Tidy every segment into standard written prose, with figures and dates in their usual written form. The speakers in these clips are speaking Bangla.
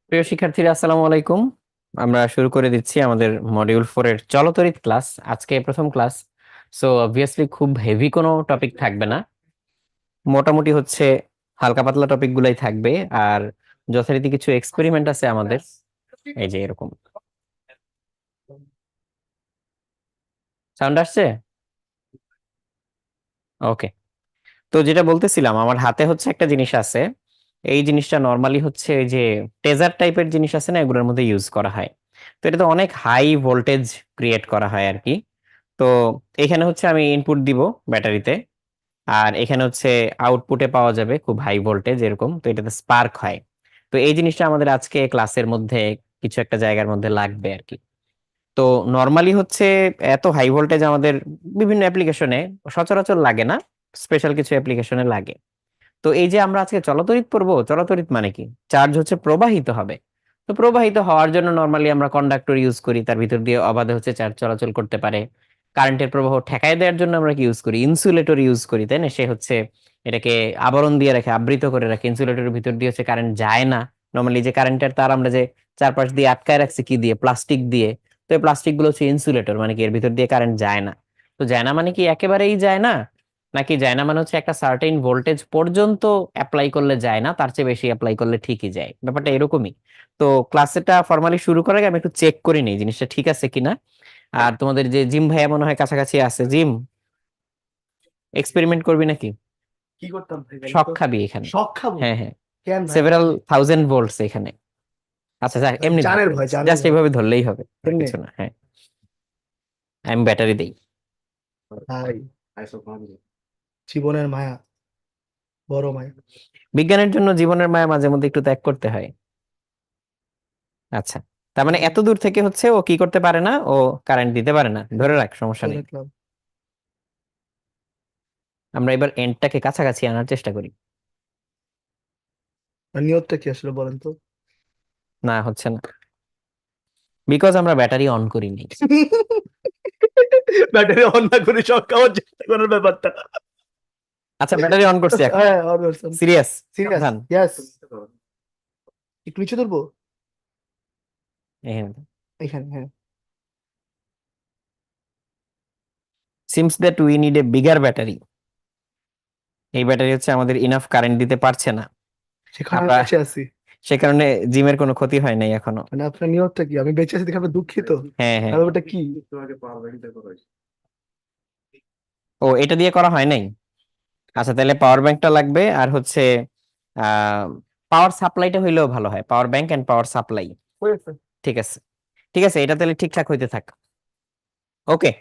প্রিয় শিক্ষার্থীরা, আসসালামু আলাইকুম। আমরা শুরু করে দিচ্ছি আমাদের মডিউল 4 এর চলতরিৎ ক্লাস। আজকে প্রথম ক্লাস, সো অবভিয়াসলি খুব হেভি কোনো টপিক থাকবে না, মোটামুটি হচ্ছে হালকা পাতলা টপিক গুলাই থাকবে। আর যথারীতি কিছু এক্সপেরিমেন্ট আছে আমাদের, এই যে এরকম সাউন্ড আসছে। ওকে, তো যেটা বলতেছিলাম, আমার হাতে হচ্ছে একটা জিনিস আছে। এই জিনিসটা নর্মালি হচ্ছে ওই যে টেজার টাইপের জিনিস আছে না, এগুলোর মধ্যে ইউজ করা হয়। তো এটা তো অনেক হাই ভোল্টেজ ক্রিয়েট করা হয় আর কি। তো এখানে হচ্ছে আমি ইনপুট দিব ব্যাটারিতে, আর এখানে হচ্ছে আউটপুটে পাওয়া যাবে খুব হাই ভোল্টেজ এরকম। তো এটাতে স্পার্ক হয়। তো এই জিনিসটা আমাদের আজকে ক্লাসের মধ্যে কিছু একটা জায়গার মধ্যে লাগবে আর কি। তো নর্মালি হচ্ছে এত হাই ভোল্টেজ আমাদের বিভিন্ন অ্যাপ্লিকেশনে সচরাচর লাগে না, স্পেশাল কিছু অ্যাপ্লিকেশনে লাগে। তো এই যে আমরা আজকে চলতরিৎ পড়বো, চলতরিৎ মানে কি, চার্জ হচ্ছে প্রবাহিত হবে। তো প্রবাহিত হওয়ার জন্য নর্মালি আমরা কন্ডাক্টর ইউজ করি, তার ভিতর দিয়ে অবাধে হচ্ছে চার্জ চলাচল করতে পারে। কারেন্টের প্রবাহ ঠেকায় দেওয়ার জন্য আমরা কি ইউজ করি, ইনসুলেটর ইউজ করি, তাই না? সে হচ্ছে এটাকে আবরণ দিয়ে রাখে, আবৃত করে রাখে। ইনসুলেটরের ভিতর দিয়ে হচ্ছে কারেন্ট যায় না। নর্মালি যে কারেন্টের তার আমরা যে চারপাশ দিয়ে আটকায় রাখছি কি দিয়ে, প্লাস্টিক দিয়ে। তো এই প্লাস্টিক গুলো হচ্ছে ইনসুলেটর, মানে কি এর ভিতর দিয়ে কারেন্ট যায় না। তো যায় না মানে কি একেবারেই যায় না, নাকি যায় না মানে হচ্ছে একটা সার্টেন ভোল্টেজ পর্যন্ত অ্যাপ্লাই করলে যায় না, তার চেয়ে বেশি অ্যাপ্লাই করলে ঠিকই যায়, ব্যাপারটা এরকমই। তো ক্লাসেটা ফর্মালি শুরু করার আগে আমি একটু চেক করে নিই জিনিসটা ঠিক আছে কিনা। আর তোমাদের যে জিম ভাইয়া মনে হয় কাছাকাছি আছে, জিম এক্সপেরিমেন্ট করবি নাকি? কি করতাম ভাই বলেন শক তো? খাবি এখানে? শখ খাবো? হ্যাঁ হ্যাঁ, কেন ভাই? সেভারাল থাউজেন্ড ভোল্টস এখানে। আচ্ছা যাক, এমনি ধর, জানের ভয়, জানের জাস্ট ভয়। এইভাবে ধরলেই হবে, আর এমনি কিছু না। হ্যাঁ, আমি ব্যাটারি দেই। ভাই, জীবনের মায়া, বড় মায়া। বিজ্ঞানের জন্য জীবনের মায়া মাঝে মধ্যে একটু ত্যাগ করতে হয়। আচ্ছা, তার মানে এত দূর থেকে হচ্ছে ও কি করতে পারে না, ও কারেন্ট দিতে পারে না, ধরে রাখ, সমস্যা ধরে নেই। রাখলাম। আমরা এবার এন্ডটাকে কাছাকাছি আনার চেষ্টা করি। আর নিয়তটা কি আসলে বলেন তো? না, হচ্ছে না, বিকজ আমরা ব্যাটারি অন করিনি। ব্যাটারি অন না করে শখ খাওয়ার চেষ্টা করার ব্যাপারটা। আচ্ছা, ব্যাটারি অন করছি এখন। হ্যাঁ, অন করছেন? Serious, serious? সাবধান। ইয়েস। একটু নিচে ধরবো? এখানে, হ্যাঁ। Seems that we need a bigger battery. এই ব্যাটারি হচ্ছে আমাদের ইনাফ কারেন্ট দিতে পারছে না। সেখানে আমি আমরা বেঁচে আছি। সে কারণে জিমের কোনো ক্ষতি হয় নাই এখনো। মানে আপনার নিয়তটা কি? আমি বেঁচে আছি দেখে আপনি দুঃখিত? হ্যাঁ হ্যাঁ, তাহলে ওটা কি? ও এটা দিয়ে করা হয় নাই। আচ্ছা, তাহলে পাওয়ার ব্যাংকটা লাগবে, আর হচ্ছে আহ পাওয়ার সাপ্লাইটা হইলেও ভালো হয়, power bank and power supply. হয়েছে। ঠিক আছে, ঠিক আছে, এটা তাহলে ঠিকঠাক হইতে থাক। ওকে।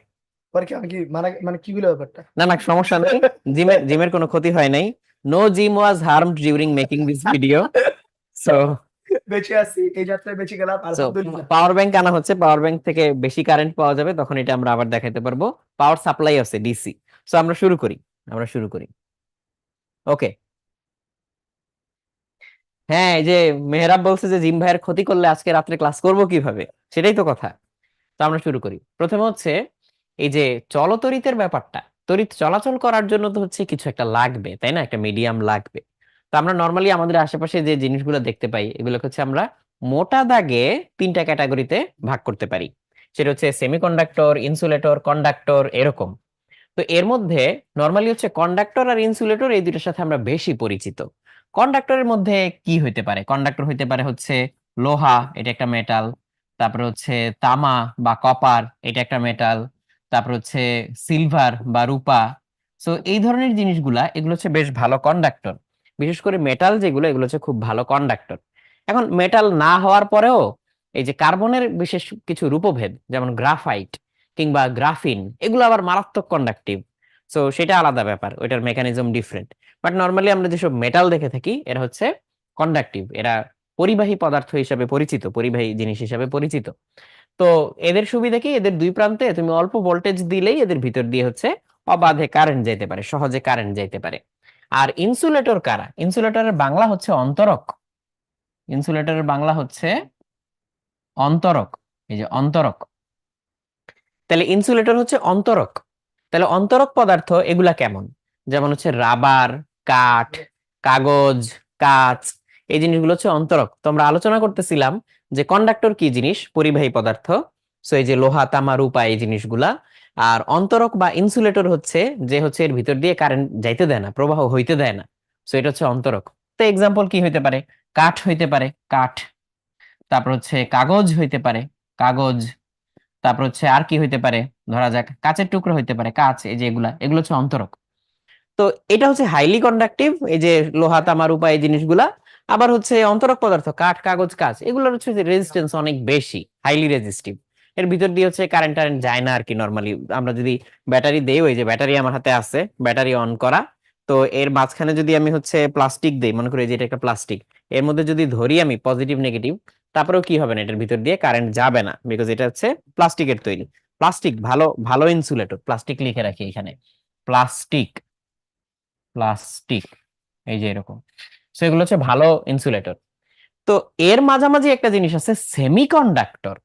পরে কি আমি কি মানে মানে কি হলো ব্যাপারটা? না না, সমস্যা নেই। জিমের জিমের কোনো ক্ষতি হয় নাই। No gym was harmed during making this video. So বেঁচে আছি, এই যাত্রায় বেঁচে গেলাম, সো আলহামদুলিল্লাহ। পাওয়ার ব্যাংক আনা হচ্ছে, পাওয়ার ব্যাংক থেকে বেশি কারেন্ট পাওয়া যাবে, তখন এটা আমরা আবার দেখাতে পারবো। পাওয়ার সাপ্লাই আছে ডিসি। সো আমরা শুরু করি, আমরা শুরু করি। ওকে। হ্যাঁ, এই যে মেহরাব বলছে যে জিম ভাইয়ের ক্ষতি করলে আজকে রাত্রে ক্লাস করব কিভাবে, সেটাই তো কথা। তো আমরা শুরু করি। প্রথমে হচ্ছে এই যে চলতরিতের ব্যাপারটা, তড়িৎ চলাচল করার জন্য তো হচ্ছে কিছু একটা লাগবে, তাই না? একটা মিডিয়াম লাগবে। তো আমরা নর্মালি আমাদের আশেপাশে যে জিনিসগুলো দেখতে পাই, এগুলোকে হচ্ছে আমরা মোটা দাগে তিনটা ক্যাটাগরিতে ভাগ করতে পারি। সেটা হচ্ছে সেমিকন্ডাক্টর, ইনসুলেটর, কন্ডাক্টর, এরকম। তো এর মধ্যে নর্মালি হচ্ছে কন্ডাক্টর আর ইনসুলেটর, এই দুইটার সাথে আমরা বেশি পরিচিত। কন্ডাক্টরের মধ্যে কি হইতে পারে? কন্ডাক্টর হইতে পারে হচ্ছে লোহা, এটা একটা মেটাল। তারপরে হচ্ছে তামা বা কপার, এটা একটা মেটাল। তারপর হচ্ছে সিলভার বা রূপা। সো এই ধরনের জিনিসগুলা, এগুলো হচ্ছে বেশ ভালো কন্ডাক্টর। বিশেষ করে মেটাল যেগুলো, এগুলো হচ্ছে খুব ভালো কন্ডাক্টর। এখন মেটাল না হওয়ার পরেও এই যে কার্বনের বিশেষ কিছু রূপভেদ, যেমন গ্রাফাইট কিংবা গ্রাফিন, এগুলো আবার মারাত্মক কন্ডাক্টিভ। সো সেটা আলাদা ব্যাপার, ওইটার মেকানিজম ডিফারেন্ট। বাট নর্মালি আমরা যেসব মেটাল দেখে থাকি, এরা হচ্ছে কন্ডাক্টিভ, এরা পরিবাহী পদার্থ হিসাবে পরিচিত, পরিবাহী জিনিস হিসাবে পরিচিত। তো এদের সুবিধা কি, এদের দুই প্রান্তে তুমি অল্প ভোল্টেজ দিলেই এদের ভিতর দিয়ে হচ্ছে অবাধে কারেন্ট যাইতে পারে, সহজে কারেন্ট যাইতে পারে। আর ইনসুলেটর কারা? ইনসুলেটরের বাংলা হচ্ছে অন্তরক। ইনসুলেটরের বাংলা হচ্ছে অন্তরক। এই যে অন্তরক, তাহলে ইনসুলেটর হচ্ছে অন্তরক। তাহলে অন্তরক পদার্থ এগুলা কেমন? যেমন হচ্ছে রাবার, কাঠ, কাগজ, কাঁচ, এই জিনিসগুলো হচ্ছে অন্তরক। তো আমরা আলোচনা করতেছিলাম যে কন্ডাক্টর কি জিনিস, পরিবাহী পদার্থ। সো এই যে লোহা, তামা, রূপা, এই জিনিসগুলা। আর অন্তরক বা ইনসুলেটর হচ্ছে যে হচ্ছে এর ভিতর দিয়ে কারেন্ট যাইতে দেয় না, প্রবাহ হইতে দেয় না। সো এটা হচ্ছে অন্তরক। তো এক্সাম্পল কি হইতে পারে? কাঠ হইতে পারে, কাঠ। তারপর হচ্ছে কাগজ হইতে পারে, কাগজ। তারপর হচ্ছে আর কি হইতে পারে? ধরা যাক কাঁচের টুকরো হইতে পারে, কাঁচ। এই যে এগুলা, এগুলো হচ্ছে অন্তরক। তো এটা হচ্ছে হাইলি কন্ডাক্টিভ, এই যে লোহা, তামা, রূপা, এই জিনিসগুলা। আবার হচ্ছে অন্তরক পদার্থ, কাঠ, কাগজ, কাঁচ, এগুলোর হচ্ছে রেজিস্ট্যান্স অনেক বেশি, হাইলি রেজিস্টিভ। এর ভিতর দিয়ে হচ্ছে কারেন্ট টারেন্ট যায় না আর কি। নর্মালি আমরা যদি ব্যাটারি দেই, ওই যে ব্যাটারি আমার হাতে আছে, ব্যাটারি অন করা। তো এর মাঝখানে যদি আমি হচ্ছে প্লাস্টিক দেই, মনে করি যে এটা একটা প্লাস্টিক, এর মধ্যে যদি ধরি আমি পজিটিভ নেগেটিভ, তারপরেও কি হবে না, এটার ভিতর দিয়ে কারেন্ট যাবে না, বিকজ এটা হচ্ছে প্লাস্টিকের তৈরি। প্লাস্টিক ভালো, ভালো ইনসুলেটর। প্লাস্টিক লিখে রাখি এখানে, প্লাস্টিক, প্লাস্টিক, এই যে এরকম। তো এগুলো হচ্ছে ভালো ইনসুলেটর। তো এর মাঝামাঝি একটা জিনিস আছে, সেমিকন্ডাক্টর।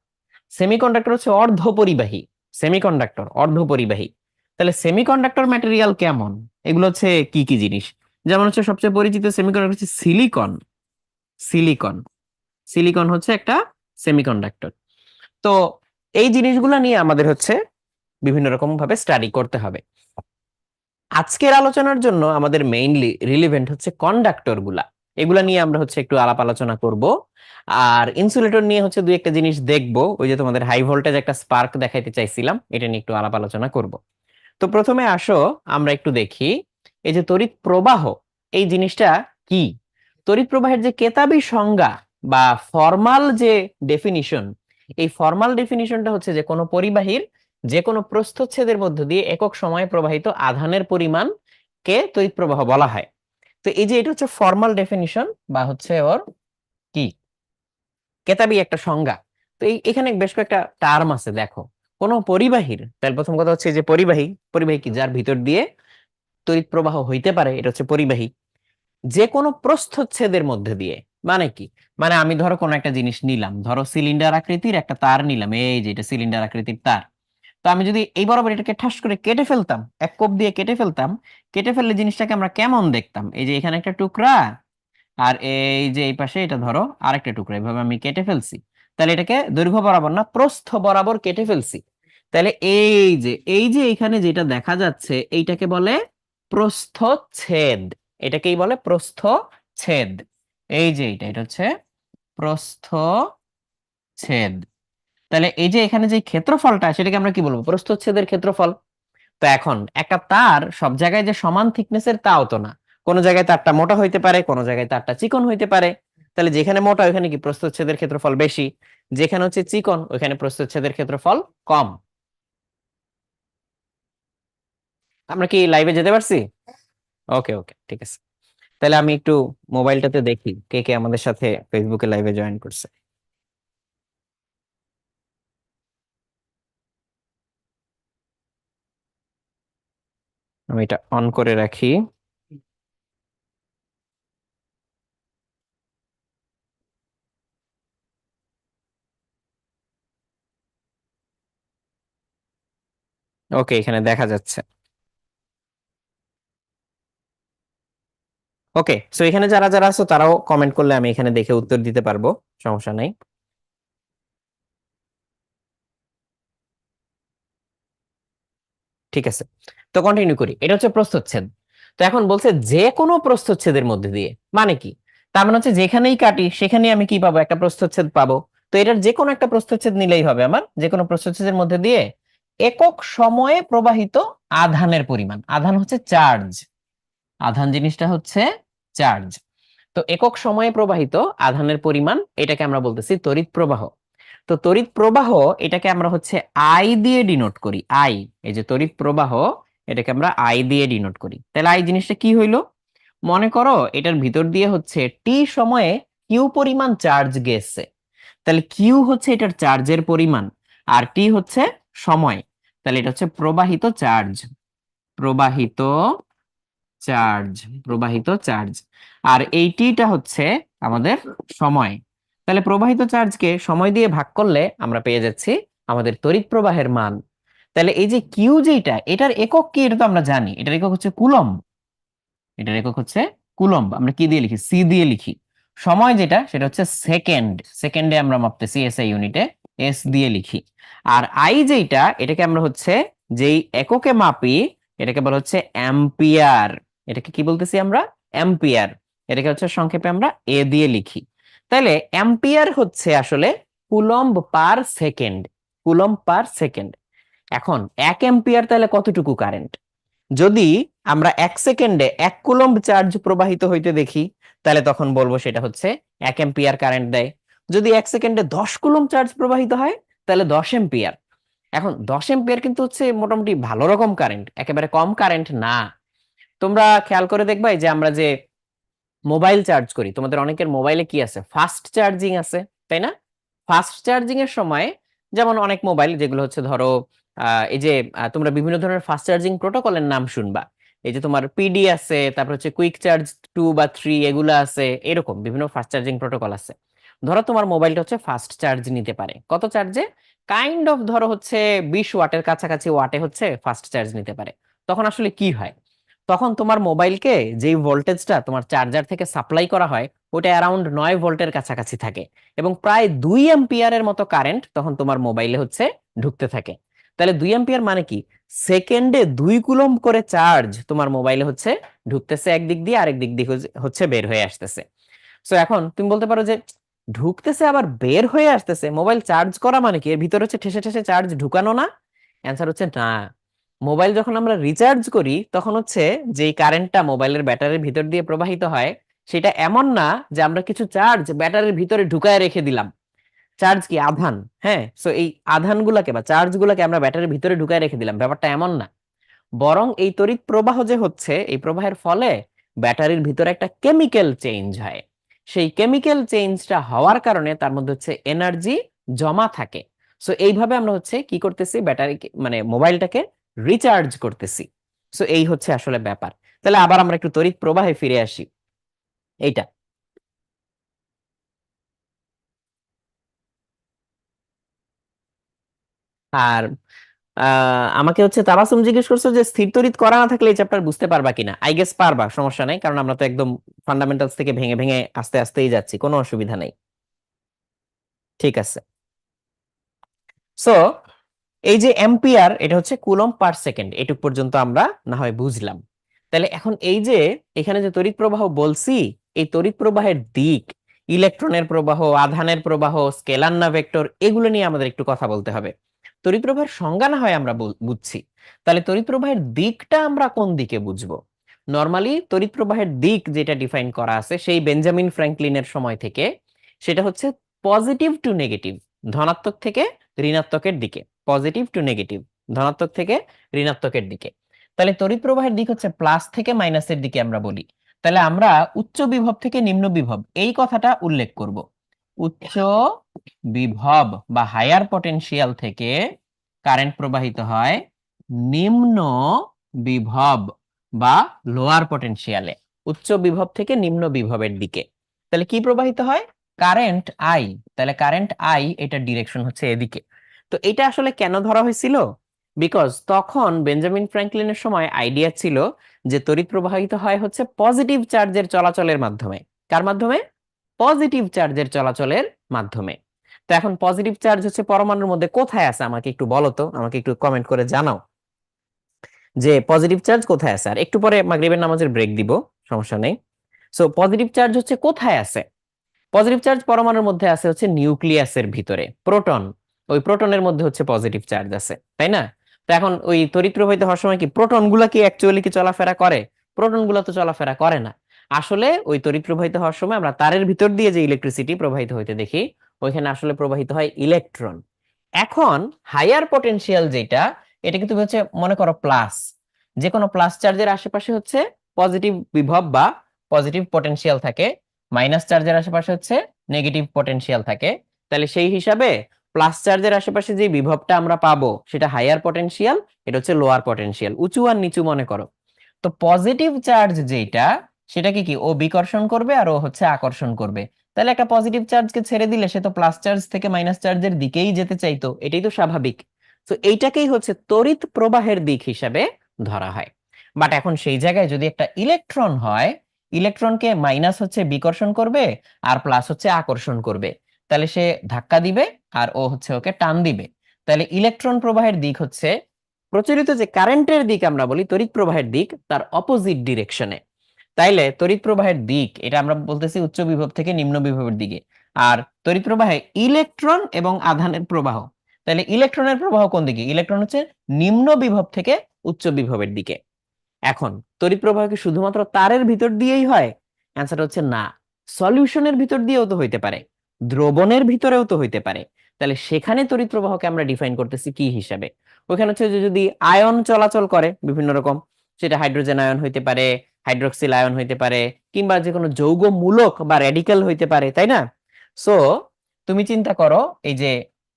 সেমিকন্ডাক্টর হচ্ছে অর্ধপরিবাহী। সেমিকন্ডাক্টর অর্ধপরিবাহী। তাহলে সেমিকন্ডাক্টর ম্যাটেরিয়াল কেমন? এগুলো হচ্ছে কি কি জিনিস? যেমন হচ্ছে সবচেয়ে পরিচিত সেমিকন্ডাক্টর হচ্ছে সিলিকন। সিলিকন, সিলিকন হচ্ছে একটা সেমিকন্ডাক্টর। তো এই জিনিসগুলো নিয়ে আমাদের হচ্ছে বিভিন্ন রকম ভাবে স্টাডি করতে হবে। আজকের আলোচনার জন্য আমাদের মেইনলি রিলিভেন্ট হচ্ছে কন্ডাক্টর গুলা। এগুলা নিয়ে আমরা হচ্ছে একটু আলাপ আলোচনা করব। আর ইনসুলেটর নিয়ে হচ্ছে দুই একটা জিনিস দেখবো, ওই যে তোমাদের হাই ভোল্টেজ একটা স্পার্ক দেখাইতে চাইছিলাম, এটা নিয়ে একটু আলাপ আলোচনা করব। তো প্রথমে আসো আমরা একটু দেখি এই যে তড়িৎ প্রবাহ, এই জিনিসটা কি। তড়িৎ প্রবাহের যে কেতাবি সংজ্ঞা বা ফর্মাল যে ডেফিনিশন, এই ফর্মাল ডেফিনিশনটা হচ্ছে যে কোনো পরিবাহীর যে কোনো প্রস্থচ্ছেদের মধ্য দিয়ে একক সময়ে প্রবাহিত আধানের পরিমাণ কে তড়িৎ প্রবাহ বলা হয়। তো এই যে এটা হচ্ছে ফর্মাল ডেফিনিশন বা হচ্ছে ওর কি কেতাবি একটা সংজ্ঞা। তো এখানে বেশ কয়েকটা টার্ম আছে দেখো। কোন পরিবাহীর, তাহলে প্রথম কথা হচ্ছে যে পরিবাহী, পরিবাহী কি, যার ভিতর দিয়ে তড়িৎ প্রবাহ হইতে পারে, এটা হচ্ছে পরিবাহী। যে কোনো প্রস্থচ্ছেদের মধ্যে দিয়ে, মানে কি, মানে আমি ধরো কোনো একটা জিনিস নিলাম, ধরো সিলিন্ডার আকৃতির একটা তার নিলাম, এই যে এটা সিলিন্ডার আকৃতির তার। তো আমি যদি এই বরাবর এটাকে ঠাস করে কেটে ফেলতাম, এক কোপ দিয়ে কেটে ফেলতাম, কেটে ফেললে জিনিসটাকে আমরা কেমন দেখতাম? এই যে এখানে একটা টুকরা, আর এই যে এই পাশে এটা ধরো আরেকটা টুকরা, এইভাবে আমি কেটে ফেলছি। তাহলে এটাকে দৈর্ঘ্য বরাবর না, প্রস্থ বরাবর কেটে ফেলছি। তাহলে এই যে এখানে যেটা দেখা যাচ্ছে, এইটাকে বলে প্রস্থচ্ছেদ। এটাকেই বলে প্রস্থচ্ছেদ। এই যে এটা হচ্ছে প্রস্থচ্ছেদ। তাহলে এই যে এখানে যে ক্ষেত্রফলটা, সেটাকে আমরা কি বলবো? প্রস্থচ্ছেদের ক্ষেত্রফল। তো এখন একটা তার সব জায়গায় যে সমান থিকনেসের তাও তো না। কোন জায়গায় তারটা মোটা হইতে পারে, কোন জায়গায় তারটা চিকন হইতে পারে। তাহলে যেখানে মোটা ওখানে কি প্রস্থচ্ছেদের ক্ষেত্রফল বেশি, যেখানে হচ্ছে চিকন ওখানে প্রস্থচ্ছেদের ক্ষেত্রফল কম। আমরা কি লাইভে যেতে পারছি? ওকে ওকে, ঠিক আছে। তাহলে আমি একটু মোবাইলটাতে দেখি কে কে আমাদের সাথে ফেসবুকে লাইভে জয়েন করছে। আমি এটা অন করে রাখি। ওকে, এখানে দেখা যাচ্ছে। ওকে, সো এখানে যারা যারা আছো তারাও কমেন্ট করলে আমি এখানে দেখে উত্তর দিতে পারবো, সমস্যা নাই। ঠিক আছে, তো কন্টিনিউ করি। এটা হচ্ছে প্রস্থচ্ছেদ। তো এখন বলছে যে কোনো প্রস্থচ্ছেদের মধ্যে দিয়ে, মানে কি, তার মানে হচ্ছে যেখানেই কাটি সেখানেই আমি কি পাবো? একটা প্রস্থচ্ছেদ পাবো। তো এটার যে কোনো একটা প্রস্থচ্ছেদ নিলেই হবে আমার। যে কোনো প্রস্থচ্ছেদের মধ্যে দিয়ে একক সময়ে প্রবাহিত আধানের পরিমাণ, আধান হচ্ছে চার্জ, আধান জিনিসটা হচ্ছে চার্জ। তো একক সময়ে প্রবাহিত আধানের পরিমাণ, এটাকে আমরা বলতেছি তড়িৎ প্রবাহ। তো তড়িৎ প্রবাহ এটাকে আমরা হচ্ছে আই দিয়ে ডিনোট করি, আই। এই যে তড়িৎ প্রবাহ, এটাকে আমরা আই দিয়ে ডিনোট করি। তাহলে আই জিনিসটা কি হইলো? মনে করো এটার ভিতর দিয়ে হচ্ছে টি সময়ে কিউ পরিমাণ চার্জ গেছে। তাহলে কিউ হচ্ছে এটার চার্জের পরিমাণ, আর টি হচ্ছে সময়। তাহলে এটা হচ্ছে প্রবাহিত চার্জ, প্রবাহিত চার্জ, প্রবাহিত চার্জ। আর এই টিটা হচ্ছে আমাদের সময়। তাহলে প্রবাহিত চার্জকে সময় দিয়ে ভাগ করলে আমরা পেয়ে যাচ্ছি আমাদের তড়িৎ প্রবাহের মান। তাহলে এই যে কিউ যেটা, এটার একক কি, এটা তো আমরা জানি, এটার একক হচ্ছে কুলম্ব। এটার একক হচ্ছে কুলম্ব। আমরা কি দিয়ে লিখি? সি দিয়ে লিখি। সময় যেটা সেটা হচ্ছে সেকেন্ড, সেকেন্ডে আমরা মাপতেছি এসআই ইউনিটে, এস দিয়ে লিখি। আর আই যেটা, এটাকে আমরা হচ্ছে যেই এককে মাপি এটাকে বলা হচ্ছে অ্যাম্পিয়ার। এটাকে কি বলতেছি আমরা? অ্যাম্পিয়ার। এটাকে হচ্ছে সংক্ষেপে আমরা এ দিয়ে লিখি। তাহলে অ্যাম্পিয়ার হচ্ছে আসলে coulomb per second, coulomb per second. এখন 1 এম্পিয়ার তাহলে কতটুকু কারেন্ট? যদি আমরা 1 সেকেন্ডে 1 কুলম্ব চার্জ প্রবাহিত হইতে দেখি, তাহলে তখন বলবো সেটা হচ্ছে 1 এম্পিয়ার কারেন্ট দেয়। যদি 1 সেকেন্ডে 10 কুলম্ব চার্জ প্রবাহিত হয়, তাহলে 10 এম্পিয়ার। এখন 10 এম্পিয়ার কিন্তু হচ্ছে মোটামুটি ভালো রকম কারেন্ট, একেবারে কম কারেন্ট না। তোমরা খেয়াল করে দেখবা এই যে আমরা যে মোবাইল চার্জ করি, তোমাদের অনেকের মোবাইলে কি আছে? ফাস্ট চার্জিং আছে, তাই না? ফাস্ট চার্জিং এর সময় যেমন অনেক মোবাইল যেগুলো হচ্ছে ধরো এই যে তোমরা বিভিন্ন ধরনের ফাস্ট চার্জিং প্রোটোকলের নাম শুনবা। এই যে তোমার পিডি আছে, তারপর হচ্ছে কুইক চার্জ 2 বা 3, এগুলো আছে। এরকম বিভিন্ন ফাস্ট চার্জিং প্রোটোকল আছে। ধরো তোমার মোবাইলটা হচ্ছে ফাস্ট চার্জ নিতে পারে কত চার্জে? কাইন্ড অফ ধরো হচ্ছে 20 ওয়াটের কাছাকাছি ওয়াটে হচ্ছে ফাস্ট চার্জ নিতে পারে। তখন আসলে কি হয়? তখন তোমার মোবাইলকে যেই ভোল্টেজটা তোমার চার্জার থেকে সাপ্লাই করা হয়, ওটা অ্যারাউন্ড 9 ভোল্টের কাছাকাছি থাকে, এবং প্রায় 2 এম্পিয়ারের মতো কারেন্ট তখন তোমার মোবাইলে হচ্ছে ঢুকতে থাকে। তাহলে 2 এম্পিয়ার মানে কি? সেকেন্ডে 2 কুলম্ব করে চার্জ তোমার মোবাইলে হচ্ছে ঢুকতেছে একদিক দিয়ে, আরেক দিক দিয়ে হচ্ছে বের হয়ে আসতেছে। সো এখন তুমি বলতে পারো যে ঢুকতেছে আবার বের হয়ে আসতেছে, মোবাইল চার্জ করা মানে কি এর ভিতরে হচ্ছে ঠেসে ঠেসে চার্জ ঢুকানো না? অ্যান্সার হচ্ছে না। মোবাইল যখন আমরা রিচার্জ করি তখন হচ্ছে যেই কারেন্টটা মোবাইলের ব্যাটারির ভিতর দিয়ে প্রবাহিত হয়, সেটা এমন না যে আমরা কিছু চার্জ ব্যাটারির ভিতরে ঢুকায় রেখে দিলাম। চার্জ কি? আধান। হ্যাঁ, সো এই আধানগুলোকে বা চার্জ গুলাকে আমরা ব্যাটারির ভিতরে ঢুকায় রেখে দিলাম, ব্যাপারটা এমন না। বরং এই তড়িৎ প্রবাহ যে হচ্ছে, এই প্রবাহের ফলে ব্যাটারির ভিতরে একটা কেমিক্যাল চেঞ্জ হয়। সেই কেমিক্যাল চেঞ্জটা হওয়ার কারণে তার মধ্যে হচ্ছে এনার্জি জমা থাকে। সো এইভাবে আমরা হচ্ছে কি করতেছি? ব্যাটারি মানে মোবাইলটাকে রিচার্জ করতেছি। সো এই হচ্ছে আসলে ব্যাপার। তাহলে আবার আমরা একটু তড়িৎ প্রবাহে ফিরে আসি। এইটা আর আমাকে হচ্ছে তাবাসসুম জিজ্ঞেস করছো যে স্থির তড়িৎ করা না থাকলে এই চ্যাপ্টার বুঝতে পারবা কিনা। আই গেস পারবা, সমস্যা নাই, কারণ আমরা তো একদম ফান্ডামেন্টালস থেকে ভেঙে ভেঙে আস্তে আস্তেই যাচ্ছি, কোনো অসুবিধা নেই। ঠিক আছে। সো এই যে এম্পিয়ার, এটা হচ্ছে কুলম্ব পার সেকেন্ড, এটুক পর্যন্ত আমরা না হয় বুঝলাম। তাহলে এখন এই যে এখানে যে তড়িৎ প্রবাহ বলছি, এই তড়িৎ প্রবাহের দিক, ইলেকট্রনের প্রবাহ, আধানের প্রবাহ, স্কেলার না ভেক্টর, এগুলো নিয়ে আমাদের একটু কথা বলতে হবে। তড়িৎ প্রবাহের সংজ্ঞা না হয় আমরা বুঝছি, তাহলে তড়িৎ প্রবাহের দিকটা আমরা কোন দিকে বুঝবো? নর্মালি তড়িৎ প্রবাহের দিক যেটা ডিফাইন করা আছে সেই বেঞ্জামিন ফ্র্যাঙ্কলিনের সময় থেকে, সেটা হচ্ছে পজিটিভ টু নেগেটিভ, ধনাত্মক থেকে ঋণাত্মকের দিকে। পজিটিভ টু নেগেটিভ, ধনাত্মক থেকে ঋণাত্মকের দিকে। তাহলে তড়িৎ প্রবাহের দিক হচ্ছে প্লাস থেকে মাইনাসের দিকে আমরা বলি। তাহলে আমরা উচ্চ বিভব থেকে নিম্ন বিভব এই কথাটা উল্লেখ করব। উচ্চ বিভব বা হায়ার পটেনশিয়াল থেকে কারেন্ট প্রবাহিত হয় নিম্ন বিভব বা লোয়ার পটেনশিয়ালে, উচ্চ বিভব থেকে নিম্ন বিভবের দিকে। তাহলে কি প্রবাহিত হয়? Current I. তাহলে কারেন্ট আই, এটার ডিরেকশন হচ্ছে এদিকে। তো এটা আসলে কেন ধরা হয়েছিল? বিকজ তখন বেঞ্জামিন ফ্র্যাঙ্কলিনের সময় আইডিয়া ছিল যে তড়িৎ প্রবাহিত হয় হচ্ছে পজিটিভ চার্জের চলাচলের মাধ্যমে। কার মাধ্যমে? পজিটিভ চার্জের চলাচলের মাধ্যমে। তো এখন পজিটিভ চার্জ হচ্ছে পরমাণুর মধ্যে কোথায় আছে আমাকে একটু বলো তো, আমাকে একটু কমেন্ট করে জানাও যে পজিটিভ চার্জ কোথায় আছে। আর একটু পরে মাগরিবের নামাজের ব্রেক দিব, সমস্যা নেই। সো পজিটিভ চার্জ হচ্ছে কোথায় আছে? পজিটিভ চার্জ পরমাণুর মধ্যে আছে হচ্ছে নিউক্লিয়াসের ভিতরে, প্রোটন। ওই প্রোটনের মধ্যে হচ্ছে পজিটিভ চার্জ আছে, তাই না? তো এখন ওই তড়িৎ প্রবাহিত হওয়ার সময় কি প্রোটন গুলা কি অ্যাকচুয়ালি কি চলাফেরা করে? প্রোটন গুলা তো চলাফেরা করে না। আসলে ওই তড়িৎ প্রবাহিত হওয়ার সময় আমরা তারের ভিতর দিয়ে যে ইলেকট্রিসিটি প্রবাহিত হইতে দেখি, ওইখানে আসলে প্রবাহিত হয় ইলেকট্রন। এখন হায়ার পটেনশিয়াল যেটা, এটা কিন্তু হচ্ছে মনে করো প্লাস, যে কোনো প্লাস চার্জের আশেপাশে হচ্ছে পজিটিভ বিভব বা পজিটিভ পটেনশিয়াল থাকে, মাইনাস চার্জের আশেপাশে হচ্ছে নেগেটিভ পটেনশিয়াল থাকে। তাহলে সেই হিসাবে প্লাস চার্জের আশেপাশে যে বিভবটা আমরা পাবো সেটা হাইয়ার পটেনশিয়াল, এটা হচ্ছে লোয়ার পটেনশিয়াল, উঁচু আর নিচু মনে করো। তো পজিটিভ চার্জ যেটা, সেটাকে কি ও বিকর্ষণ করবে আর ও হচ্ছে আকর্ষণ করবে। তাহলে একটা পজিটিভ চার্জকে ছেড়ে দিলে সে তো প্লাস চার্জ থেকে মাইনাস চার্জের দিকেই যেতে চাইতো, এটাই তো স্বাভাবিক। তো এইটাকেই হচ্ছে তড়িৎ প্রবাহের দিক হিসাবে ধরা হয়। বাট এখন সেই জায়গায় যদি একটা ইলেকট্রন হয়, ইলেকট্রনকে মাইনাস হচ্ছে বিকর্ষণ করবে আর প্লাস হচ্ছে আকর্ষণ করবে, তাহলে সে ধাক্কা দিবে আর ও হচ্ছে ওকে টান দিবে। তাহলে ইলেকট্রন প্রবাহের দিক হচ্ছে প্রচলিত যে কারেন্টের দিক আমরা বলি তড়িৎ প্রবাহের দিক, তার অপোজিট ডিরেকশনে। তাইলে তড়িৎ প্রবাহের দিক এটা আমরা বলতেছি উচ্চ বিভব থেকে নিম্ন বিভবের দিকে, আর তড়িৎ প্রবাহে ইলেকট্রন এবং আধানের প্রবাহ, তাহলে ইলেকট্রনের প্রবাহ কোন দিকে? ইলেকট্রন হচ্ছে নিম্ন বিভব থেকে উচ্চ বিভবের দিকে। এখন তড়িৎ প্রবাহ কি শুধুমাত্র তারের ভিতর দিয়েই হয়? অ্যান্সার হচ্ছে না, সলিউশনের ভিতর দিয়েও তো হইতে পারে, দ্রবণের ভিতরেও তো হইতে পারে। তাহলে সেখানে তড়িৎ প্রবাহকে আমরা ডিফাইন করতেছি কি হিসাবে? ওখানে হচ্ছে যে যদি আয়ন চলাচল করে বিভিন্ন রকম, সেটা হাইড্রোজেন আয়ন হইতে পারে, হাইড্রোক্সিল আয়ন হইতে পারে, কিংবা যে কোনো যৌগ মূলক বা রেডিক্যাল হইতে পারে, তাই না? সো তুমি চিন্তা করো এই যে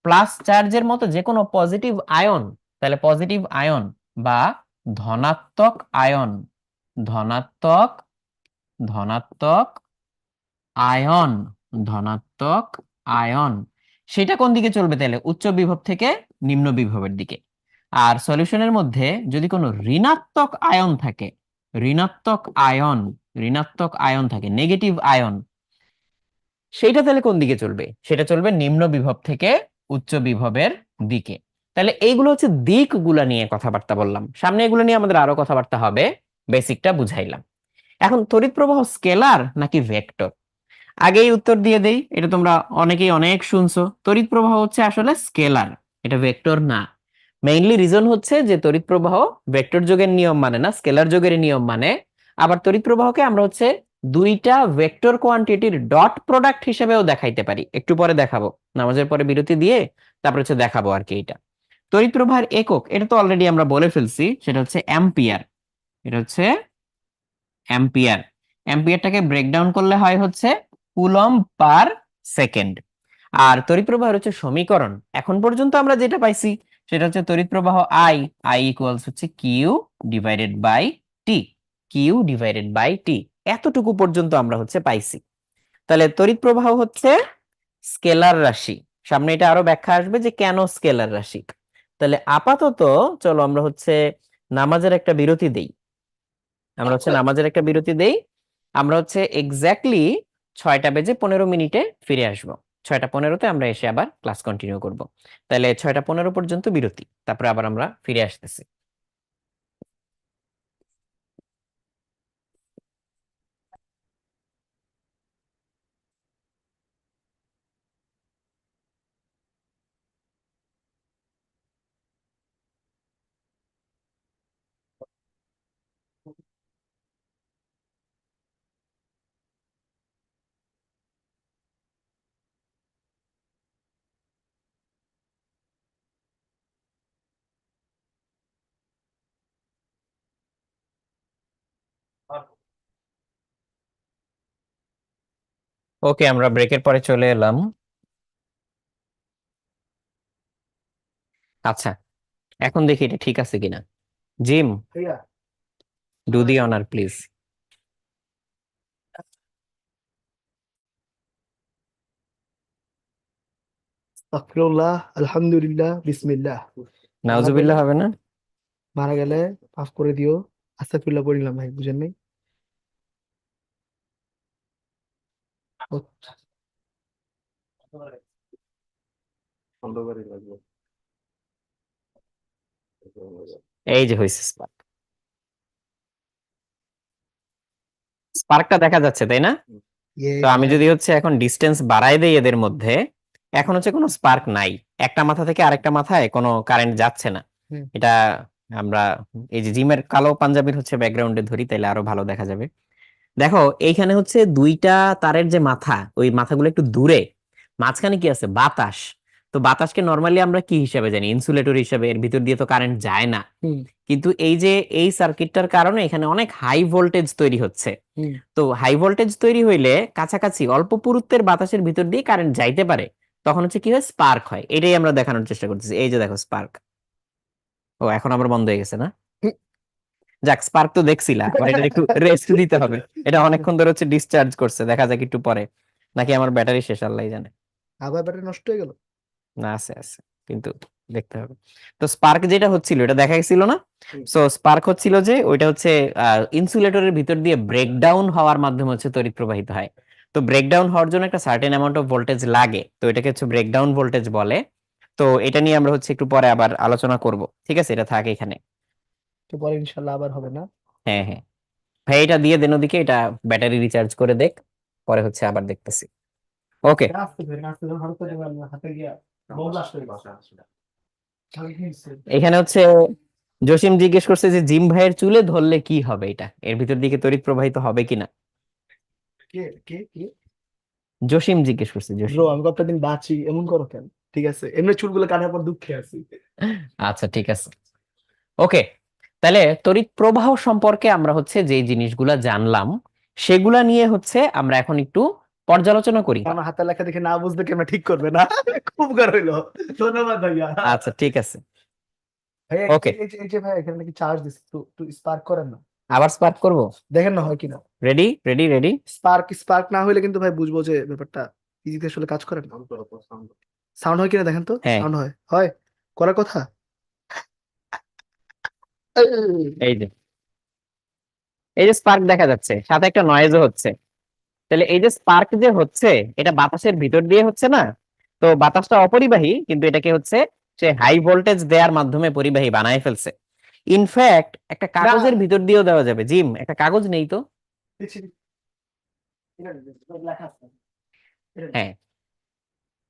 প্লাস চার্জের মতো যে কোনো পজিটিভ আয়ন, তাহলে পজিটিভ আয়ন বা ধনাত্মক আয়ন, ধনাত্মক ধনাত্মক আয়ন, ধনাত্মক আয়ন, সেটা কোন দিকে চলবে? তাহলে উচ্চ বিভব থেকে নিম্ন বিভবের দিকে। আর সলিউশনের মধ্যে যদি কোনো ঋণাত্মক আয়ন থাকে, ঋণাত্মক আয়ন, ঋণাত্মক আয়ন থাকে, নেগেটিভ আয়ন, সেইটা তাহলে কোন দিকে চলবে? সেটা চলবে নিম্ন বিভব থেকে উচ্চ বিভবের দিকে। তাহলে এইগুলো হচ্ছে দিকগুলা নিয়ে কথাবার্তা বললাম, সামনে এগুলো নিয়ে আমাদের আরো কথাবার্তা হবে, বেসিকটা বুঝাইলাম। এখন তড়িৎ প্রবাহ স্কেলার নাকি ভেক্টর? আগেই উত্তর দিয়ে দেই, এটা তোমরা অনেকেই অনেক শুনছো, তড়িৎ প্রবাহ হচ্ছে আসলে স্কেলার, এটা ভেক্টর না। মেইনলি রিজন হচ্ছে যে তড়িৎ প্রবাহ ভেক্টর যোগের নিয়ম মানে না, স্কেলার যোগের নিয়ম মানে। আবার তড়িৎ প্রবাহকে আমরা হচ্ছে দুইটা ভেক্টর কোয়ান্টিটির ডট প্রোডাক্ট হিসেবেও দেখাইতে পারি, একটু পরে দেখাবো, নামাজের পরে বিরতি দিয়ে তারপর হচ্ছে দেখাবো আর কি। এটা তড়িৎ প্রবাহের একক, এটা তো অলরেডি আমরা বলে ফেলছি, সেটা হচ্ছে অ্যাম্পিয়ার। এটা হচ্ছে অ্যাম্পিয়ার। অ্যাম্পিয়ারটাকে ব্রেকডাউন করলে হয় হচ্ছে কুলম্ব পার সেকেন্ড। আর তড়িৎ প্রবাহের হচ্ছে সমীকরণ এখন পর্যন্ত আমরা যেটা পাইছি সেটা হচ্ছে তড়িৎ প্রবাহ আই, আই ইকুয়ালস হচ্ছে Q divided by T, Q divided by T, এতটুকু পর্যন্ত আমরা হচ্ছে পাইছি। তাহলে তড়িৎ প্রবাহ হচ্ছে স্কেলার রাশি, সামনে এটা আরো ব্যাখ্যা আসবে যে কেন স্কেলার রাশি। তাহলে আপাতত চলো আমরা হচ্ছে নামাজের একটা বিরতি দেই, আমরা হচ্ছে নামাজের একটা বিরতি দেই। আমরা হচ্ছে এক্স্যাক্টলি 6টা বেজে 15 মিনিটে ফিরে আসব, 6টা 15-তে আমরা এসে আবার ক্লাস কন্টিনিউ করব। তাহলে 6টা 15 পর্যন্ত বিরতি, তারপরে আবার আমরা ফিরে আসতেছি। ওকে, আমরা ব্রেকের পরে চলে এলাম। আচ্ছা, এখন দেখি এটা ঠিক আছে কিনা। জিম, ভাইয়া ডু দি অনার প্লিজ। আস্তাগফিরুল্লাহ, আলহামদুলিল্লাহ, বিসমিল্লাহ। মারা গেলে নাউজুবিল্লাহ হবে না? মারা গেলে মাফ করে দিও। আস্তাগফিরুল্লাহ পড়িলাম ভাই, বুঝেন নাই? ও, এই যে হয়েছে স্পার্ক, স্পার্কটা দেখা যাচ্ছে তাই না? ইয়ে তো আমি ভাই। যদি হচ্ছে এখন ডিস্টেন্স বাড়াই দেই এদের মধ্যে, এখন হচ্ছে কোনো স্পার্ক নাই, একটা মাথা থেকে আরেকটা মাথায় কোনো কারেন্ট যাচ্ছে না। হুম, এটা আমরা এই যে জিমের কালো পাঞ্জাবির হচ্ছে ব্যাকগ্রাউন্ডে ধরি, তাইলে আরো ভালো দেখা যাবে। দেখো এইখানে হচ্ছে দুইটা তারের যে মাথা, ওই মাথাগুলো একটু দূরে, মাঝখানে কি আছে? বাতাস। তো বাতাসকে নর্মালি আমরা কি হিসাবে জানি? ইনসুলেটর হিসাবে, এর ভিতর দিয়ে তো কারেন্ট যায় না। হুম, কিন্তু এই যে এই সার্কিটটার কারণে এখানে অনেক হাই ভোল্টেজ তৈরি হচ্ছে। হুম। তো হাই ভোল্টেজ তৈরি হইলে কাছাকাছি অল্প পুরুত্বের বাতাসের ভিতর দিয়ে কারেন্ট যাইতে পারে, তখন হচ্ছে কি হয়? স্পার্ক হয়। এটাই আমরা দেখানোর চেষ্টা করতেছি, এই যে দেখো স্পার্ক। ও এখন আবার বন্ধ হয়ে গেছে না? যাক, স্পার্ক তো দেখছিলা, আবার এটা একটু রেস্ট দিতে হবে, এটা অনেকক্ষণ ধরে হচ্ছে ডিসচার্জ করছে, দেখা যাক একটু পরে নাকি আমার ব্যাটারি শেষ, আল্লাহ জানে। আবার ব্যাটারি নষ্ট হয়ে গেল। না, আছে আছে, কিন্তু দেখতে হবে। তো স্পার্ক যেটা হচ্ছিল এটা দেখা গেছিল না? হুম। সো স্পার্ক হচ্ছিল যে ওইটা হচ্ছে ইনসুলেটরের ভিতর দিয়ে ব্রেকডাউন হওয়ার মাধ্যমে হচ্ছে তড়িৎ প্রবাহিত হয়। তো ব্রেকডাউন হওয়ার জন্য একটা সার্টেন অ্যামাউন্ট অফ ভোল্টেজ লাগে, তো এটাকে হচ্ছে ব্রেকডাউন ভোল্টেজ বলে। তো এটা নিয়ে আমরা হচ্ছে একটু পরে আবার আলোচনা করব, ঠিক আছে? এটা থাকে এখানে। তো পরে ইনশাল্লাহ আবার হবে না? হ্যাঁ হ্যাঁ ভাই, এটা দিয়ে দেন ওদিকে, এটা ব্যাটারি রিচার্জ করে দেখ, পরে হচ্ছে আবার দেখতেছি। ওকে, আসতে ধরে আসতে ধরে হঠাৎ করে আমার হাতে গিয়া বল আসতে বাসা আসলে তাহলে কি হইছে? এখানে হচ্ছে জসিম জিজ্ঞেস করছে যে জিম ভাইয়ের চুলে ধরলে কি হবে, এটা এর ভিতর দিকে তড়িৎ প্রবাহিত হবে কিনা। কে কে কে? জসিম জিজ্ঞেস করছে, ব্রো জসিম। আমি কতটা দিন বাঁচি এমন করো কেন? ঠিক আছে, এমনি চুলগুলো কাটার পর দুঃখে আছি। আচ্ছা ঠিক আছে, ওকে। তাহলে তড়িৎ প্রবাহ সম্পর্কে আমরা হচ্ছে যে জিনিসগুলা জানলাম, সেগুলা নিয়ে হচ্ছে আমরা এখন একটু পর্যালোচনা করি। আমার হাতের লেখা দেখে না বুঝলে কেমন ঠিক করবে না? খুব গার হইলো। ধন্যবাদ ভাইয়া। আচ্ছা ঠিক আছে, ভাইয়া ওকে। এই যে ভাইয়া এখানে নাকি চার্জ দিচ্ছে, একটু একটু স্পার্ক করেন না? আবার স্পার্ক করব? দেখেন না হয় কিনা। Ready ready ready. Spark spark না হইলে কিন্তু ভাই বুঝবো যে ব্যাপারটা ফিজিক্স আসলে কাজ করে না। সাউন্ড হয় কিনা দেখেন তো, হ্যাঁ, সাউন্ড হয় হয় করার কথা। এই যে এই যে স্পার্ক দেখা যাচ্ছে, সাথে একটা নয়েজও হচ্ছে। তাহলে এই যে স্পার্ক যে হচ্ছে, এটা বাতাসের ভিতর দিয়ে হচ্ছে না? তো বাতাসটা অপরিবাহী, কিন্তু এটাকে হচ্ছে সে হাই ভোল্টেজ দেওয়ার মাধ্যমে পরিবাহী বানায় ফেলছে। ইনফ্যাক্ট একটা না কাগজের ভিতর দিয়েও দেওয়া যাবে। জিম, একটা কাগজ নেই তো? লেখা আছে। হ্যাঁ।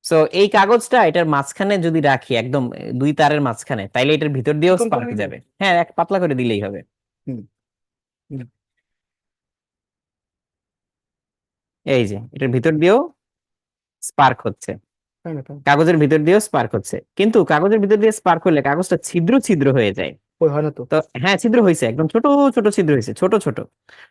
সো এই কাগজটা এটার মাঝখানে যদি রাখি, একদম দুই তারের মাঝখানে, তাইলে এটার ভিতর দিয়েও চিকন করে স্পার্ক দিব। যাবে। হ্যাঁ, এক পাতলা করে দিলেই হবে। হুম হুম। এই যে এটার ভিতর দিয়েও স্পার্ক হচ্ছে, তাই না, তাই না? কাগজের ভিতর দিয়েও স্পার্ক হচ্ছে। কিন্তু কাগজের ভিতর দিয়ে স্পার্ক হলে কাগজটা ছিদ্র ছিদ্র হয়ে যায়। ওই হয় না তো। তো হ্যাঁ, ছিদ্র হয়েছে, একদম ছোট ছোট ছিদ্র হয়েছে, ছোট ছোট।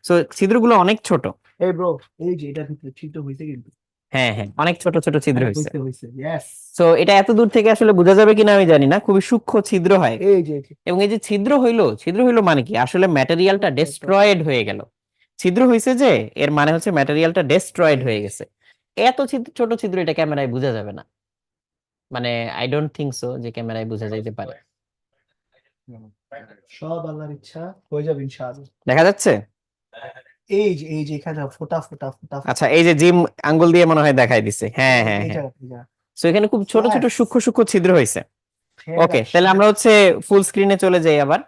সো ছিদ্রগুলো অনেক ছোট। এই ব্রো, এই যে এটা ভিতরে ছিদ্র হয়েছে কিন্তু। হ্যাঁ হ্যাঁ, অনেক ছোট ছোট ছিদ্র আরে হয়েছে। হয়েছে হয়েছে, ইয়েস। সো এটা এত দূর থেকে আসলে বোঝা যাবে কিনা আমি জানি না, খুবই সূক্ষ্ম ছিদ্র হয়। এই যে এবং এই যে ছিদ্র হইলো মানে কি, আসলে ম্যাটেরিয়ালটা ডেস্ট্রয়েড হয়ে গেল। ছিদ্র হয়েছে যে, এর মানে হচ্ছে ম্যাটেরিয়ালটা ডেস্ট্রয়েড হয়ে গেছে। এত ছোট ছিদ্র এটা ক্যামেরায় বোঝা যাবে না, মানে আই ডোন্ট থিংক সো যে ক্যামেরায় বোঝা যাইতে পারে। সব আল্লাহর ইচ্ছা, হয়ে যাবে ইনশাআল্লাহ। দেখা যাচ্ছে? এই যে এখানে ফোটা ফোটা ফোটা আচ্ছা, ফোটা। এই যে জিম আঙ্গুল দিয়ে মনে হয় দেখাই দিছে। হ্যাঁ হ্যাঁ এই হ্যাঁ। জায়গা, এই জায়গা। সো এখানে খুব ছোট ছোট Yes, সূক্ষ্ম সূক্ষ্ম ছিদ্র হয়েছে। ওকে, সেরা তাহলে আমরা সেরা। হচ্ছে ফুল স্ক্রিনে চলে যাই আবার।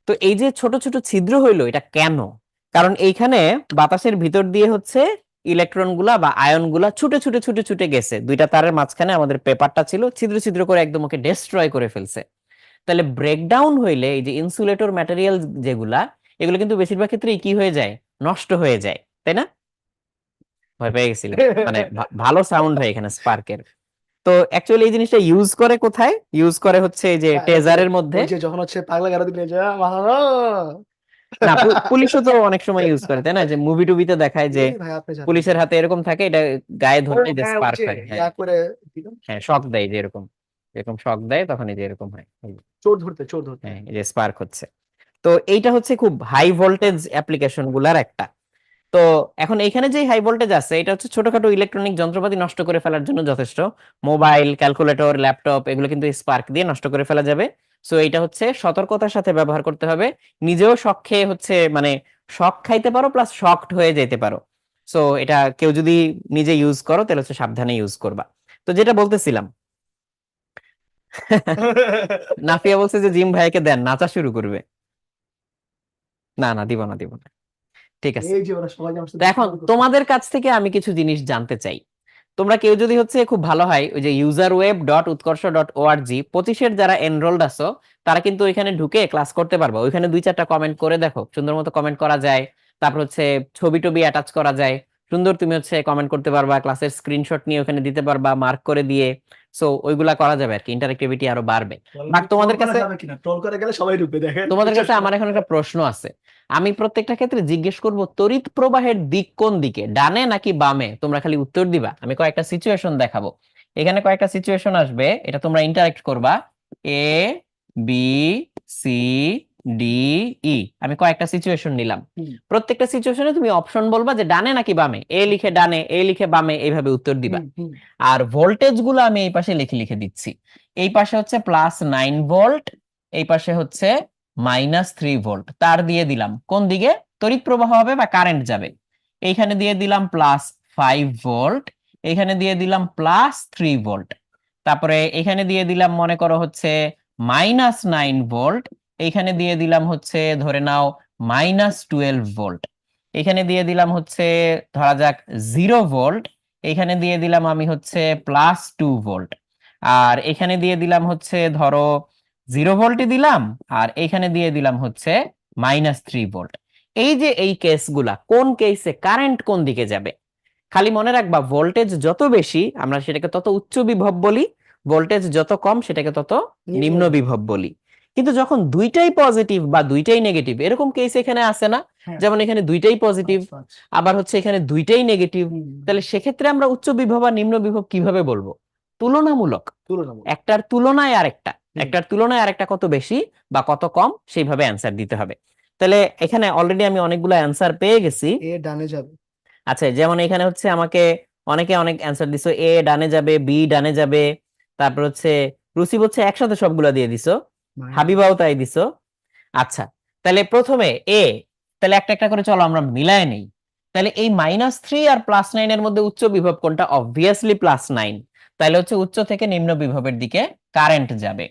তো এই যে ছোট ছোট ছিদ্র হইলো, এটা কেন? কারণ এইখানে বাতাসের ভিতর দিয়ে হচ্ছে ইলেকট্রন গুলা বা আয়ন গুলা ছুটে ছুটে ছুটে ছুটে গেছে, দুইটা তারের মাঝখানে আমাদের পেপারটা ছিল, ছিদ্র ছিদ্র করে একদম ওকে ডেস্ট্রয় করে ফেলছে। তাহলে ব্রেকডাউন হইলে এই যে ইনসুলেটর ম্যাটেরিয়াল যেগুলা, এগুলো কিন্তু বেশিরভাগ ক্ষেত্রেই কি হয়ে যায়, নষ্ট হয়ে যায়, তাই না? ভয় পেয়ে গেছিলাম, মানে ভালো সাউন্ড হয় এখানে স্পার্কের। তো অ্যাকচুয়ালি এই জিনিসটা ইউজ করে কোথায়? ইউজ করে হচ্ছে এই যে ওই যে টেজারের মধ্যে। ওই যে যখন হচ্ছে পাগলা গারো দিনে যা না, পুলিশও তো অনেক সময় ইউজ করে, তাই না? যে মুভি টুবিতে দেখায় যে এই ভাই আপনি জানেন না। পুলিশের হাতে এরকম থাকে, এটা গায়ে ও ধরলে যে হ্যাঁ, ওই স্পার্ক যে হয়। হ্যাঁ ইয়া করে দিল। হ্যাঁ, শক দেয় যে এরকম, এরকম শক দেয় তখন এই যে এরকম হয়, এই যে, চোর ধরতে চোর ধরতে। হ্যাঁ এই যে স্পার্ক হচ্ছে। তো এইটা হচ্ছে খুব হাই ভোল্টেজ অ্যাপ্লিকেশন গুলার একটা। তো এখন এখানে যে হাই ভোল্টেজ আছে, এটা হচ্ছে ছোটখাটো ইলেকট্রনিক যন্ত্রপাতি নষ্ট করে ফেলার জন্য যথেষ্ট। মোবাইল, ক্যালকুলেটর, ল্যাপটপ, এগুলো কিন্তু স্পার্ক দিয়ে নষ্ট করে ফেলা যাবে। সো এটা হচ্ছে সতর্কতার সাথে ব্যবহার করতে হবে। নিজেও শক খেয়ে হচ্ছে মানে শক খাইতে পারো, প্লাস শকড হয়ে যেতে পারো। সো এটা কেউ যদি নিজে ইউজ করো তাহলে হচ্ছে সাবধানে ইউজ করবা। তো যেটা বলতেছিলাম, নাফিয়া বলছে যে জিম ভাইকে দেন, নাচা শুরু করবে। না না, দিব না দিব না, ঠিক আছে। এই যে ওরা সবাই আমার তো সাথে এখন দুষ্টামি করতেছে। তোমাদের কাছ থেকে আমি কিছু জিনিস জানতে চাই। তোমরা কেউ যদি হচ্ছে খুব ভালো হয়, ওই যে userweb.utkarsh.org 25-এর যারা এনরোলড আছো, তারা কিন্তু ওইখানে ঢুকে ক্লাস করতে পারবে। ওইখানে দুই চারটা কমেন্ট করে দেখো, সুন্দর মতো কমেন্ট করা যায়। তারপর হচ্ছে ছবি টবি অ্যাটাচ করা যায়, সুন্দর তুমি হচ্ছে কমেন্ট করতে পারবা, ক্লাসের স্ক্রিনশট নিয়ে ওখানে দিতে পারবা মার্ক করে দিয়ে। সো ওইগুলা করা যাবে আর কি, ইন্টারেক্টিভিটি আরো বাড়বে। বাট ট্রোল তোমাদের করা কাছে, যাবে কিনা? ট্রোল করে গেলে সবাই ঢুকবে, দেখেন তোমাদের কাছে বুঝছো? আমার এখন একটা প্রশ্ন আছে। আমি প্রত্যেকটা ক্ষেত্রে জিজ্ঞেস করব তড়িৎ প্রবাহের দিক কোন দিকে, ডানে নাকি বামে, তোমরা খালি উত্তর দিবা। আমি কয়েকটা সিচুয়েশন দেখাবো, এখানে কয়েকটা সিচুয়েশন আসবে, এটা তোমরা ইন্টারেক্ট করবা। এ, বি, সি, ডি ই। আমি কয়েকটা সিচুয়েশন নিলাম, প্রত্যেকটা সিচুয়েশনে তুমি অপশন বলবা যে ডানে নাকি বামে, এ লিখে ডানে, এ লিখে বামে, এইভাবে উত্তর দিবা। আর ভোল্টেজ গুলো আমি এই পাশে লিখে লিখে দিচ্ছি। এই পাশে হচ্ছে +9 ভোল্ট, এই পাশে হচ্ছে -3 ভোল্ট। তার দিয়ে দিলাম কোন দিকে তড়িৎ প্রবাহ হবে বা কারেন্ট যাবে। এইখানে দিয়ে দিলাম +5 ভোল্ট, এইখানে দিয়ে দিলাম +3 ভোল্ট। তারপরে এখানে দিয়ে দিলাম মনে করো হচ্ছে -9 ভোল্ট, এইখানে দিয়ে দিলাম হচ্ছে ধরে নাও -12 ভোল্ট। এখানে দিয়ে দিলাম হচ্ছে ধরা যাক 0 ভোল্ট, এখানে দিয়ে দিলাম আমি হচ্ছে +2 ভোল্ট। আর এখানে দিয়ে দিলাম হচ্ছে ধরো 0 ভোল্টই দিলাম, আর এখানে দিয়ে দিলাম হচ্ছে -3 ভোল্ট। এই যে এই কেসগুলা, কোন কেসে কারেন্ট কোন দিকে যাবে, খালি মনে রাখবা ভোল্টেজ যত বেশি আমরা সেটাকে তত উচ্চ বিভব বলি, ভোল্টেজ যত কম সেটাকে তত নিম্ন বিভব বলি। কিন্তু যখন দুইটাই পজিটিভ বা দুইটাই নেগেটিভ, এরকম কেস এখানে আসে না, যেমন এখানে দুইটাই পজিটিভ আবার হচ্ছে এখানে দুইটাই নেগেটিভ, তাহলে সেক্ষেত্রে আমরা উচ্চ বিভব আর নিম্ন বিভব কিভাবে বলবো? তুলনামূলক, একটার তুলনায় আরেকটা, একটার তুলনায় আরেকটা কত বেশি বা কত কম সেইভাবে অ্যান্সার দিতে হবে। তাহলে এখানে অলরেডি আমি অনেকগুলো অ্যান্সার পেয়ে গেছি। এ ডানে যাবে। আচ্ছা, যেমন এখানে হচ্ছে আমাকে অনেকে অনেক অ্যান্সার দিছো, এ ডানে যাবে, বি ডানে যাবে, তারপর হচ্ছে রুসিব হচ্ছে একসাথে সবগুলা দিয়ে দিছো, হাবিবাও তাই দিছো। আচ্ছা, তাহলে প্রথমে এ, তাহলে একটা একটা করে চলো আমরা মিলায় নেই। তাহলে এই -3 আর +9 এর মধ্যে উচ্চ বিভব কোনটা? অবভিয়াসলি +9। তাহলে হচ্ছে উচ্চ থেকে নিম্ন বিভবের দিকে কারেন্ট যাবে।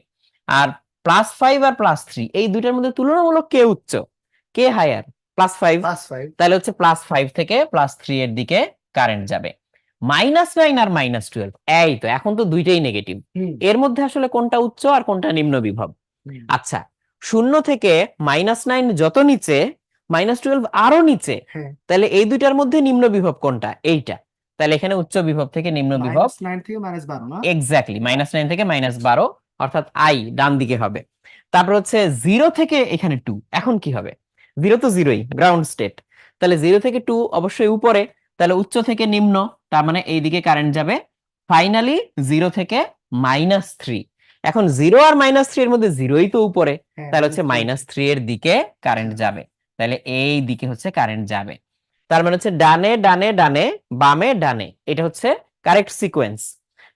আর +5 আর +3 এই দুইটার মধ্যে তুলনামূলক কে উচ্চ, কে হায়ার? +5। তাহলে হচ্ছে +5 থেকে +3 এর দিকে কারেন্ট যাবে। -9 আর -12, এই তো এখন তো দুইটাই নেগেটিভ, এর মধ্যে আসলে কোনটা উচ্চ আর কোনটা নিম্ন বিভব? আচ্ছা, 0 থেকে -9 যত নিচে, -12 আরো নিচে, তাহলে এই দুইটার মধ্যে নিম্ন বিভব কোনটা? এইটা। তাহলে এখানে উচ্চ বিভব থেকে নিম্ন বিভব -9 থেকে -12 না? এক্স্যাক্টলি -9 থেকে -12, অর্থাৎ আই ডান দিকে হবে। তারপর হচ্ছে 0 থেকে এখানে 2, এখন কি হবে? 0 তো 0ই, গ্রাউন্ড স্টেট, তাহলে 0 থেকে 2 অবশ্যই উপরে, তাহলে উচ্চ থেকে নিম্ন, তার মানে এই দিকে কারেন্ট যাবে। ফাইনালি 0 থেকে -3, এখন 0 আর -3 এর মধ্যে 0ই তো উপরে, তাহলে হচ্ছে -3 এর দিকে কারেন্ট যাবে। তাহলে এই দিকে হচ্ছে কারেন্ট যাবে। তার মানে হচ্ছে ডানে ডানে ডানে, বামে ডানে, এটা হচ্ছে কারেক্ট সিকোয়েন্স।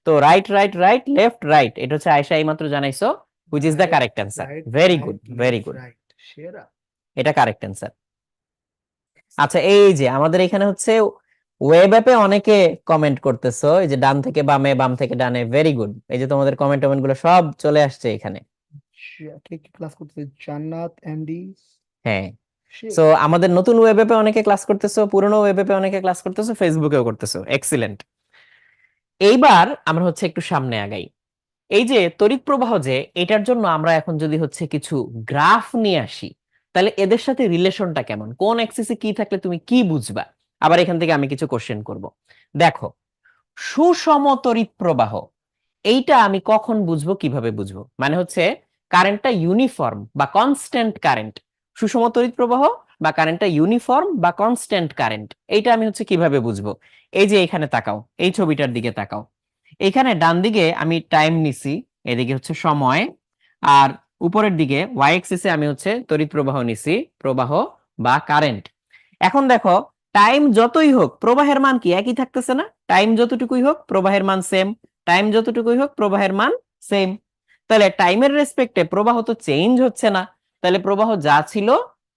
তো right right right, left right, এটা হচ্ছে আয়েশা এইমাত্র জানাইছো, which is the correct answer. Very good, very good, এটা কারেক্ট অ্যান্সার। আচ্ছা, এই যে আমাদের এখানে হচ্ছে ওয়েব অ্যাপে অনেকে কমেন্ট করতেছো, এই যে ডান থেকে বামে, বাম থেকে ডানে, ভেরি গুড। এই যে তোমাদের কমেন্ট গুলো সব চলে আসছে এখানে। কে কি ক্লাস করতেছে? জান্নাত এমডি। হ্যাঁ, সো আমাদের নতুন ওয়েব অ্যাপে অনেকে ক্লাস করতেছো, পুরনো ওয়েব অ্যাপে অনেকে ক্লাস করতেছো, ফেসবুকেও করতেছো, এক্সিলেন্ট। এইবার আমরা হচ্ছে একটু সামনে আগাই। এই যে তড়িৎ প্রবাহ, যে এটার জন্য আমরা এখন যদি হচ্ছে কিছু গ্রাফ নিয়ে আসি, তাহলে এদের সাথে রিলেশনটা কেমন, কোন অ্যাক্সিসে কি থাকলে তুমি কি বুঝবা। আবার এখান থেকে আমি কিছু কোশ্চেন করব। দেখো, সুষম তড়িৎ প্রবাহ, এইটা আমি কখন বুঝবো, কিভাবে বুঝবো? মানে হচ্ছে কারেন্টটা ইউনিফর্ম বা কনস্ট্যান্ট কারেন্ট, সুষম তড়িৎ প্রবাহ বা কারেন্টটা ইউনিফর্ম বা কনস্ট্যান্ট কারেন্ট, এইটা আমি হচ্ছে কিভাবে বুঝবো? এই যে এখানে তাকাও, এই ছবিটার দিকে তাকাও, এখানে ডান দিকে আমি টাইম নিছি, এদিকে হচ্ছে সময়, আর উপরের দিকে ওয়াই এক্সিসে আমি হচ্ছে তড়িৎ প্রবাহ নিছি, প্রবাহ বা কারেন্ট। এখন দেখো, টাইম যতই হোক প্রবাহের মান কি একই থাকতেছে না? টাইম যতটুকুই হোক প্রবাহের মান সেম, টাইম যতটুকুই হোক প্রবাহের মান সেম। তাহলে টাইমের রেসপেক্টে প্রবাহ তো চেঞ্জ হচ্ছে না, তাহলে প্রবাহ যা ছিল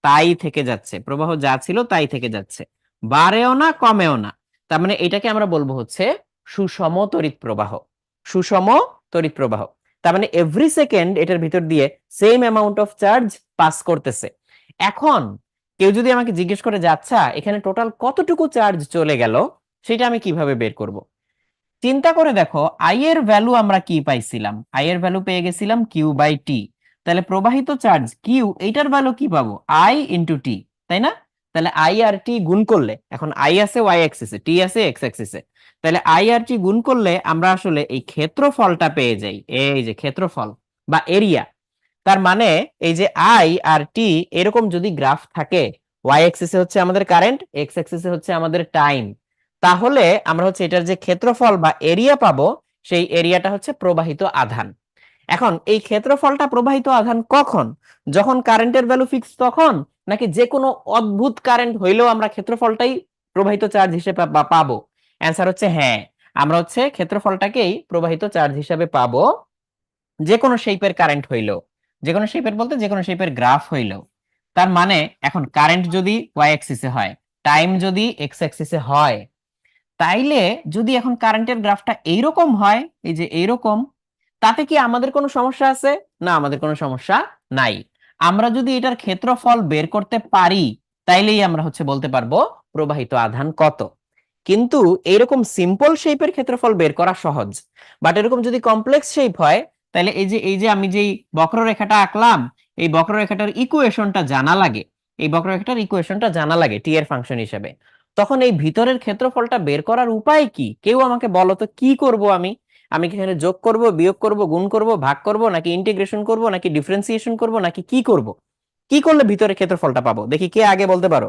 তাই থেকে যাচ্ছে, প্রবাহ যা ছিল তাই থেকে যাচ্ছে, বাড়েও না কমেও না। তার মানে এটাকে আমরা বলবো হচ্ছে সুষম তড়িৎ প্রবাহ, সুষম তড়িৎ প্রবাহ। তার মানে এভরি সেকেন্ড এটার ভিতর দিয়ে same amount of charge pass করতেছে। এখন কেউ যদি আমাকে জিজ্ঞেস করে যে আচ্ছা এখানে টোটাল কতটুকু চার্জ চলে গেল, সেটা আমি কিভাবে বের করব? চিন্তা করে দেখো, আই এর ভ্যালু আমরা কি পাইছিলাম? আই এর ভ্যালু পেয়ে গেছিলাম Q/T। তাহলে প্রবাহিত চার্জ কিউ, এইটার ভ্যালু কি পাবো? I ইন্টু টি, তাই না? তাহলে আই আর টি গুণ করলে, এখন আই আছে ওয়াই অ্যাক্সিসে, টি আছে এক্স অ্যাক্সিসে, তাহলে আই আর টি গুণ করলে আমরা আসলে এই ক্ষেত্রফলটা পেয়ে যাই, এই যে ক্ষেত্রফল বা এরিয়া। তার মানে এই যে আই আর টি এরকম যদি গ্রাফ থাকে, ওয়াই অ্যাক্সিসে হচ্ছে আমাদের কারেন্ট, এক্স অ্যাক্সিসে হচ্ছে আমাদের টাইম, তাহলে আমরা হচ্ছে এটার যে ক্ষেত্রফল বা এরিয়া পাবো, সেই এরিয়াটা হচ্ছে প্রবাহিত আধান। এখন এই ক্ষেত্রফলটা প্রবাহিত আধান কখন? যখন কারেন্টের ভ্যালু ফিক্স তখন, নাকি যে কোনো অদ্ভুত কারেন্ট হইলেও আমরা ক্ষেত্রফলটাই প্রবাহিত চার্জ হিসেবে পাবো? অ্যান্সার হচ্ছে হ্যাঁ, আমরা হচ্ছে ক্ষেত্রফলটাকেই প্রবাহিত চার্জ হিসেবে পাবো যে কোনো শেপের কারেন্ট হইলেও। যে কোনো শেপের বলতে যে কোনো শেপের গ্রাফ হইলেও। তার মানে এখন কারেন্ট যদি ওয়াই অ্যাক্সিসে হয়, টাইম যদি এক্স অ্যাক্সিসে হয়, তাইলে যদি এখন কারেন্টের গ্রাফটা এইরকম হয়, এই যে এইরকম, তাতে কি আমাদের কোনো সমস্যা আছে? না, আমাদের কোনো সমস্যা নাই। আমরা যদি এটার ক্ষেত্রফল বের করতে পারি, তাইলেই আমরা হচ্ছে বলতে পারবো প্রবাহিত আধান কত। কিন্তু এইরকম সিম্পল শেপের ক্ষেত্রফল বের করা সহজ, বাট এরকম যদি কমপ্লেক্স শেপ হয়, তাহলে এই যে আমি যেই বক্ররেখাটা আঁকলাম, এই বক্ররেখাটার ইকুয়েশনটা জানা লাগে। এই বক্ররেখাটার ইকুয়েশনটা জানা লাগে টি এর ফাংশন হিসেবে। তখন এই ভিতরের ক্ষেত্রফলটা বের করার উপায় কি? কেউ আমাকে বলো তো, কি করব আমি? আমি কি এখানে যোগ করব, বিয়োগ করব, গুণ করব, ভাগ করব, নাকি ইন্টিগ্রেশন করব, নাকি ডিফারেন্সিয়েশন করব, নাকি কি করব? কি করলে ভিতরের ক্ষেত্রফলটা পাবো? দেখি কে আগে বলতে পারো।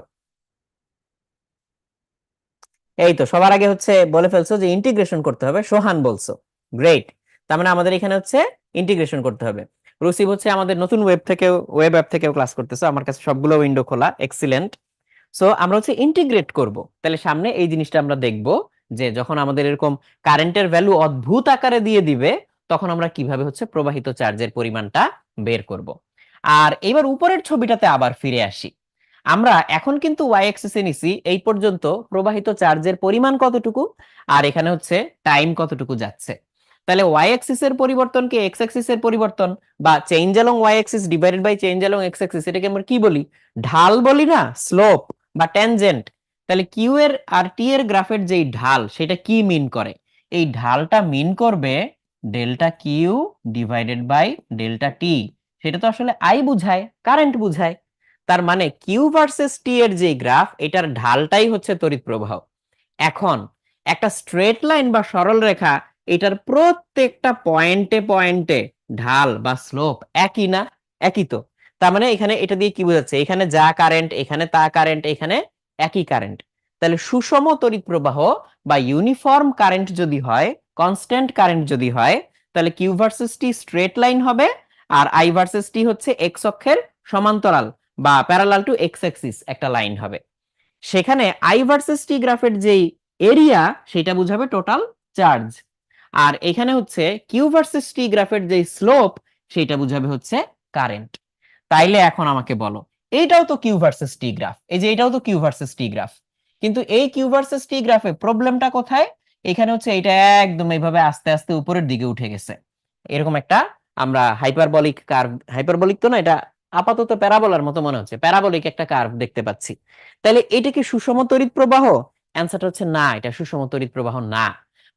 এই তো সবার আগে হচ্ছে বলে ফেলছো যে ইন্টিগ্রেশন করতে হবে, সোহান বলছো। গ্রেট। তার মানে আমাদের এখানে হচ্ছে ইন্টিগ্রেশন করতে হবে। রুসিব হচ্ছে আমাদের নতুন ওয়েব অ্যাপ থেকেও ক্লাস করতেছো, আমার কাছে সবগুলো উইন্ডো খোলা, এক্সিলেন্ট। সো আমরা হচ্ছে ইন্টিগ্রেট করব। তাহলে সামনে এই জিনিসটা আমরা দেখব, যে যখন আমাদের এরকম কারেন্টের ভ্যালু অদ্ভুত আকারে দিয়ে দিবে, তখন আমরা কিভাবে হচ্ছে প্রবাহিত চার্জের পরিমাণটা বের করব। আর এবার উপরের ছবিটাতে আবার ফিরে আসি। আমরা এখন কিন্তু ওয়াই অ্যাক্সিসে নিছি এই পর্যন্ত প্রবাহিত চার্জের পরিমাণ কতটুকু, আর এখানে হচ্ছে টাইম কতটুকু যাচ্ছে। তাহলে ওয়াই অ্যাক্সিস এর পরিবর্তনকে এক্স অ্যাক্সিস এর পরিবর্তন, বা change along y axis divided by change along x axis, এটাকে আমরা কি বলি? ঢাল বলি না, স্লোপ বা ট্যানজেন্ট। তাহলে কিউ এর আর টি এর গ্রাফের যেই ঢাল, সেটা কি মিন করে? এই ঢালটা মিন করবে delta Q divided by delta T. সেটা তো আসলে আই বুঝায়, কারেন্ট বুঝায়। তার মানে কিউ ভার্সেস টি এর যে গ্রাফ, এটার ঢালটাই হচ্ছে তড়িৎ প্রবাহ। এখন একটা স্ট্রেট লাইন বা সরল রেখা, এটার প্রত্যেকটা পয়েন্টে পয়েন্টে ঢাল বা স্লোপ একই না? একই তো। তার মানে এখানে এটা দিয়ে কি বোঝাচ্ছে? এখানে যা কারেন্ট, এখানে তা কারেন্ট, এখানে একই কারেন্ট। তাহলে সুষম তড়িৎ প্রবাহ বা ইউনিফর্ম কারেন্ট যদি হয়, কনস্ট্যান্ট কারেন্ট যদি হয়, তাহলে Q versus T straight line হবে, আর আই ভার্সেস টি হচ্ছে এক্স অক্ষের সমান্তরাল বা প্যারালাল টু এক্স অ্যাক্সিস একটা লাইন হবে। সেখানে আই ভার্সেস টি গ্রাফের যেই এরিয়া, সেটা বুঝাবে টোটাল চার্জ। আর এখানে হচ্ছে কিউ ভার্সেস টি গ্রাফের যেই স্লোপ, সেটা বুঝাবে হচ্ছে কারেন্ট। তাইলে এখন আমাকে বলো, এইটাও তো কিউ ভার্সেস টি গ্রাফ, এই যে এটাও তো কিউ ভার্সেস টি গ্রাফ, কিন্তু এই কিউ ভার্সেস টি গ্রাফে প্রবলেমটা কোথায়? এখানে হচ্ছে এটা একদম এইভাবে আস্তে আস্তে উপরের দিকে উঠে গেছে। এরকম একটা আমরা হাইপারবলিক কার্ভ, হাইপারবলিক তো না এটা, আপাতত প্যারাবোলার মতো মনে হচ্ছে, প্যারাবোলিক একটা কার্ভ দেখতে পাচ্ছি। তাহলে এটা কি সুষম তড়িৎ প্রবাহ? অ্যান্সারটা হচ্ছে না, এটা সুষম তড়িৎ প্রবাহ না।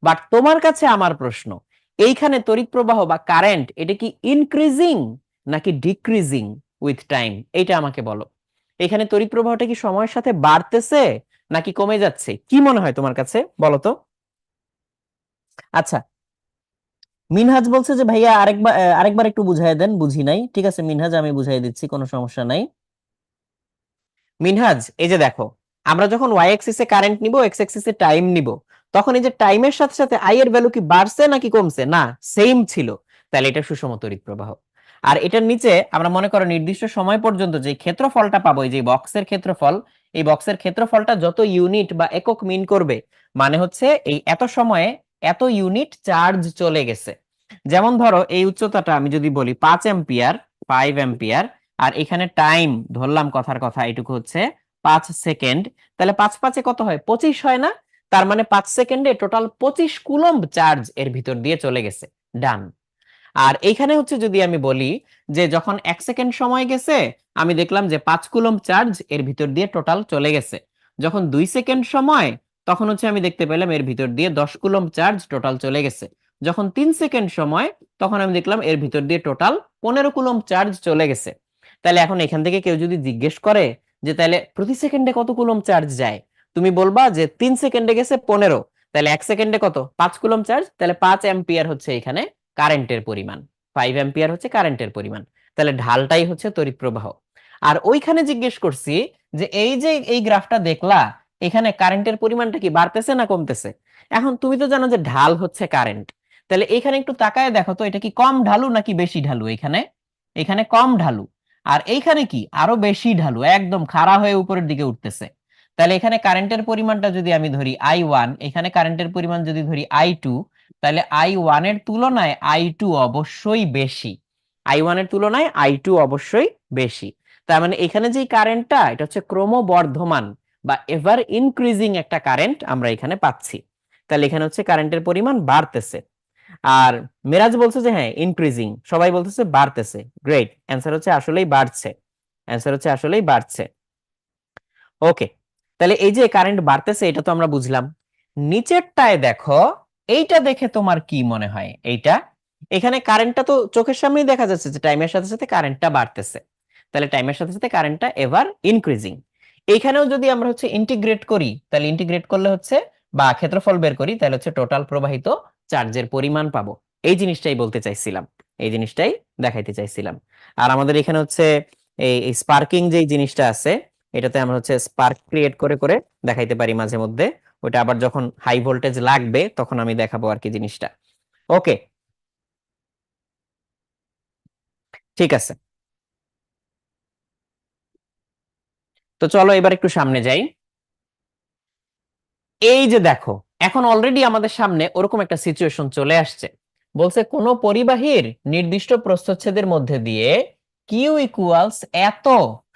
বাট তোমার কাছে আমার প্রশ্ন, এইখানে তড়িৎ প্রবাহ বা কারেন্ট এটা কি ইনক্রিজিং নাকি ডিক্রিজিং উইথ টাইম? এইটা আমাকে বলো। এখানে তড়িৎ প্রবাহটা কি সময়ের সাথে বাড়তেছে নাকি কমে যাচ্ছে? কি মনে হয় তোমার কাছে, বলো তো। আচ্ছা, মিনহাজ বলছে যে ভাইয়া আরেকবার একটু বুঝাই দেন, বুঝি নাই। ঠিক আছে মিনহাজ, আমি বুঝাই দিচ্ছি, কোনো সমস্যা নাই। মিনহাজ, এই যে দেখো, আমরা যখন ওয়াই অ্যাক্সিসে কারেন্ট নিব, এক্স অ্যাক্সিসে টাইম নিব, তখন এই যে টাইমের সাথে সাথে আই এর ভ্যালু কি বাড়ছে নাকি কমছে? না, সেম ছিল। তাহলে এটা সুষম তড়িৎ প্রবাহ। আর এটার নিচে আমরা মনে করো নির্দিষ্ট সময় পর্যন্ত যে ক্ষেত্রফলটা পাবো, এই যে বক্সের ক্ষেত্রফল, এই বক্সের ক্ষেত্রফলটা যত ইউনিট বা একক মিন করবে, মানে হচ্ছে এই এত সময়ে এত ইউনিট চার্জ চলে গেছে। যেমন ধরো এই উচ্চতাটা আমি যদি বলি 5 এম্পিয়ার, 5 এম্পিয়ার, আর এখানে টাইম ধরলাম কথার কথা এটুকু হচ্ছে 5 সেকেন্ড, তাহলে 5 5 কত হয়? 25 হয় না? তার মানে 5 সেকেন্ডে টোটাল 25 কুলম্ব চার্জ এর ভিতর দিয়ে চলে গেছে। ডান। আর এইখানে হচ্ছে যদি আমি বলি যে যখন 1 সেকেন্ড সময় গেছে, আমি দেখলাম যে 5 কুলম্ব চার্জ এর ভিতর দিয়ে টোটাল চলে গেছে। যখন 2 সেকেন্ড সময়, তখন হচ্ছে আমি দেখতে পেলাম এর ভিতর দিয়ে 10 কুলম্ব চার্জ টোটাল চলে গেছে। যখন 3 সেকেন্ড সময়, তখন আমি দেখলাম এর ভিতর দিয়ে টোটাল 15 কুলম্ব চার্জ চলে গেছে। তাহলে এখন এখান থেকে কেউ যদি জিজ্ঞেস করে যে তাহলে প্রতি সেকেন্ডে কত কুলম্ব চার্জ যায়, তুমি বলবা যে 3 সেকেন্ডে গেছে 15, তাহলে 1 সেকেন্ডে কত? 5 কুলম্ব চার্জ, তাহলে 5 এম্পিয়ার হচ্ছে এখানে কারেন্টের পরিমাণ। 5 এম্পিয়ার হচ্ছে কারেন্টের পরিমাণ। তাহলে ঢালটাই হচ্ছে তড়িৎ প্রবাহ। আর ওইখানে জিজ্ঞেস করছি যে এই যে এই গ্রাফটা দেখলা, এখানে কারেন্টের পরিমাণটা কি বাড়তেছে না কমতেছে? এখন তুমি তো জানো যে ঢাল হচ্ছে কারেন্ট, তাহলে এখানে একটু তাকায় দেখো তো এটা কি কম ঢালু নাকি বেশি ঢালু? এখানে এখানে কম ঢালু, আর এইখানে কি আরো বেশি ঢালু, একদম খাড়া হয়ে উপরের দিকে উঠতেছে। তাহলে এখানে কারেন্টের পরিমাণটা যদি আমি ধরি I1, এখানে কারেন্টের পরিমাণ যদি ধরি I2, তাহলে I1 এর তুলনায় I2 অবশ্যই বেশি। I1 এর তুলনায় I2 অবশ্যই বেশি। তার মানে এখানে যে কারেন্টটা, এটা হচ্ছে ক্রমবর্ধমান বা এভার ইনক্রিজিং একটা কারেন্ট আমরা এখানে পাচ্ছি। তাহলে এখানে হচ্ছে কারেন্টের পরিমাণ বাড়তেছে। আর মেরাজ বলছে যে হ্যাঁ ইনক্রিজিং, সবাই বলতেছে বাড়তেছে। গ্রেট, অ্যান্সার হচ্ছে আসলেই বাড়ছে, অ্যান্সার হচ্ছে আসলেই বাড়ছে। ওকে, তাহলে এই যে কারেন্ট বাড়তেছে এটা তো আমরা বুঝলাম। নিচেরটায় দেখো, এইটা দেখে তোমার কি মনে হয়? এইটা, এখানে কারেন্টটা তো চোখের সামনেই দেখা যাচ্ছে যে টাইমের সাথে সাথে কারেন্টটা বাড়তেছে। তাহলে টাইমের সাথে সাথে কারেন্টটা এভার ইনক্রিজিং। এইখানেও যদি আমরা হচ্ছে ইন্টিগ্রেট করি, তাহলে ইন্টিগ্রেট করলে হচ্ছে বা ক্ষেত্রফল বের করি, তাহলে হচ্ছে টোটাল প্রবাহিত চার্জের পরিমাণ পাবো। এই জিনিসটাই বলতে চাইছিলাম, এই জিনিসটাই দেখাইতে চাইছিলাম। আর আমাদের এখানে হচ্ছে এই স্পার্কিং যেই জিনিসটা আছে, এটাতে আমরা হচ্ছে স্পার্ক ক্রিয়েট করে করে দেখাইতে পারি মাঝে মধ্যে। ওটা আবার যখন হাই ভোল্টেজ লাগবে তখন আমি দেখাবো আর কি জিনিসটা। ওকে, ঠিক আছে। তো চলো এবার একটু সামনে যাই। এই যে দেখো, এখন অলরেডি আমাদের সামনে ওরকম একটা সিচুয়েশন চলে আসছে। বলছে কোন পরিবাহীর নির্দিষ্ট প্রস্থচ্ছেদের মধ্যে দিয়ে কিউ ইকুয়ালস এত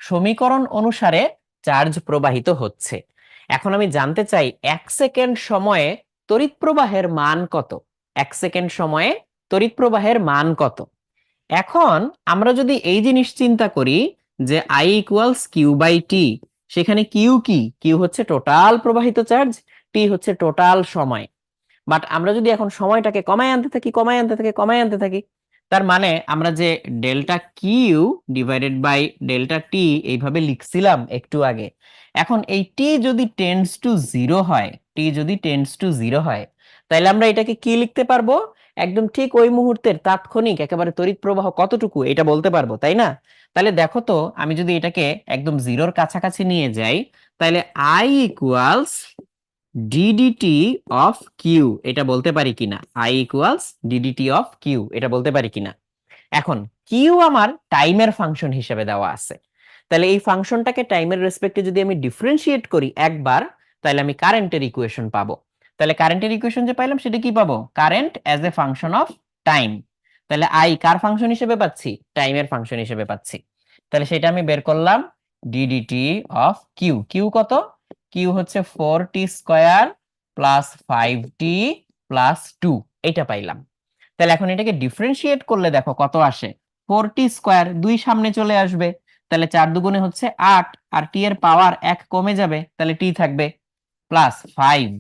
সমীকরণ অনুসারে চার্জ প্রবাহিত হচ্ছে। এখন আমি জানতে চাই 1 সেকেন্ড সময়ে তড়িৎ প্রবাহের মান কত। 1 সেকেন্ড সময়ে তড়িৎ প্রবাহের মান কত? এখন আমরা যদি এই জিনিস চিন্তা করি যে I equals Q by T, সেখানে কিউ কি? কিউ হচ্ছে টোটাল প্রবাহিত চার্জ, টি হচ্ছে টোটাল সময়। বাট আমরা যদি এখন সময়টাকে কমায় আনতে থাকি, কমায় আনতে থাকি, কমায় আনতে থাকি, তার মানে আমরা যে delta Q divided by delta T এইভাবে লিখছিলাম একটু আগে, এখন এই টি যদি টেন্ডস টু জিরো হয়, টি যদি টেন্ডস টু জিরো হয়, তাহলে আমরা এটাকে কি লিখতে পারবো? একদম ঠিক ওই মুহূর্তের তাৎক্ষণিক একেবারে তড়িৎ প্রবাহ কতটুকু এটা বলতে পারবো, তাই না? তাহলে দেখো তো, আমি যদি এটাকে একদম জিরোর কাছাকাছি নিয়ে যাই, তাহলে I equals d dt of Q এটা বলতে পারি কিনা? I equals d dt of Q এটা বলতে পারি কিনা? এখন কিউ আমার টাইমের ফাংশন হিসেবে দেওয়া আছে। তাহলে এই ফাংশনটাকে টাইমের রেসপেক্টে যদি আমি ডিফারেন্সিয়েট করি একবার, তাহলে আমি কারেন্টের ইকুয়েশন পাবো। তাহলে কারেন্টের ইকুয়েশন যে পাইলাম সেটা কি পাবো? Current as a function of time. তাহলে আই কার ফাংশন হিসেবে পাচ্ছি? টাইমের ফাংশন হিসেবে পাচ্ছি। তাহলে সেটা আমি বের করলাম, ডিডিটি অফ কিউ। কিউ কত? কিউ হচ্ছে 4t² প্লাস 5t প্লাস 2, এটা পাইলাম। তাহলে এখন এটাকে ডিফারেন্সিয়েট করলে দেখো কত আসে? 4t², 2 সামনে চলে আসবে, তাহলে 4 দুগুণে হচ্ছে 8, আর টি এর পাওয়ার 1 কমে যাবে, তাহলে টি থাকবে প্লাস 5।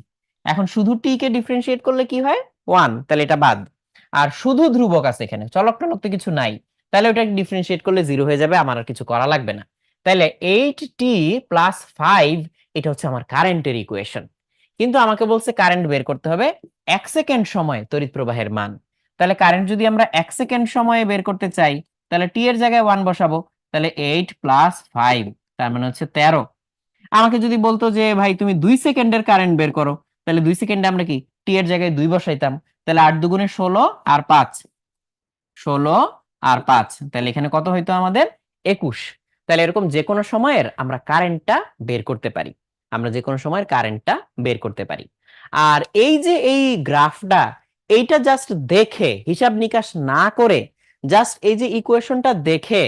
এখন শুধু টি কে ডিফারেন্সিয়েট করলে কি হয়? 1, তাহলে এটা বাদ। আর শুধু ধ্রুবক আছে এখানে, চলক টলক তো কিছু নাই, তাহলে ওটা ডিফারেন্সিয়েট করলে 0 হয়ে যাবে, আমার আর কিছু করা লাগবে না। তাহলে 8t প্লাস 5, এটা হচ্ছে আমার কারেন্টের ইকুয়েশন। কিন্তু আমাকে বলছে কারেন্ট বের করতে হবে 1 সেকেন্ড সময় তড়িৎ প্রবাহের মান। তাহলে কারেন্ট যদি আমরা 1 সেকেন্ড সময়ে বের করতে চাই, তাহলে টি এর জায়গায় 1 বসাবো, তাহলে 8 প্লাস 5, তার মানে হচ্ছে 13। আমাকে যদি বলতো যে ভাই তুমি 2 সেকেন্ডের কারেন্ট বের করো, তাহলে 2 সেকেন্ডে আমরা কি টি এর জায়গায় 2 বসাইতাম, তাহলে 8 দুগুণে 16 আর 5, 16 আর 5, তাহলে এখানে কত হইতো আমাদের? 21। তাহলে এরকম যে কোনো সময়ের আমরা কারেন্টটা বের করতে পারি, আমরা যে কোনো সময়ের কারেন্টটা বের করতে পারি। আর এই যে এই গ্রাফটা, এইটা জাস্ট দেখে হিসাব নিকাশ না করে, জাস্ট এই যে ইকুয়েশনটা দেখে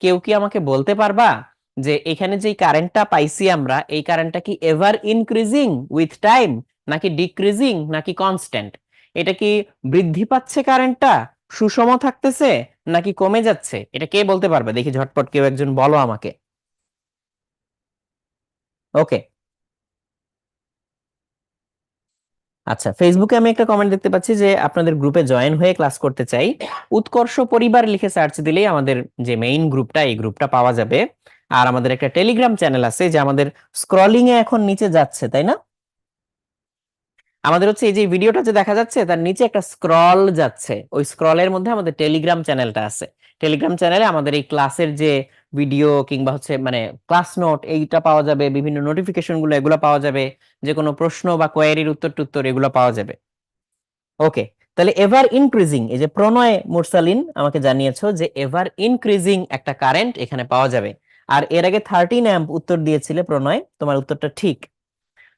কেউ কি আমাকে বলতে পারবা যে এখানে যে কারেন্টটা পাইছি আমরা, এই কারেন্টটা কি এভার ইনক্রিজিং উইথ টাইম, নাকি ডিক্রিজিং, নাকি কনস্ট্যান্ট? এটা কি বৃদ্ধি পাচ্ছে কারেন্টটা, সুষম থাকতেছে, নাকি কমে যাচ্ছে? এটা কে বলতে পারবে? দেখি ঝটপট কেউ একজন বলো আমাকে। ওকে, আচ্ছা, ফেসবুকে আমি একটা কমেন্ট দেখতে পাচ্ছি যে আপনাদের গ্রুপে জয়েন হয়ে ক্লাস করতে চাই। উৎকর্ষ পরিবার লিখে সার্চ দিলেই আমাদের যে মেইন গ্রুপটা, এই গ্রুপটা পাওয়া যাবে। আর আমাদের একটা টেলিগ্রাম চ্যানেল আছে যে আমাদের স্ক্রলিং এ এখন নিচে যাচ্ছে, তাই না? আমাদের হচ্ছে এই যে ভিডিওটা যে দেখা যাচ্ছে তার নিচে একটা স্ক্রল যাচ্ছে, ওই স্ক্রলের মধ্যে আমাদের টেলিগ্রাম চ্যানেলটা আছে। টেলিগ্রাম চ্যানেলে আমাদের এই ক্লাসের যে ভিডিও কিংবা হচ্ছে মানে ক্লাস নোট এইটা পাওয়া যাবে, বিভিন্ন নোটিফিকেশন গুলো এগুলো পাওয়া যাবে, যে কোনো প্রশ্ন বা কোয়েরির উত্তর টুত্তর এগুলো পাওয়া যাবে। ওকে, তাহলে এভার ইনক্রিজিং, এই যে প্রণয় মুরসালিন আমাকে জানিয়েছো যে এভার ইনক্রিজিং একটা কারেন্ট এখানে পাওয়া যাবে। আর এর আগে 13 অ্যাম্প উত্তর দিয়েছিলে প্রণয়, তোমার উত্তরটা ঠিক।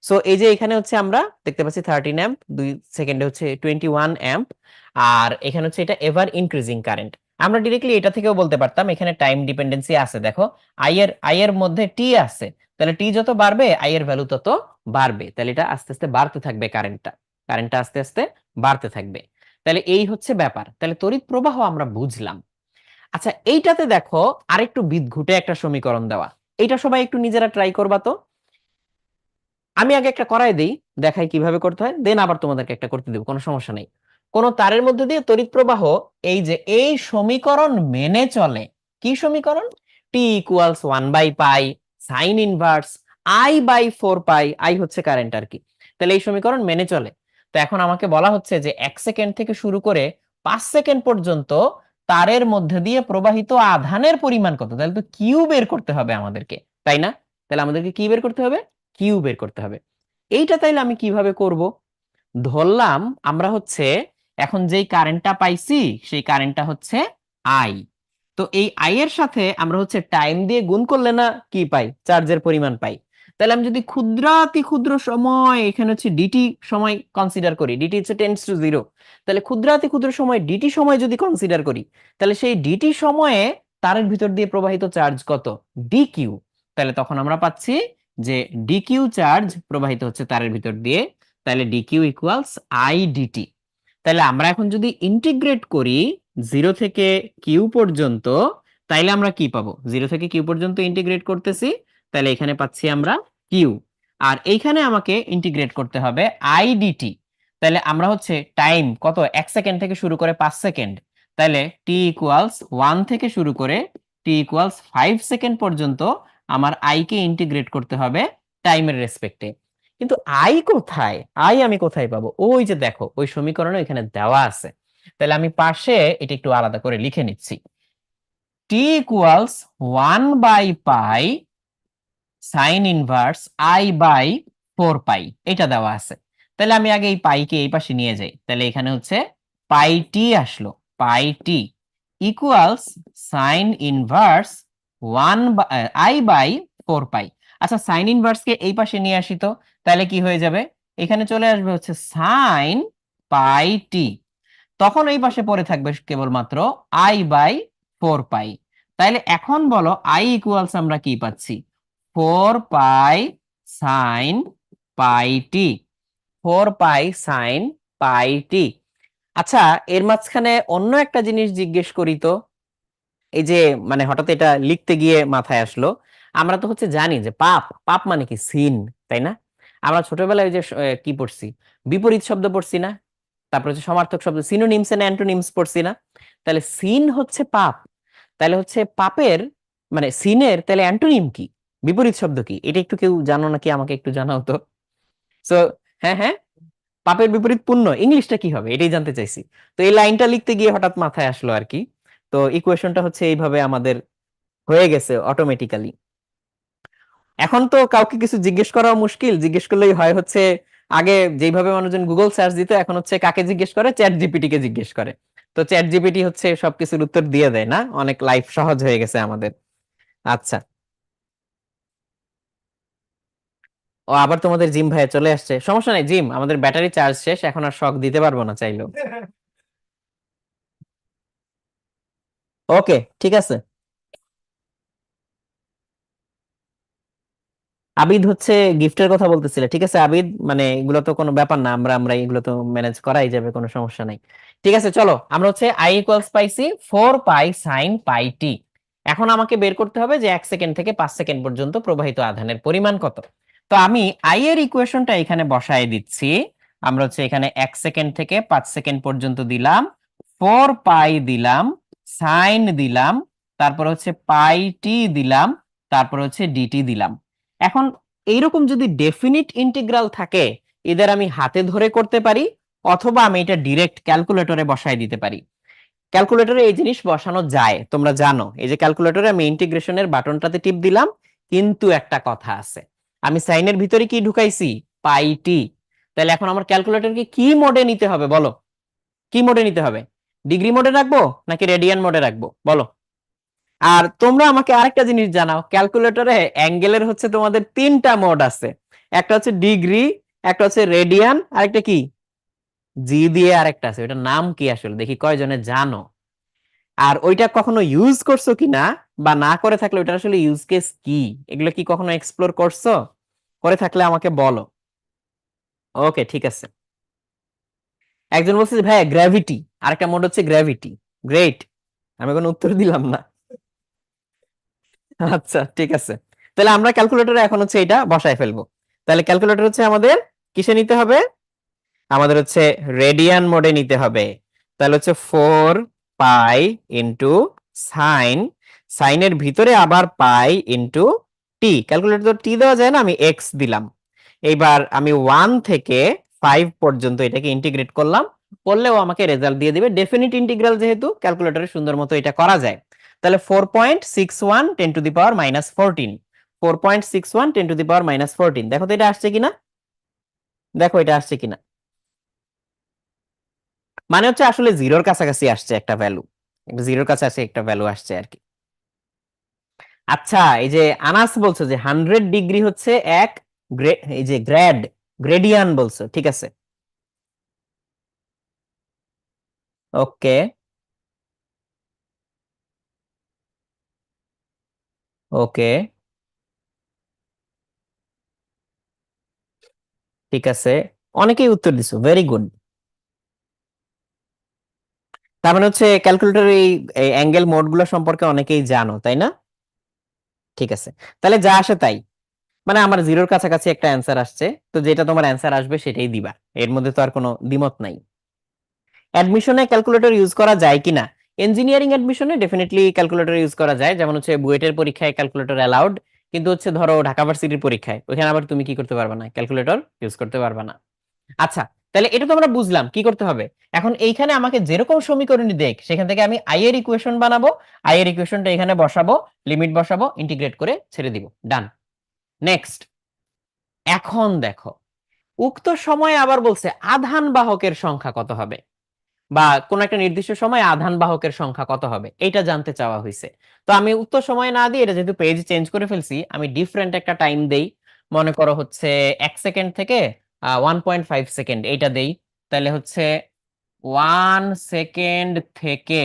সো এই যে এখানে হচ্ছে আমরা দেখতে পাচ্ছি 13 অ্যাম্প, 2 সেকেন্ডে হচ্ছে 21 অ্যাম্প, আর এখানে হচ্ছে এটা এভার ইনক্রিজিং কারেন্ট। আমরা ডিরেক্টলি এটা থেকেও বলতে পারতাম, এখানে টাইম ডিপেন্ডেন্সি আছে, দেখো আই এর মধ্যে টি আছে, তাহলে টি যত বাড়বে আই এর ভ্যালু তত বাড়বে, তাহলে এটা আস্তে আস্তে বাড়তে থাকবে, কারেন্টটা আস্তে আস্তে বাড়তে থাকবে। তাহলে এই হচ্ছে ব্যাপার, তাহলে তড়িৎ প্রবাহ আমরা বুঝলাম। আচ্ছা, এইটাতে দেখো আরেকটু বিদঘুটে একটা সমীকরণ দেওয়া, এইটা সবাই একটু নিজেরা ট্রাই করবা তো। আমি আগে একটা করাই দেই, দেখাই কিভাবে করতে হয়, দেন আবার তোমাদেরকে একটা করতে দেব, কোনো সমস্যা নেই। কোন তারের মধ্যে দিয়ে তড়িৎ প্রবাহ এই যে এই সমীকরণ মেনে চলে। কি সমীকরণ? টি ইকুয়ালস 1/পাই sine inverse I/4 pi, I হচ্ছে কারেন্ট আর কি। তাহলে এই সমীকরণ মেনে চলে। তো এখন আমাকে বলা হচ্ছে যে 1 সেকেন্ড থেকে শুরু করে 5 সেকেন্ড পর্যন্ত তারের মধ্যে দিয়ে প্রবাহিত আধানের পরিমাণ কত, তাহলে তো কিউ বের করতে হবে আমাদেরকে, তাই না? তাহলে আমাদেরকে কি বের করতে হবে? কিউ বের করতে হবে। এইটা তাইলে আমি কিভাবে করব? ধরলাম আমরা হচ্ছে এখন যেই কারেন্টটা পাইছি সেই কারেন্টটা হচ্ছে আই। তো এই আই এর সাথে আমরা হচ্ছে টাইম দিয়ে গুণ করলে না কি পাই? চার্জের পরিমাণ পাই। তাহলে আমি যদি ক্ষুদ্রাতি ক্ষুদ্র সময় এখানে হচ্ছে ডিটি সময় কনসিডার করি, ডিটি হচ্ছে টেন্ডস টু জিরো, তাহলে ক্ষুদ্রাতি ক্ষুদ্র সময় ডিটি সময় যদি কনসিডার করি, তাহলে সেই ডিটি সময়ে তারের ভিতর দিয়ে প্রবাহিত চার্জ কত? D Q. তাহলে তখন আমরা পাচ্ছি যে ডিকিউ চার্জ প্রবাহিত হচ্ছে তারের ভিতর দিয়ে, তাহলে ডিকিউ ইকুয়ালস আই ডিটি। তাহলে আমরা এখন যদি ইন্টিগ্রেট করি 0 থেকে কিউ পর্যন্ত, তাইলে আমরা কি পাবো? 0 থেকে কিউ পর্যন্ত ইন্টিগ্রেট করতেছি, তাহলে এখানে পাচ্ছি আমরা কিউ। আর এইখানে আমাকে ইন্টিগ্রেট করতে হবে আই ডিটি। তাহলে আমরা হচ্ছে টাইম কত, 1 সেকেন্ড থেকে শুরু করে 5 সেকেন্ড, তাহলে টি ইকুয়ালস 1 থেকে শুরু করে টি ইকুয়ালস 5 সেকেন্ড পর্যন্ত আমার আই কে ইন্টিগ্রেট করতে হবে টাইমের রেসপেক্টে। কিন্তু আই কোথায়? আই আমি কোথায় পাবো? ওই যে দেখো ওই সমীকরণে এখানে দেওয়া আছে। তাহলে আমি পাশে এটা একটু আলাদা করে লিখে নিচ্ছি। টি ইকুয়ালস 1/পাই সাইন ইনভার্স I/4 পাই, এটা দেওয়া আছে। তাহলে আমি আগে এই পাইকে এই পাশে নিয়ে যাই, তাহলে এখানে হচ্ছে পাই টি আসলো, পাই টি ইকুয়ালস সাইন ইনভার্স I/4 পাই। আচ্ছা, সাইন ইনভার্সকে এই পাশে নিয়ে আসি তো, তাহলে কি হয়ে যাবে? এখানে চলে আসবে হচ্ছে সাইন পাই টি, তখন এই পাশে পড়ে থাকবে কেবলমাত্র I/4 পাই। তাইলে এখন বলো আই ইকুয়ালস আমরা কি পাচ্ছি? 4 পাই সাইন পাই টি, 4 পাই সাইন পাই টি। আচ্ছা, এর মাঝখানে অন্য একটা জিনিস জিজ্ঞেস করি তো, এই যে মানে হঠাৎ এটা লিখতে গিয়ে মাথায় আসলো, আমরা তো হচ্ছে জানি যে পাপ, পাপ মানে কি? সিন, তাই না? আমরা ছোটবেলায় ওই যে কি পড়ছি, বিপরীত শব্দ পড়ছি না, তারপর হচ্ছে সমার্থক শব্দ সিনোনিমস এন্ড অ্যান্টোনিমস পড়ছি না? তাহলে সিন হচ্ছে পাপ, তাহলে হচ্ছে পাপের মানে সিনের তাহলে অ্যান্টোনিম কি, বিপরীত শব্দ কি? এটা একটু কেউ জানো নাকি? আমাকে একটু জানাও তো। সো হ্যাঁ হ্যাঁ, পাপের বিপরীত পুণ্য, ইংলিশটা কি হবে এটাই জানতে চাইছি। তো এই লাইনটা লিখতে গিয়ে হঠাৎ মাথায় আসলো আর কি। তো ইকুয়েশনটা হচ্ছে এইভাবে আমাদের হয়ে গেছে অটোমেটিক্যালি। এখন তো কাউকে কিছু জিজ্ঞেস করা মুশকিল, জিজ্ঞেস করলেই হয় হচ্ছে আগে যেইভাবে মানুষজন গুগল সার্চ দিত, এখন হচ্ছে কাকে জিজ্ঞেস করে? চ্যাট জিপিটি কে জিজ্ঞেস করে। তো চ্যাট জিপিটি হচ্ছে সবকিছুর উত্তর দিয়ে দেয় না, অনেক লাইফ সহজ হয়ে গেছে আমাদের। আচ্ছা, ও আবার তোমাদের জিম ভাইয়া চলে আসছে, সমস্যা নাই জিম, আমাদের ব্যাটারি চার্জ শেষ, এখন আর শক দিতে পারবো না চাইলেও। ওকে, ঠিক আছে। আবিদ হচ্ছে গিফটের কথা বলতেছিলে, ঠিক আছে আবিদ, মানে এগুলো তো কোনো ব্যাপার না, আমরা আমরা এগুলো তো ম্যানেজ করাই যাবে, কোনো সমস্যা নাই। ঠিক আছে, চলো আমরা হচ্ছে আই ইকুয়ালস পাইছি 4 পাই সাইন পাই টি। এখন আমাকে বের করতে হবে যে 1 সেকেন্ড থেকে 5 সেকেন্ড পর্যন্ত প্রবাহিত আধানের পরিমাণ কত। তো আমি আই এর ইকুয়েশনটা এখানে বসায় দিচ্ছি। আমরা হচ্ছে এখানে 1 সেকেন্ড থেকে 5 সেকেন্ড পর্যন্ত দিলাম, 4 পাই দিলাম, সাইন দিলাম, তারপর হচ্ছে পাই টি দিলাম, তারপর হচ্ছে ডিটি দিলাম। এখন এইরকম যদি ডেফিনিট ইন্টিগ্রাল থাকে, এদের আমি হাতে ধরে করতে পারি, অথবা আমি এটা ডিরেক্ট ক্যালকুলেটরে বসায় দিতে পারি। ক্যালকুলেটরে এই জিনিস বসানো যায়, তোমরা জানো, এই যে ক্যালকুলেটরে আমি ইন্টিগ্রেশনের বাটনটাতে টিপ দিলাম, কিন্তু একটা কথা আছে, আমি সাইনের ভিতরে কি ঢুকাইছি? পাই টি। তাহলে এখন আমার ক্যালকুলেটরকে কি মোডে নিতে হবে বলো? কি মোডে নিতে হবে? ডিগ্রি মোডে রাখবো নাকি রেডিয়ান মোডে রাখবো বলো। আর তোমরা আমাকে আরেকটা জিনিস জানাও, ক্যালকুলেটরে অ্যাঙ্গেলের হচ্ছে তোমাদের তিনটা মোড আছে, একটা হচ্ছে ডিগ্রি, একটা হচ্ছে রেডিয়ান, আরেকটা কি জি দিয়ে আরেকটা আছে, ওটার নাম কি আসলে দেখি কয়জনে জানো। আর ওইটা কখনো ইউজ করছো কিনা, বা না করে থাকলে ওইটা আসলে ইউজ কেস কি, এগুলো কি কখনো এক্সপ্লোর করছো? করে থাকলে আমাকে বলো। ওকে ঠিক আছে। একজন বলছে যে ভাই গ্র্যাভিটি, আরেকটা মোড হচ্ছে গ্র্যাভিটি। গ্রেট, আমি কোনো উত্তর দিলাম না। আচ্ছা ঠিক আছে, তাহলে আমরা ক্যালকুলেটরে এখন হচ্ছে এটা বসায় ফেলবো। তাহলে ক্যালকুলেটর হচ্ছে আমাদের কিসে নিতে হবে? আমাদের হচ্ছে রেডিয়ান মোডে নিতে হবে। তাহলে হচ্ছে 4 পাই ইন্টু সাইন, সাইনের ভিতরে আবার পাই ইন্টু টি, ক্যালকুলেটর তো টি দেওয়া যায় না, আমি এক্স দিলাম। এইবার আমি 1 থেকে 5 পর্যন্ত এটাকে ইন্টিগ্রেট করলাম, করলেও আমাকে রেজাল্ট দিয়ে দিবে। ডেফিনিট ইন্টিগ্রাল যেহেতু ক্যালকুলেটরে সুন্দর মতো এটা করা যায়। তাহলে 4.61 10⁻⁻14, 4.61 10⁻⁻14, দেখো তো এটা আসছে কিনা, দেখো এটা আসছে কিনা। মানে হচ্ছে আসলে জিরোর কাছাকাছি আসছে একটা ভ্যালু, জিরোর কাছে আসে একটা ভ্যালু আসছে আর কি। আচ্ছা এই যে আনাস বলছো যে 100 ডিগ্রি হচ্ছে এক এই যে গ্রেডিয়ান বলছো, ঠিক আছে। ওকে, ওকে ঠিক আছে, অনেকেই উত্তর দিছো, ভেরি গুড। তার মানে হচ্ছে ক্যালকুলেটর এই অ্যাঙ্গেল মোড গুলো সম্পর্কে অনেকেই জানো, তাই না? ঠিক আছে, তাহলে যা আসে তাই, মানে আমার জিরোর কাছাকাছি একটা অ্যান্সার আসছে, তো যেটা তোমার অ্যান্সার আসবে সেটাই দিবা, এর মধ্যে তো আর কোনো দ্বিমত নাই। অ্যাডমিশনে ক্যালকুলেটর ইউজ করা যায় কিনা? ইঞ্জিনিয়ারিং অ্যাডমিশনে ডেফিনেটলি ক্যালকুলেটর ইউজ করা যায়, যেমন হচ্ছে বুয়েটের পরীক্ষায় ক্যালকুলেটর অ্যালাউড, কিন্তু হচ্ছে ধরো ঢাকা ভার্সিটির পরীক্ষায় ওখানে আবার তুমি কি করতে পারবে না, ক্যালকুলেটর ইউজ করতে পারবে না। আচ্ছা, তাহলে এটা তো আমরা বুঝলাম কি করতে হবে। এখন এইখানে আমাকে যেরকম সমীকরণই দেখ সেখান থেকে আমি আই এর ইকুয়েশন বানাবো, আই এর ইকুয়েশনটা এখানে বসাবো, লিমিট বসাবো, ইন্টিগ্রেট করে ছেড়ে দিব, ডান। নেক্সট, এখন দেখো উক্ত সময়ে আবার বলছে আধান বাহকের সংখ্যা কত হবে, বা কোন একটা নির্দিষ্ট সময়ে আধান বাহকের সংখ্যা কত হবে এটা জানতে চাওয়া হয়েছে। তো আমি উত্তর সময় না দিয়ে, এটা যেহেতু পেজ চেঞ্জ করে ফেলছি, আমি ডিফারেন্ট একটা টাইম দেই। মনে করো হচ্ছে 1 সেকেন্ড থেকে 1.5 সেকেন্ড এইটা দেই। তাহলে হচ্ছে 1 সেকেন্ড থেকে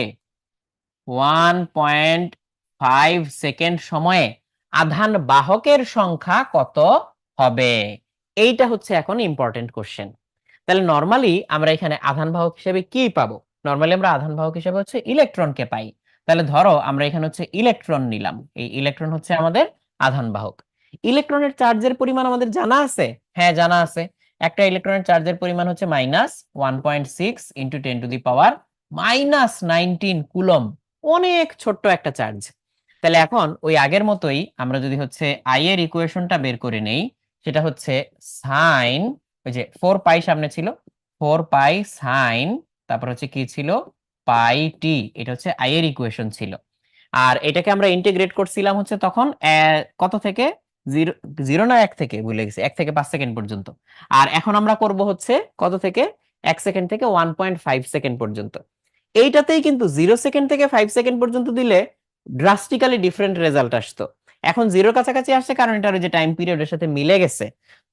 1.5 সেকেন্ড সময়ে আধান বাহকের সংখ্যা কত হবে, এইটা হচ্ছে এখন ইম্পর্টেন্ট কোশ্চেন। তাহলে নরমালি আমরা এখানে আধান বাহক হিসেবে কি পাবো? নরমালি আমরা আধান বাহক হিসেবে হচ্ছে ইলেকট্রনকে পাই। তাহলে ধরো আমরা এখানে হচ্ছে ইলেকট্রন নিলাম, এই ইলেকট্রন হচ্ছে আমাদের আধান বাহক। ইলেকট্রনের চার্জের পরিমাণ আমাদের জানা আছে, হ্যাঁ জানা আছে। একটা ইলেকট্রনের চার্জের পরিমাণ হচ্ছে -1.6 × 10⁻⁻19 কুলম, অনেক ছোট্ট একটা চার্জ। তাহলে এখন ওই আগের মতোই আমরা যদি হচ্ছে আই এর ইকুয়েশনটা বের করে নেই, সেটা হচ্ছে সাইন, ওই যে 4 পাই সামনে ছিল, 4 পাই সাইন, তারপর হচ্ছে কি ছিল পাই টি, এটা হচ্ছে আই এর ইকুয়েশন ছিল। আর এটাকে আমরা ইন্টিগ্রেট করছিলাম হচ্ছে তখন কত থেকে, জিরো, জিরো না 1 থেকে, ভুলে গেছি, 1 থেকে 5 সেকেন্ড পর্যন্ত। আর এখন আমরা করব হচ্ছে কত থেকে, 1 সেকেন্ড থেকে 1.5 সেকেন্ড পর্যন্ত। এইটাতেই কিন্তু 0 সেকেন্ড থেকে 5 সেকেন্ড পর্যন্ত দিলে ড্রাস্টিক্যালি ডিফারেন্ট রেজাল্ট আসতো। এখন জিরোর কাছাকাছি আসছে কারণ এটার ওই যে টাইম পিরিয়ডের সাথে মিলে গেছে।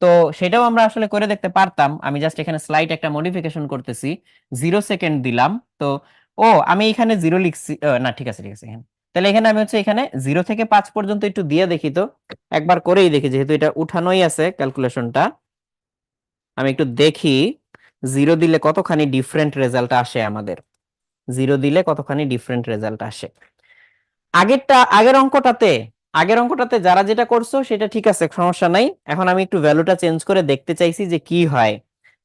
তো সেটাও আমরা আসলে করে দেখতে পারতাম, আমি জাস্ট এখানে স্লাইড একটা মডিফিকেশন করতেছি, 0 সেকেন্ড দিলাম। তো আমি এখানে জিরো লিখছি, না ঠিক আছে ঠিক আছে, এখানে তাহলে এখানে আমি হচ্ছে এখানে 0 থেকে 5 পর্যন্ত একটু দিয়ে দেখি, তো একবার করেই দেখি, যেহেতু এটা উঠানোই আছে ক্যালকুলেশনটা, আমি একটু দেখি জিরো দিলে কতখানি ডিফারেন্ট রেজাল্ট আসে আমাদের, জিরো দিলে কতখানি ডিফারেন্ট রেজাল্ট আসে। আগের অঙ্কটাতে, আগের অঙ্কটাতে যারা যেটা করছো সেটা ঠিক আছে, সমস্যা নাই। এখন আমি একটু ভ্যালুটা চেঞ্জ করে দেখতে চাইছি যে কি হয়।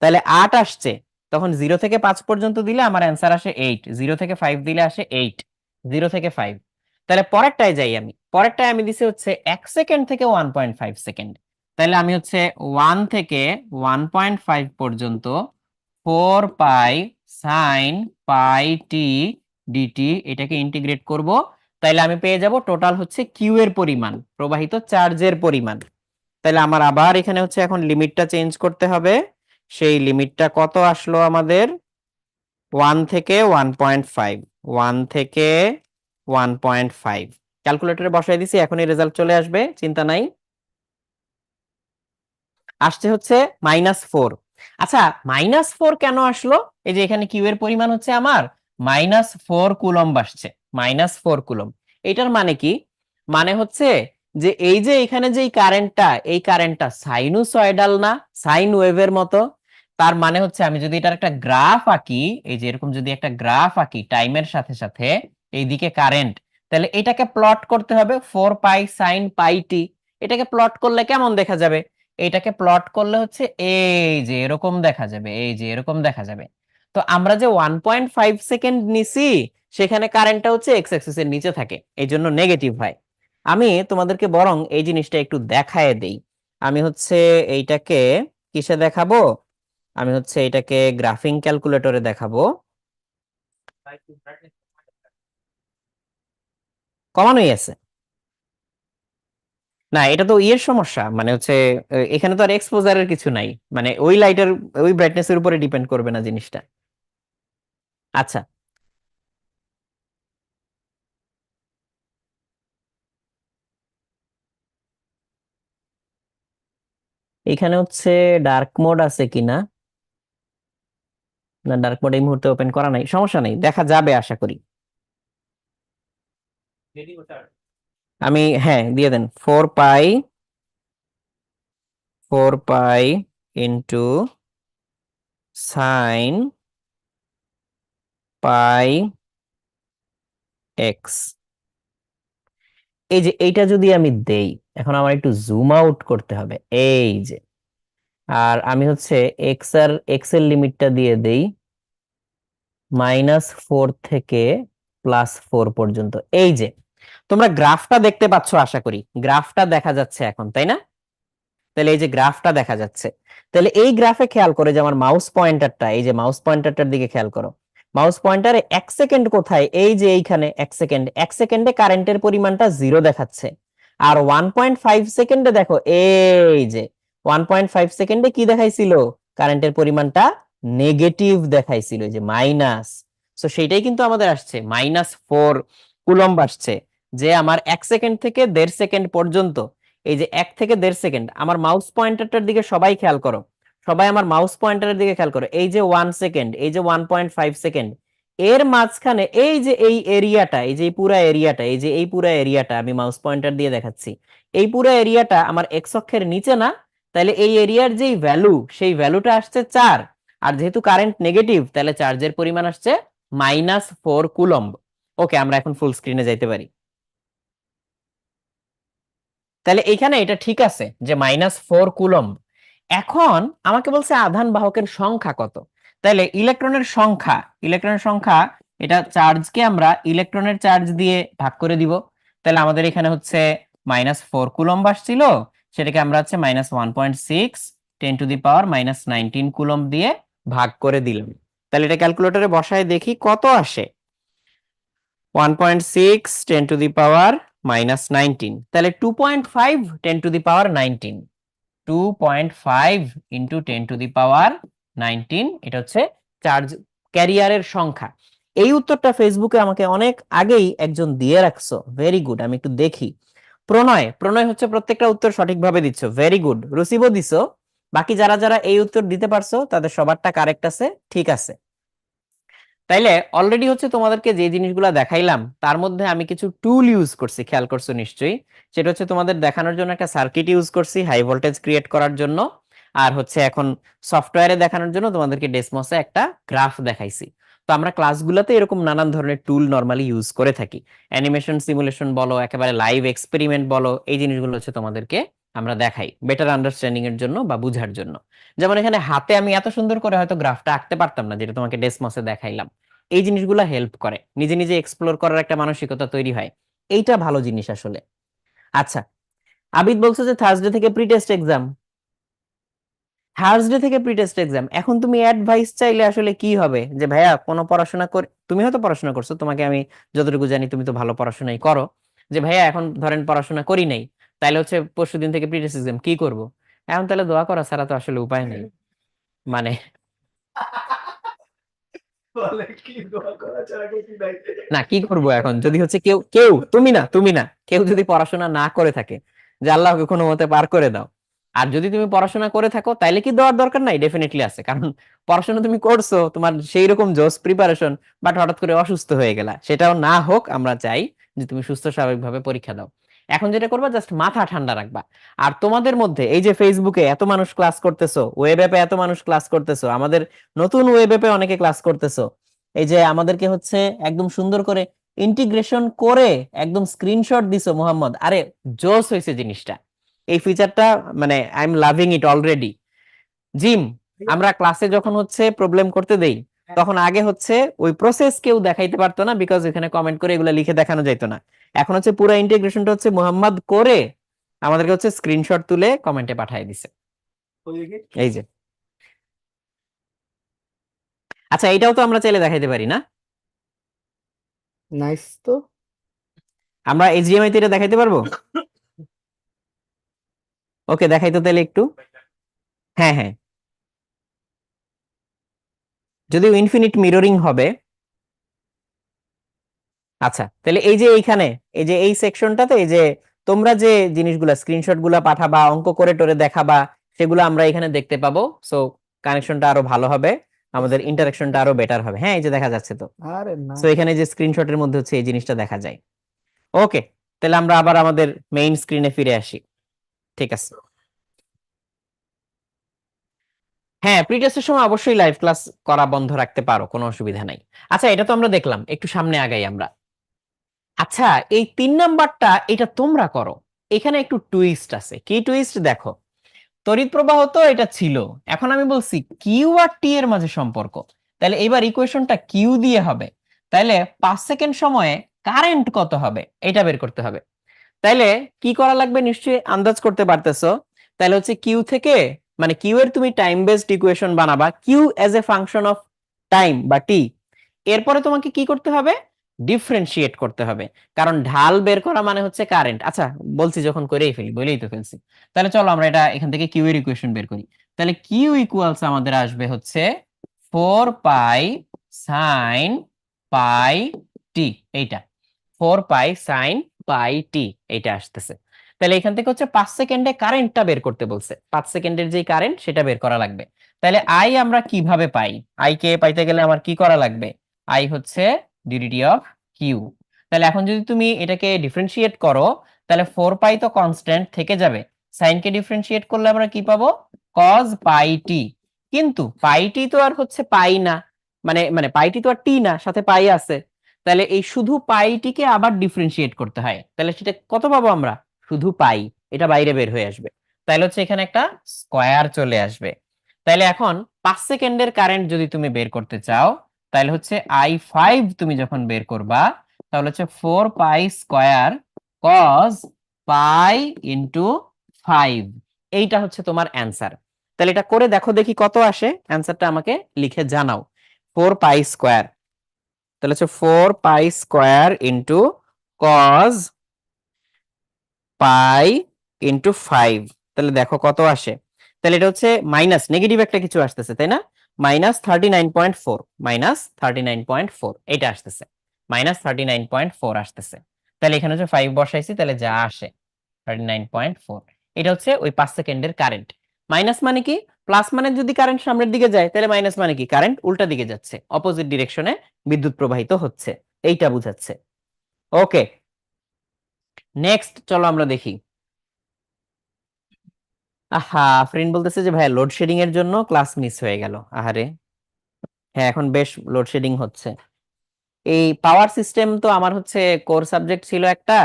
তাহলে 8 আসছে, তখন 0 থেকে 5 পর্যন্ত দিলে আমার অ্যান্সার আসে 8, 0 থেকে 5 দিলে আসে 8, 0 থেকে 5। তাহলে পরেরটায় যাই, আমি পরেরটায় আমি দিছি হচ্ছে 1 সেকেন্ড থেকে 1.5 সেকেন্ড। তাহলে আমি হচ্ছে 1 থেকে 1.5 পর্যন্ত 4 পাই সাইন পাই টি ডিটি এটাকে ইন্টিগ্রেট করব। তাইলে আমি পেয়ে যাব টোটাল হচ্ছে কিউ এর পরিমাণ, প্রবাহিত চার্জের পরিমাণ। তাহলে আমার আবার এখানে হচ্ছে এখন লিমিটটা চেঞ্জ করতে হবে, সেই লিমিটটা কত আসলো আমাদের, 1 থেকে 1.5, 1 থেকে 1.5 ক্যালকুলেটরে বসাই দিছি, এখনই রেজাল্ট চলে আসবে, চিন্তা নাই। আসছে হচ্ছে -4। আচ্ছা, -4 কেন আসলো? এই যে এখানে কিউ এর পরিমাণ হচ্ছে আমার -4 কুলম্ব আসছে, -4 কুলম্ব। এটার মানে কি? মানে হচ্ছে যে এই যে এখানে যে এই কারেন্টটা সাইনুসয়েডাল না, সাইন ওয়েভের মতো। তার মানে হচ্ছে আমি যদি এটার একটা গ্রাফ আঁকি, এই যে এরকম যদি একটা গ্রাফ আঁকি টাইমের সাথে সাথে এইদিকে কারেন্ট, তাহলে এটাকে প্লট করতে হবে 4 পাই সাইন পাই টি। এটাকে প্লট করলে কেমন দেখা যাবে? এটাকে প্লট করলে হচ্ছে এই যে এরকম দেখা যাবে, এই যে এরকম দেখা যাবে। তো আমরা যে 1.5 সেকেন্ড নিছি, সেখানে কারেন্টটা হচ্ছে এক্স অ্যাক্সিস এর নিচে থাকে, এই জন্য নেগেটিভ হয়। আমি তোমাদেরকে বরং এই জিনিসটা একটু দেখায় দেই। আমি হচ্ছে এইটাকে কিসে দেখাবো? আমি হচ্ছে এটাকে গ্রাফিং ক্যালকুলেটরে দেখাবো। কমানোই আছে। না, এটা তো ইয়ের সমস্যা, মানে হচ্ছে এখানে তো আর এক্সপোজারের কিছু নাই, মানে ওই লাইটের ওই ব্রাইটনেসের উপরে ডিপেন্ড করবে না জিনিসটা। আচ্ছা, এখানে হচ্ছে ডার্ক মোড আছে কিনা, না ডার্ক মোড এই মুহূর্তে ওপেন করা নাই, সমস্যা নেই, দেখা যাবে আশা করি। আমি, হ্যাঁ দিয়ে দেন, 4 পাই, 4 pi into sine pi x. এই যে এইটা যদি আমি দেই, এখন আমার একটু জুম আউট করতে হবে, এই যে। আর আমি হচ্ছে এক্স এর লিমিটটা দিয়ে দেই -4 থেকে +4 পর্যন্ত। এই যে তোমরা গ্রাফটা দেখতে পাচ্ছ, আশা করি গ্রাফটা দেখা যাচ্ছে এখন, তাই না? তাহলে এই যে গ্রাফটা দেখা যাচ্ছে, তাহলে এই গ্রাফে খেয়াল করে যে আমার মাউস পয়েন্টারটা, এই যে মাউস পয়েন্টারটার দিকে খেয়াল করো। মাউস পয়েন্টারে 1 সেকেন্ড কোথায়? এই যে এইখানে 1 সেকেন্ড, 1 সেকেন্ডে কারেন্টের পরিমাণটা 0 দেখাচ্ছে। আর 1.5 সেকেন্ডে দেখো, এই যে 1.5 সেকেন্ডে কি দেখাইছিল? কারেন্টের পরিমাণটা নেগেটিভ দেখাইছিল, এই যে মাইনাস। তো সেইটাই কিন্তু আমাদের আসছে -4 কুলম্ব আসছে, যে আমার 1 সেকেন্ড থেকে 1.5 সেকেন্ড পর্যন্ত, এই যে 1 থেকে 1.5 সেকেন্ড, আমার মাউস পয়েন্টারটার দিকে সবাই খেয়াল করো, সবাই আমার মাউস পয়েন্টারের দিকে খেয়াল করো। এই যে 1 সেকেন্ড, এই যে 1.5 সেকেন্ড, এর মাঝখানে এই যে এই এরিয়াটা, এই যে এই পুরা এরিয়াটা, এই যে এই পুরা এরিয়াটা আমি মাউস পয়েন্টার দিয়ে দেখাচ্ছি, এই পুরা এরিয়াটা আমার এক্স অক্ষের নিচে না? তাহলে এই এরিয়ার যেই ভ্যালু, সেই ভ্যালুটা আসছে 4। আর যেহেতু কারেন্ট নেগেটিভ, তাহলে চার্জের পরিমাণ আসছে -4 কুলম্ব। ওকে, আমরা এখন ফুল স্ক্রিনে যাইতে পারি। তাহলে এইখানে এটা ঠিক আছে যে -4 কুলম্ব। এখন আমাকে বলছে আধান বাহকের সংখ্যা কত। তাহলে ইলেকট্রনের সংখ্যা, এটা চার্জকে আমরা ইলেকট্রনের চার্জ দিয়ে ভাগ করে দিব। তাহলে আমাদের এখানে হচ্ছে -4 কুলম্ব আসছিল, সেটাকে আমরা হচ্ছে -1.6 10⁻⁻19 কুলম্ব দিয়ে ভাগ করে দিলাম। তাহলে এটা ক্যালকুলেটরে বসায় দেখি কত আসে। 1.6 10⁻⁻19, তাহলে 2.5 10⁻19, 2.5 ইন্টু 10⁻19, এটা হচ্ছে চার্জ ক্যারিয়ারের সংখ্যা। এই উত্তরটা ফেসবুকে আমাকে অনেক আগেই একজন দিয়ে রাখছো, ভেরি গুড। আমি একটু দেখি। প্রণয়, প্রণয় হচ্ছে প্রত্যেকটা উত্তর সঠিকভাবে দিচ্ছ, ভেরি গুড। রুসিবও দিছো। বাকি যারা যারা এই উত্তর দিতে পারছো তাদের সবারটা কারেক্ট আছে, ঠিক আছে। তাইলে অলরেডি হচ্ছে তোমাদেরকে যে জিনিসগুলো দেখাইলাম, তার মধ্যে আমি কিছু টুল ইউজ করছি, খেয়াল করছো নিশ্চয়ই। সেটা হচ্ছে তোমাদের দেখানোর জন্য একটা সার্কিট ইউজ করছি হাই ভোল্টেজ ক্রিয়েট করার জন্য, আর হচ্ছে এখন সফটওয়্যারে দেখানোর জন্য তোমাদেরকে ডেসমসে একটা গ্রাফ দেখাইছি। তো আমরা ক্লাসগুলোতে এরকম নানান ধরনের টুল নরমালি ইউজ করে থাকি। অ্যানিমেশন সিমুলেশন বলো, একেবারে লাইভ এক্সপেরিমেন্ট বলো, এই জিনিসগুলো হচ্ছে তোমাদেরকে আমরা দেখাই বেটার আন্ডারস্ট্যান্ডিং এর জন্য বা বুঝার জন্য। যেমন এখানে হাতে আমি এত সুন্দর করে হয়তো গ্রাফটা আঁকতে পারতাম না, যেটা তোমাকে ডেসমসে দেখাইলাম। এই জিনিসগুলো হেল্প করে, নিজে নিজে এক্সপ্লোর করার একটা মানসিকতা তৈরি হয়। এইটা ভালো জিনিস আসলে। আচ্ছা, আবিদ বলছো যে থার্সডে থেকে প্রি টেস্ট এক্সাম। থার্সডে থেকে প্রি টেস্ট এক্সাম, এখন তুমি অ্যাডভাইস চাইলে আসলে কি হবে? যে ভাইয়া কোনো পড়াশোনা করে, তুমি হয়তো পড়াশোনা করছো, তোমাকে আমি যতটুকু জানি তুমি তো ভালো পড়াশোনাই করো, যে ভাইয়া এখন ধরেন পড়াশোনা করি নাই, তাইলে হচ্ছে পরশুদিন থেকে প্রি টেস্ট এক্সাম, কি করব? এখন তাহলে দোয়া করা ছাড়া তো আসলে উপায় নেই। মানে বলে কি দোয়া করা ছাড়া কিছু নাই। না, কি করব এখন, যদি হচ্ছে কেউ কেউ তুমি না কেউ যদি পড়াশোনা না করে থাকে, যে আল্লাহকে কোনো মতে পার করে দাও। আর যদি তুমি পড়াশোনা করে থাকো তাইলে কি দেওয়ার দরকার নাই? ডেফিনেটলি আছে, কারণ পড়াশোনা তুমি করছো, তোমার সেই রকম জোস প্রিপারেশন, বাট হঠাৎ করে অসুস্থ হয়ে গেলা, সেটাও না হোক, আমরা চাই যে তুমি সুস্থ স্বাভাবিকভাবে পরীক্ষা দাও। এখন যেটা করবা, জাস্ট মাথা ঠান্ডা রাখবা। আর তোমাদের মধ্যে এই যে ফেসবুকে এত মানুষ ক্লাস করতেছো, ওয়েব অ্যাপে এত মানুষ ক্লাস করতেছো, আমাদের নতুন ওয়েব অ্যাপে অনেকে ক্লাস করতেছো, এই যে আমাদেরকে হচ্ছে একদম সুন্দর করে ইন্টিগ্রেশন করে একদম স্ক্রিনশট দিছো মোহাম্মদ, আরে জোস হয়েছে জিনিসটা, এই ফিচারটা, মানে I am loving it already. Gym, আমরা ক্লাসে যখন হচ্ছে প্রবলেম করতে দেই, তখন আগে হচ্ছে ওই প্রসেস কেউ দেখাইতে পারতো না, বিকজ এখানে কমেন্ট করে এগুলো লিখে দেখানো যাইতো না। এখন হচ্ছে পুরো ইন্টিগ্রেশনটা হচ্ছে মোহাম্মদ করে আমাদেরকে হচ্ছে স্ক্রিনশট তুলে কমেন্টে পাঠিয়ে দিছে। এই যে, আচ্ছা এটাও তো আমরা চাইলে দেখাইতে পারি না? নাইস তো। আমরা এইচডিএমআই তে এটা দেখাইতে পারবো? ওকে, দেখাই তো তাহলে একটু। হ্যাঁ হ্যাঁ, যদিও ইনফিনিট মিররিং হবে। আচ্ছা, তাহলে এই যে এইখানে, এই যে এই সেকশনটাতে, এই যে তোমরা যে জিনিসগুলা স্ক্রিনশট গুলা পাঠাবা, অঙ্ক করে টোরে দেখাবা, সেগুলো আমরা এখানে দেখতে পাবো। সো কানেকশনটা আরো ভালো হবে, আমাদের ইন্টারাকশনটা আরো বেটার হবে। হ্যাঁ, এই যে দেখা যাচ্ছে তো। আরে সো নাইস। এখানে যে স্ক্রিনশটের মধ্যে হচ্ছে এই জিনিসটা দেখা যায়। ওকে, তাহলে আমরা আবার আমাদের মেইন স্ক্রিনে ফিরে আসি। ঠিক আছে। হ্যাঁ, প্রি টেস্টের সময় অবশ্যই লাইভ ক্লাস করা বন্ধ রাখতে পারো, কোনো অসুবিধা নাই। আচ্ছা, এটা তো আমরা দেখলাম, একটু সামনে আগাই আমরা। আচ্ছা, এই 3 নাম্বারটা এটা তোমরা করো, এখানে একটু টুইস্ট আছে। কি টুইস্ট দেখো, তড়িৎ প্রবাহ তো এটা ছিল, এখন আমি বলছি কিউ আর টি এর মাঝে সম্পর্ক। তাহলে এবার ইকুয়েশনটা কিউ দিয়ে হবে, তাহলে 5 সেকেন্ড সময়ে কারেন্ট কত হবে এটা বের করতে হবে। তাইলে কি করা লাগবে নিশ্চয়ই আন্দাজ করতে পারতেছো। তাহলে হচ্ছে কিউ থেকে, মানে কিউ এর তুমি টাইম বেসড ইকুয়েশন বানাবা, Q as a function of time বা টি। এরপরে তোমাকে কি করতে হবে? ডিফারেন্সিয়েট করতে হবে, কারণ ঢাল বের করা মানে হচ্ছে কারেন্ট। আচ্ছা, বলছি যখন করেই ফেলি, বলেই তো ফেলছি। তাহলে চলো আমরা এটা এখান থেকে কিউ এর ইকুয়েশন বের করি। তাহলে কিউ ইকুয়ালস আমাদের আসবে হচ্ছে 4 পাই সাইন পাই টি, এইটা 4 পাই সাইন পাই টি, এইটা আসতেছে। তাহলে এখান থেকে হচ্ছে 5 সেকেন্ডে কারেন্টটা বের করতে বলছে, 5 সেকেন্ডের যে কারেন্ট সেটা বের করা লাগবে। তাহলে আই আমরা কিভাবে পাই? আই কে পাইতে গেলে আমার কি করা লাগবে? আই হচ্ছে ডিরিটি অফ কিউ। তাহলে এখন যদি তুমি এটাকে ডিফারেন্সিয়েট করো, তাহলে 4 পাই তো কনস্ট্যান্ট থেকে যাবে, সাইন কে ডিফারেন্সিয়েট করলে আমরা কি পাবো? কজ পাই টি। কিন্তু পাই টি তো আর হচ্ছে পাই না, মানে মানে পাই টি তো আর টি না, সাথে পাই আছে। তাহলে এই শুধু পাইটিকে আবার ডিফারেন্সিয়েট করতে হয়, তাহলে সেটা কত পাবো আমরা? শুধু পাই, এটা বাইরে বের হয়ে আসবে। তাহলে হচ্ছে এখানে একটা স্কয়ার চলে আসবে। তাহলে এখন 5 সেকেন্ডের কারেন্ট যদি তুমি বের করতে চাও, তাহলে হচ্ছে I5 তুমি যখন বের করবা, তাহলে হচ্ছে 4 pi square cause pi into 5, এইটা হচ্ছে তোমার অ্যান্সার। তাহলে এটা করে দেখো দেখি কত আসে, অ্যান্সারটা আমাকে লিখে জানাও। 4 পাই স্কয়ার, তাহলে হচ্ছে 4 pi square into cos pi into 5, তাহলে দেখো কত আসে। তাহলে এটা হচ্ছে মাইনাস নেগেটিভ একটা কিছু আসতেছে, তাই না? -39.4, -39.4 এটা আসতেছে, -39.4 আসতেছে। তাহলে এখানে হচ্ছে 5 বসাইছি, তাহলে যা আসে 39.4। এটা হচ্ছে ওই 5 সেকেন্ডের কারেন্ট। মাইনাস মানে কি? প্লাস মানে যদি কারেন্ট সামনের দিকে যায়, তাহলে মাইনাস মানে কি? কারেন্ট উল্টা দিকে যাচ্ছে, অপোজিট ডিরেকশনে বিদ্যুৎ প্রবাহিত হচ্ছে, এইটা বুঝাচ্ছে। ওকে, নেক্সট চলো আমরা দেখি। আহা, ফ্রেন্ড বলতেছে যে ভাই লোডশেডিং এর জন্য ক্লাস মিস হয়ে গেল। আহারে, হ্যাঁ এখন বেশ লোডশেডিং হচ্ছে। এই পাওয়ার সিস্টেম তো আমার হচ্ছে কোর সাবজেক্ট ছিল একটা।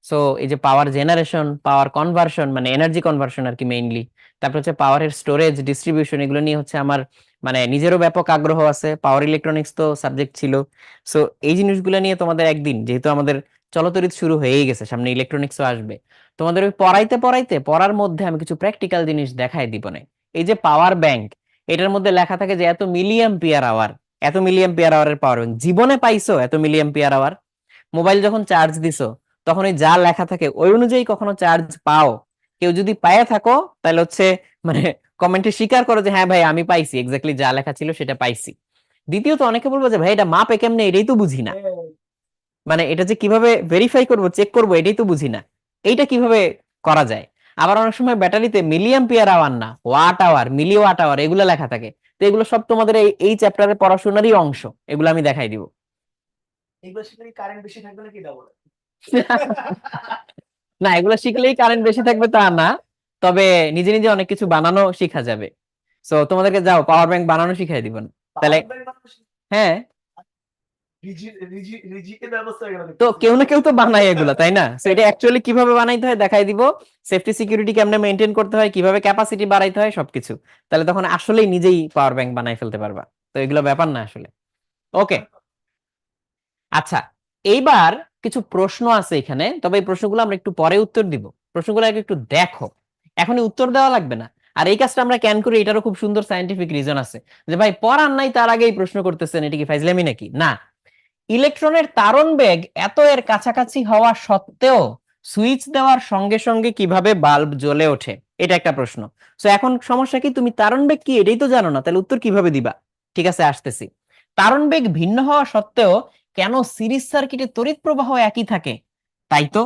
সো এই যে পাওয়ার জেনারেশন, পাওয়ার কনভার্সন, মানে এনার্জি কনভার্সন আর কি মেইনলি, তারপর হচ্ছে পাওয়ারের স্টোরেজ, ডিস্ট্রিবিউশন, এগুলো নিয়ে হচ্ছে আমার মানে নিজেরও ব্যাপক আগ্রহ আছে। পাওয়ার ইলেকট্রনিক্স তো সাবজেক্ট ছিল। সো এই জিনিসগুলো নিয়ে তোমাদের একদিন, যেহেতু আমাদের চলতরিৎ শুরু হয়েই গেছে, সামনে ইলেকট্রনিক্সও আসবে, তোমাদের ওই পড়াইতে পড়াইতে পড়ার মধ্যে আমি কিছু প্র্যাকটিক্যাল জিনিস দেখাই দিব না। এই যে পাওয়ার ব্যাংক, এটার মধ্যে লেখা থাকে যে এত মিলিয়াম্পিয়ার আওয়ার, এত মিলিয়াম্পিয়ার আওয়ারের পাওয়ার ব্যাংক। জীবনে পাইছো এত মিলিয়াম্পিয়ার আওয়ার? মোবাইল যখন চার্জ দিছো, তখন ওই যা লেখা থাকে ওই অনুযায়ী কখনো চার্জ পাও? কেউ যদি পায়ে থাকো, তাহলে হচ্ছে মানে কমেন্টে স্বীকার করো যে হ্যাঁ ভাই আমি পাইছি, এক্স্যাক্টলি যা লেখা ছিল সেটা পাইছি। দ্বিতীয়ত অনেকে বলবো যে ভাই এটা মাপে কেমনে, এটাই তো বুঝি না, মানে এটা যে কিভাবে ভেরিফাই করব, চেক করব, এটাই তো বুঝি না, এইটা কিভাবে করা যায়। আবার অনেক সময় ব্যাটারিতে মিলিয়াম্পিয়ার আওয়ার না, ওয়াট আওয়ার, মিলি ওয়াট আওয়ার এগুলো লেখা থাকে। তো এগুলো সব তোমাদের এই এই চ্যাপ্টারের পড়াশোনারই অংশ, এগুলো আমি দেখাই দিব। এগুলো শিখলে কারেন্ট বেশি থাকবে নাকি ডাবল? না, এগুলো শিখলেই কারেন্ট বেশি থাকবে তা না, তবে নিজে নিজে অনেক কিছু বানানো শেখা যাবে। সো তোমাদেরকে যাও পাওয়ার ব্যাংক বানানো শিখাই দিব না তাহলে। পাওয়ার ব্যাংক হ্যাঁ, রিজিকের ব্যবস্থা হয়ে গেল তো দেখতেছি। কেউ না কেউ তো বানায় এগুলা, তাই না? সো এটা অ্যাকচুয়ালি কিভাবে বানাইতে হয় দেখাই দিব, সেফটি সিকিউরিটি কেমনে মেনটেন করতে হয়, কিভাবে ক্যাপাসিটি বাড়াইতে হয়, সবকিছু। তাহলে তখন আসলেই নিজেই পাওয়ার ব্যাংক বানাই ফেলতে পারবা। তো এগুলো ব্যাপার না আসলে। ওকে, আচ্ছা, এইবার কিছু প্রশ্ন আছে এখানে, তবে এই প্রশ্নগুলো আমরা একটু পরে উত্তর দিব। প্রশ্নগুলো আগে একটু দেখো, এখনই উত্তর দেওয়া লাগবে না। আর এই কাজটা আমরা কেন করি এটারও খুব সুন্দর সায়েন্টিফিক রিজন আছে, যে ভাই পড়ার নাই তার আগেই প্রশ্ন করতেছেন, এটা কি ফাইজলামি নাকি? না, ইলেকট্রনের তারণ বেগ এত এর কাছাকাছি হওয়া সত্ত্বেও সুইচ দেওয়ার সঙ্গে সঙ্গে কিভাবে বাল্ব জ্বলে ওঠে, এটা একটা প্রশ্ন। সো এখন সমস্যা কি, তুমি তারণ বেগ কি এটাই তো জানো না, তাহলে উত্তর কিভাবে দিবা? ঠিক আছে, আসতেছি। তারণ বেগ ভিন্ন হওয়া সত্ত্বেও কেন সিরিজ সার্কিটে তড়িৎ প্রবাহ একই থাকে? তাই তো।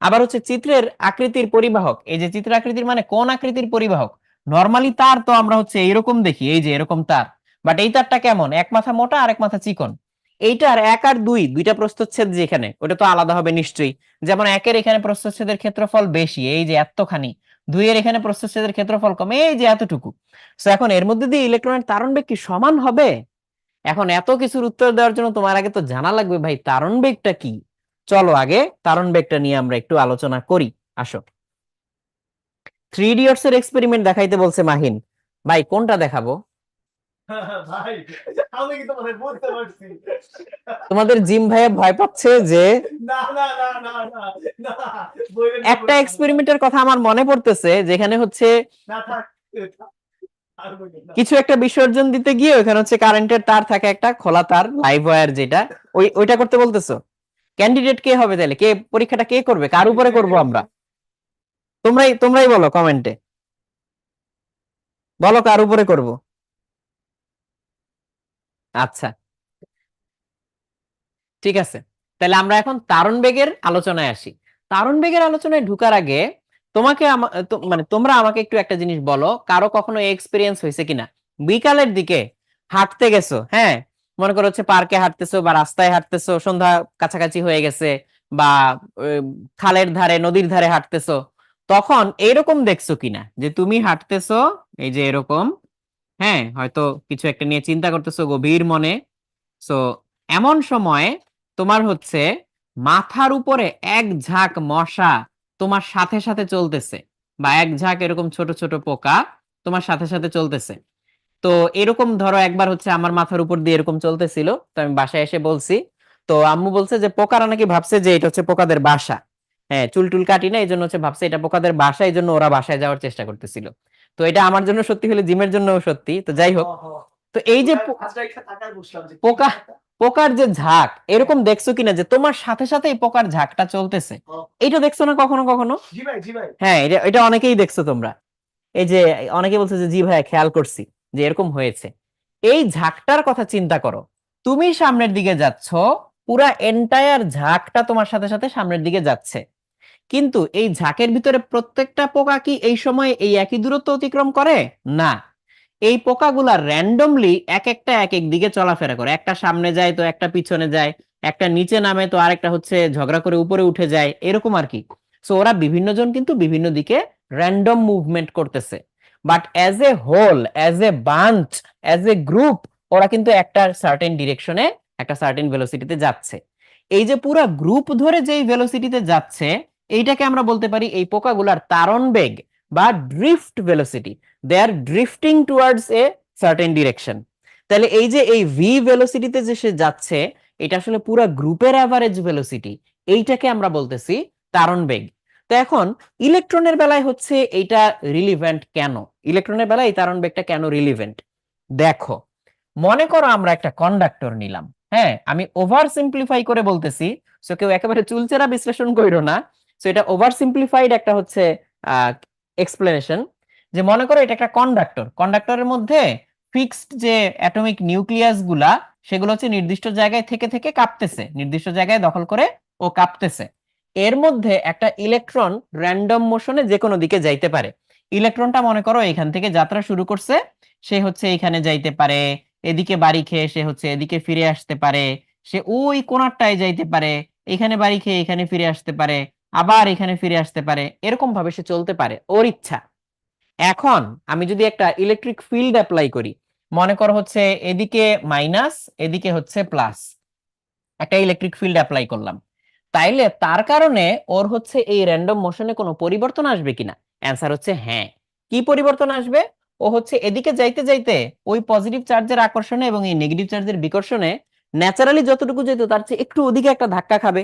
আবার হচ্ছে চিত্রের আকৃতির পরিবাহক, এই যে চিত্র আকৃতির মানে কোন আকৃতির পরিবাহক? নরমালি তার তো আমরা হচ্ছে এইরকম দেখি, এই যে এরকম তার, বাট এই তারটা কেমন, এক মাথা মোটা আর এক মাথা চিকন। এইটার এক আর দুই, দুইটা প্রস্থচ্ছেদ যেখানে, ওটা তো আলাদা হবে নিশ্চয়ই। যেমন একের এখানে প্রস্থচ্ছেদের ক্ষেত্রফল বেশি, এই যে এতখানি, দুইয়ের এখানে প্রস্থচ্ছেদের ক্ষেত্রফল কম, এই যে এতটুকু। সো এখন এর মধ্যে দিয়ে ইলেকট্রনের তারণ বেগ কি সমান হবে? এখন এত কিছুর উত্তর দেওয়ার জন্য তোমার আগে তো জানা লাগবে ভাই তারণ বেগটা কি। চলো আগে তারণ বেগটা নিয়ে আমরা একটু আলোচনা করি। আসো, থ্রি ইডিয়টস এর এক্সপেরিমেন্ট দেখাইতে বলছে মাহিন। ভাই কোনটা দেখাবো? ভাই আমি কি তোমাদের বলতে পারছি? তোমাদের জিম ভাইয়া ভয় পাচ্ছে যে না না না না না না, বইয়ের না একটা এক্সপেরিমেন্টের কথা আমার মনে পড়তেছে, যেখানে হচ্ছে না থাক, আর বইয়ের না। কিছু একটা বিসর্জন দিতে গিয়ে ওখানে হচ্ছে কারেন্টের তার থাকে, একটা খোলা তার, লাইভ ওয়্যার যেটা, ওইটা করতে বলতেছো। ক্যান্ডিডেট কে হবে তাহলে, কে পরীক্ষাটা কে করবে, কার উপরে করব আমরা? তোমরাই তোমরাই বলো কমেন্টে, বলো কার উপরে করব। আচ্ছা, ঠিক আছে, তাহলে আমরা এখন তারণ বেগের আলোচনায় আসি। তারণ বেগের আলোচনায় ঢুকার আগে তোমাকে মানে তোমরা আমাকে একটু একটা জিনিস বলো, কারো কখনো এক্সপিরিয়েন্স হয়েছে কিনা, বিকালের দিকে হাঁটতে গেছো, হ্যাঁ, মনে করো হচ্ছে পার্কে হাঁটতেছো বা রাস্তায় হাঁটতেছো, সন্ধ্যা কাছাকাছি হয়ে গেছে, বা খালের ধারে নদীর ধারে হাঁটতেছো, তখন এরকম দেখছো কিনা যে তুমি হাঁটতেছো, এই যে এরকম, হ্যাঁ, হয়তো কিছু একটা নিয়ে চিন্তা করতেছো গভীর মনে। সো এমন সময় তোমার হচ্ছে মাথার উপরে এক ঝাঁক মশা তোমার সাথে সাথে চলতেছে, বা এক ঝাঁক এরকম ছোট ছোট পোকা তোমার সাথে সাথে চলতেছে। তো এরকম ধরো একবার হচ্ছে আমার মাথার উপর দিয়ে এরকম চলতেছিল, তো আমি বাসায় এসে বলছি, তো আম্মু বলছে যে পোকারা নাকি ভাবছে যে এটা হচ্ছে পোকাদের বাসা। হ্যাঁ, চুল টুল কাটি না, এই জন্য হচ্ছে ভাবছে এটা পোকাদের বাসা, এই জন্য ওরা বাসায় যাওয়ার চেষ্টা করতেছিল। তো এটা আমার জন্য সত্যি হলে জিমের জন্য সত্যি, তো যাই হোক। তো এই যে পোকা, পোকার যে ঝাঁক এরকম দেখছো কিনা যে তোমার সাথে সাথে এই পোকার ঝাঁকটা চলতেছে, এইটা দেখছো না কখনো কখনো? জি ভাই জি ভাই। হ্যাঁ, এটা এটা অনেকেই দেখছো তোমরা। এই যে অনেকে বলছে যে জি ভাইয়া খেয়াল করছি যে এরকম হয়েছে। এই ঝাঁকটার কথা চিন্তা করো, তুমি সামনের দিকে যাচ্ছ, পুরা এন্টায়ার ঝাঁকটা তোমার সাথে সাথে সামনের দিকে যাচ্ছে, কিন্তু এই ঝাঁকের ভিতরে প্রত্যেকটা পোকা কি এই সময় এই একই দূরত্ব অতিক্রম করে? না, এই পোকাগুলা র্যান্ডমলি এক একটা এক এক দিকে চলাফেরা করে, একটা সামনে যায় তো একটা পিছনে যায়, একটা নিচে নামে তো আরেকটা হচ্ছে ঝগড়া করে উপরে উঠে যায়, এরকম আর কি। সো ওরা বিভিন্ন জন কিন্তু বিভিন্ন দিকে র্যান্ডম মুভমেন্ট করতেছে, but as a whole, as a bunch, as a group, ওরা কিন্তু একটা সার্টেন ডিরেকশনে, একটা সার্টেন ভেলোসিটিতে যাচ্ছে। এই যে পুরা গ্রুপ ধরে যেই ভেলোসিটিতে যাচ্ছে, এইটাকে আমরা বলতে পারি এই পোকাগুলার তারণ বেগ বা drift velocity. They are drifting towards a certain direction. তাহলে এই যে এই ভি ভেলোসিটিতে যে সে যাচ্ছে, এটা আসলে পুরা গ্রুপের অ্যাভারেজ ভেলোসিটি, এইটাকে আমরা বলতেছি তারণ বেগ। তো এখন ইলেকট্রনের বেলায় হচ্ছে এইটা রিলিভেন্ট কেন, ইলেকট্রনের বেলায় এই তারণ বেগটা কেন রিলিভেন্ট? দেখো, মনে করো আমরা একটা কন্ডাক্টর নিলাম, হ্যাঁ, আমি ওভার সিম্পলিফাই করে বলতেছি, সো কেউ একেবারে চুলচেরা বিশ্লেষণ কইরো না। সো এটা ওভার সিম্পলিফাইড একটা হচ্ছে এক্সপ্লেনেশন, যে মনে করো এটা একটা কন্ডাক্টর, কন্ডাক্টরের মধ্যে ফিক্সড যে অ্যাটমিক নিউক্লিয়াস গুলা, সেগুলো হচ্ছে নির্দিষ্ট জায়গায় থেকে থেকে কাঁপতেছে, নির্দিষ্ট জায়গায় দখল করে ও কাঁপতেছে। এর মধ্যে একটা ইলেকট্রন র্যান্ডম মোশনে যে কোনো দিকে যাইতে পারে। ইলেকট্রনটা মনে করো এখান থেকে যাত্রা শুরু করছে, সে হচ্ছে এখানে যাইতে পারে, এদিকে বাড়ি খেয়ে সে হচ্ছে এদিকে ফিরে আসতে পারে, সে ওই কোণারটায় যাইতে পারে, এখানে বাড়ি খেয়ে এখানে ফিরে আসতে পারে, আবার এখানে ফিরে আসতে পারে, এরকম ভাবে সে চলতে পারে ওর ইচ্ছা। এখন আমি যদি একটা ইলেকট্রিক ফিল্ড অ্যাপ্লাই করি, মনে করো হচ্ছে এদিকে মাইনাস, এদিকে হচ্ছে প্লাস, একটা ইলেকট্রিক ফিল্ড অ্যাপ্লাই করলাম, তাইলে তার কারণে ওর হচ্ছে এই র্যান্ডম মোশনে কোনো পরিবর্তন আসবে কিনা? অ্যান্সার হচ্ছে হ্যাঁ। কি পরিবর্তন আসবে? ও হচ্ছে এদিকে যাইতে যাইতে ওই পজিটিভ চার্জের আকর্ষণে এবং এই নেগেটিভ চার্জের বিকর্ষণে ন্যাচারালি যতটুকু যেত তার চেয়ে একটু ওদিকে একটা ধাক্কা খাবে।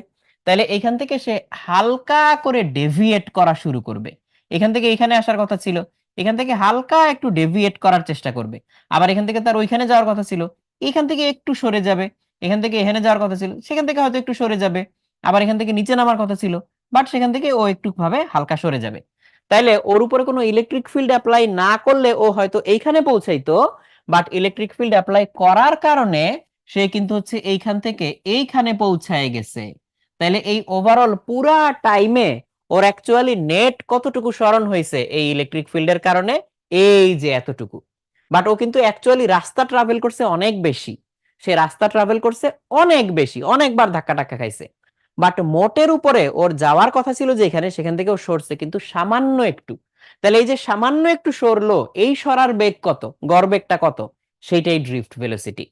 তাহলে এইখান থেকে সে হালকা করে ডেভিয়েট করা শুরু করবে। এখান থেকে এখানে আসার কথা ছিল, এখান থেকে হালকা একটু ডেভিয়েট করার চেষ্টা করবে। আবার এখান থেকে তার ওইখানে যাওয়ার কথা ছিল, এখান থেকে একটু সরে যাবে। এখান থেকে এখানে যাওয়ার কথা ছিল, সেখান থেকে হয়তো একটু সরে যাবে। আবার এখান থেকে নিচে নামার কথা ছিল, বাট সেখান থেকে ও একটু ভাবে হালকা সরে যাবে। তাইলে ওর উপরে কোনো ইলেকট্রিক ফিল্ড অ্যাপ্লাই না করলে ও হয়তো এইখানে পৌঁছাইতো, বাট ইলেকট্রিক ফিল্ড অ্যাপ্লাই করার কারণে সে কিন্তু হচ্ছে এইখান থেকে এইখানে পৌঁছায় গেছে। তাইলে এই ওভারঅল পুরা টাইমে ওর অ্যাকচুয়ালি নেট কতটুকু সরণ হয়েছে এই ইলেকট্রিক ফিল্ডের কারণে? এই যে এতটুকু। বাট ও কিন্তু অ্যাকচুয়ালি রাস্তা ট্রাভেল করছে অনেক বেশি, সে রাস্তা ট্রাভেল করছে অনেক বেশি, অনেকবার ধাক্কা টাক্কা খাইছে। বাট মোটের উপরে ওর যাওয়ার কথা ছিল যে এখানে, সেখান থেকে ও সরছে কিন্তু সামান্য একটু। তাহলে এই যে সামান্য একটু সরলো, এই সরার বেগ কত, গড় বেগটা কত? সেইটাই ড্রিফট ভেলোসিটি।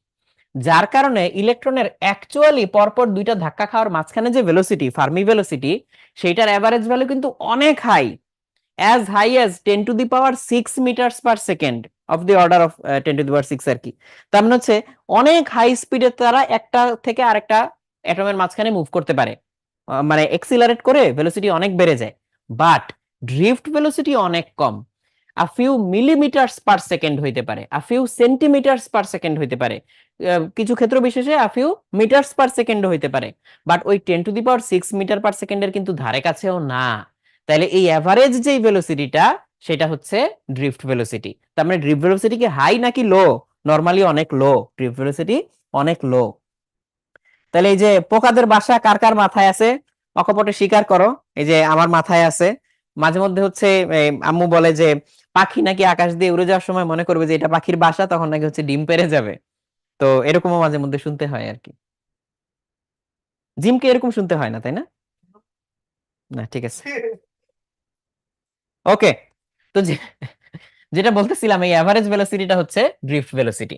যার কারণে ইলেকট্রনের অ্যাকচুয়ালি পরপর দুইটা ধাক্কা খাওয়ার মাঝখানে যে ভেলোসিটি, ফার্মি ভেলোসিটি, সেইটার অ্যাভারেজ ভ্যালু কিন্তু অনেক high, as high as 10 to the power 6 meters per second, of the order of 10 to the power 6 আর কি। তার মানে হচ্ছে অনেক হাই স্পিডে তারা একটা থেকে আরেকটা অ্যাটমের মাঝখানে মুভ করতে পারে, মানে এক্সিলারেট করে ভেলোসিটি অনেক বেড়ে যায়। বাট ড্রিফট ভেলোসিটি অনেক কম, আ ফিউ মিলিমিটারস পার সেকেন্ড হইতে পারে, আ ফিউ সেন্টিমিটারস পার সেকেন্ড হইতে পারে, কিছু ক্ষেত্র বিশেষে a few metres per second হইতে পারে। বাট ওই 10 to the power 6 metre per সেকেন্ডের কিন্তু ধারে কাছেও না। তাহলে এই অ্যাভারেজ যেই ভেলোসিটিটা, সেটা হচ্ছে ড্রিফট ভেলোসিটি। তার মানে ড্রিফট ভেলোসিটি কি হাই নাকি লো? নরমালি অনেক লো, ড্রিফট ভেলোসিটি অনেক লো। তাহলে এই যে পোকাদের বাসা কার কার মাথায় আছে, অকপটে স্বীকার করো। এই যে আমার মাথায় আছে। মাঝে মধ্যে হচ্ছে আম্মু বলে যে পাখি নাকি আকাশ দিয়ে উড়ে যাওয়ার সময় মনে করবে যে এটা পাখির বাসা, তখন নাকি হচ্ছে ডিম পেড়ে যাবে। তো এরকমও মাঝে মধ্যে শুনতে হয় আর কি। জিমকে এরকম শুনতে হয় না, তাই না? না, ঠিক আছে, ওকে। তো যেটা বলতেছিলাম, এই অ্যাভারেজ ভেলোসিটিটা হচ্ছে ড্রিফট ভেলোসিটি।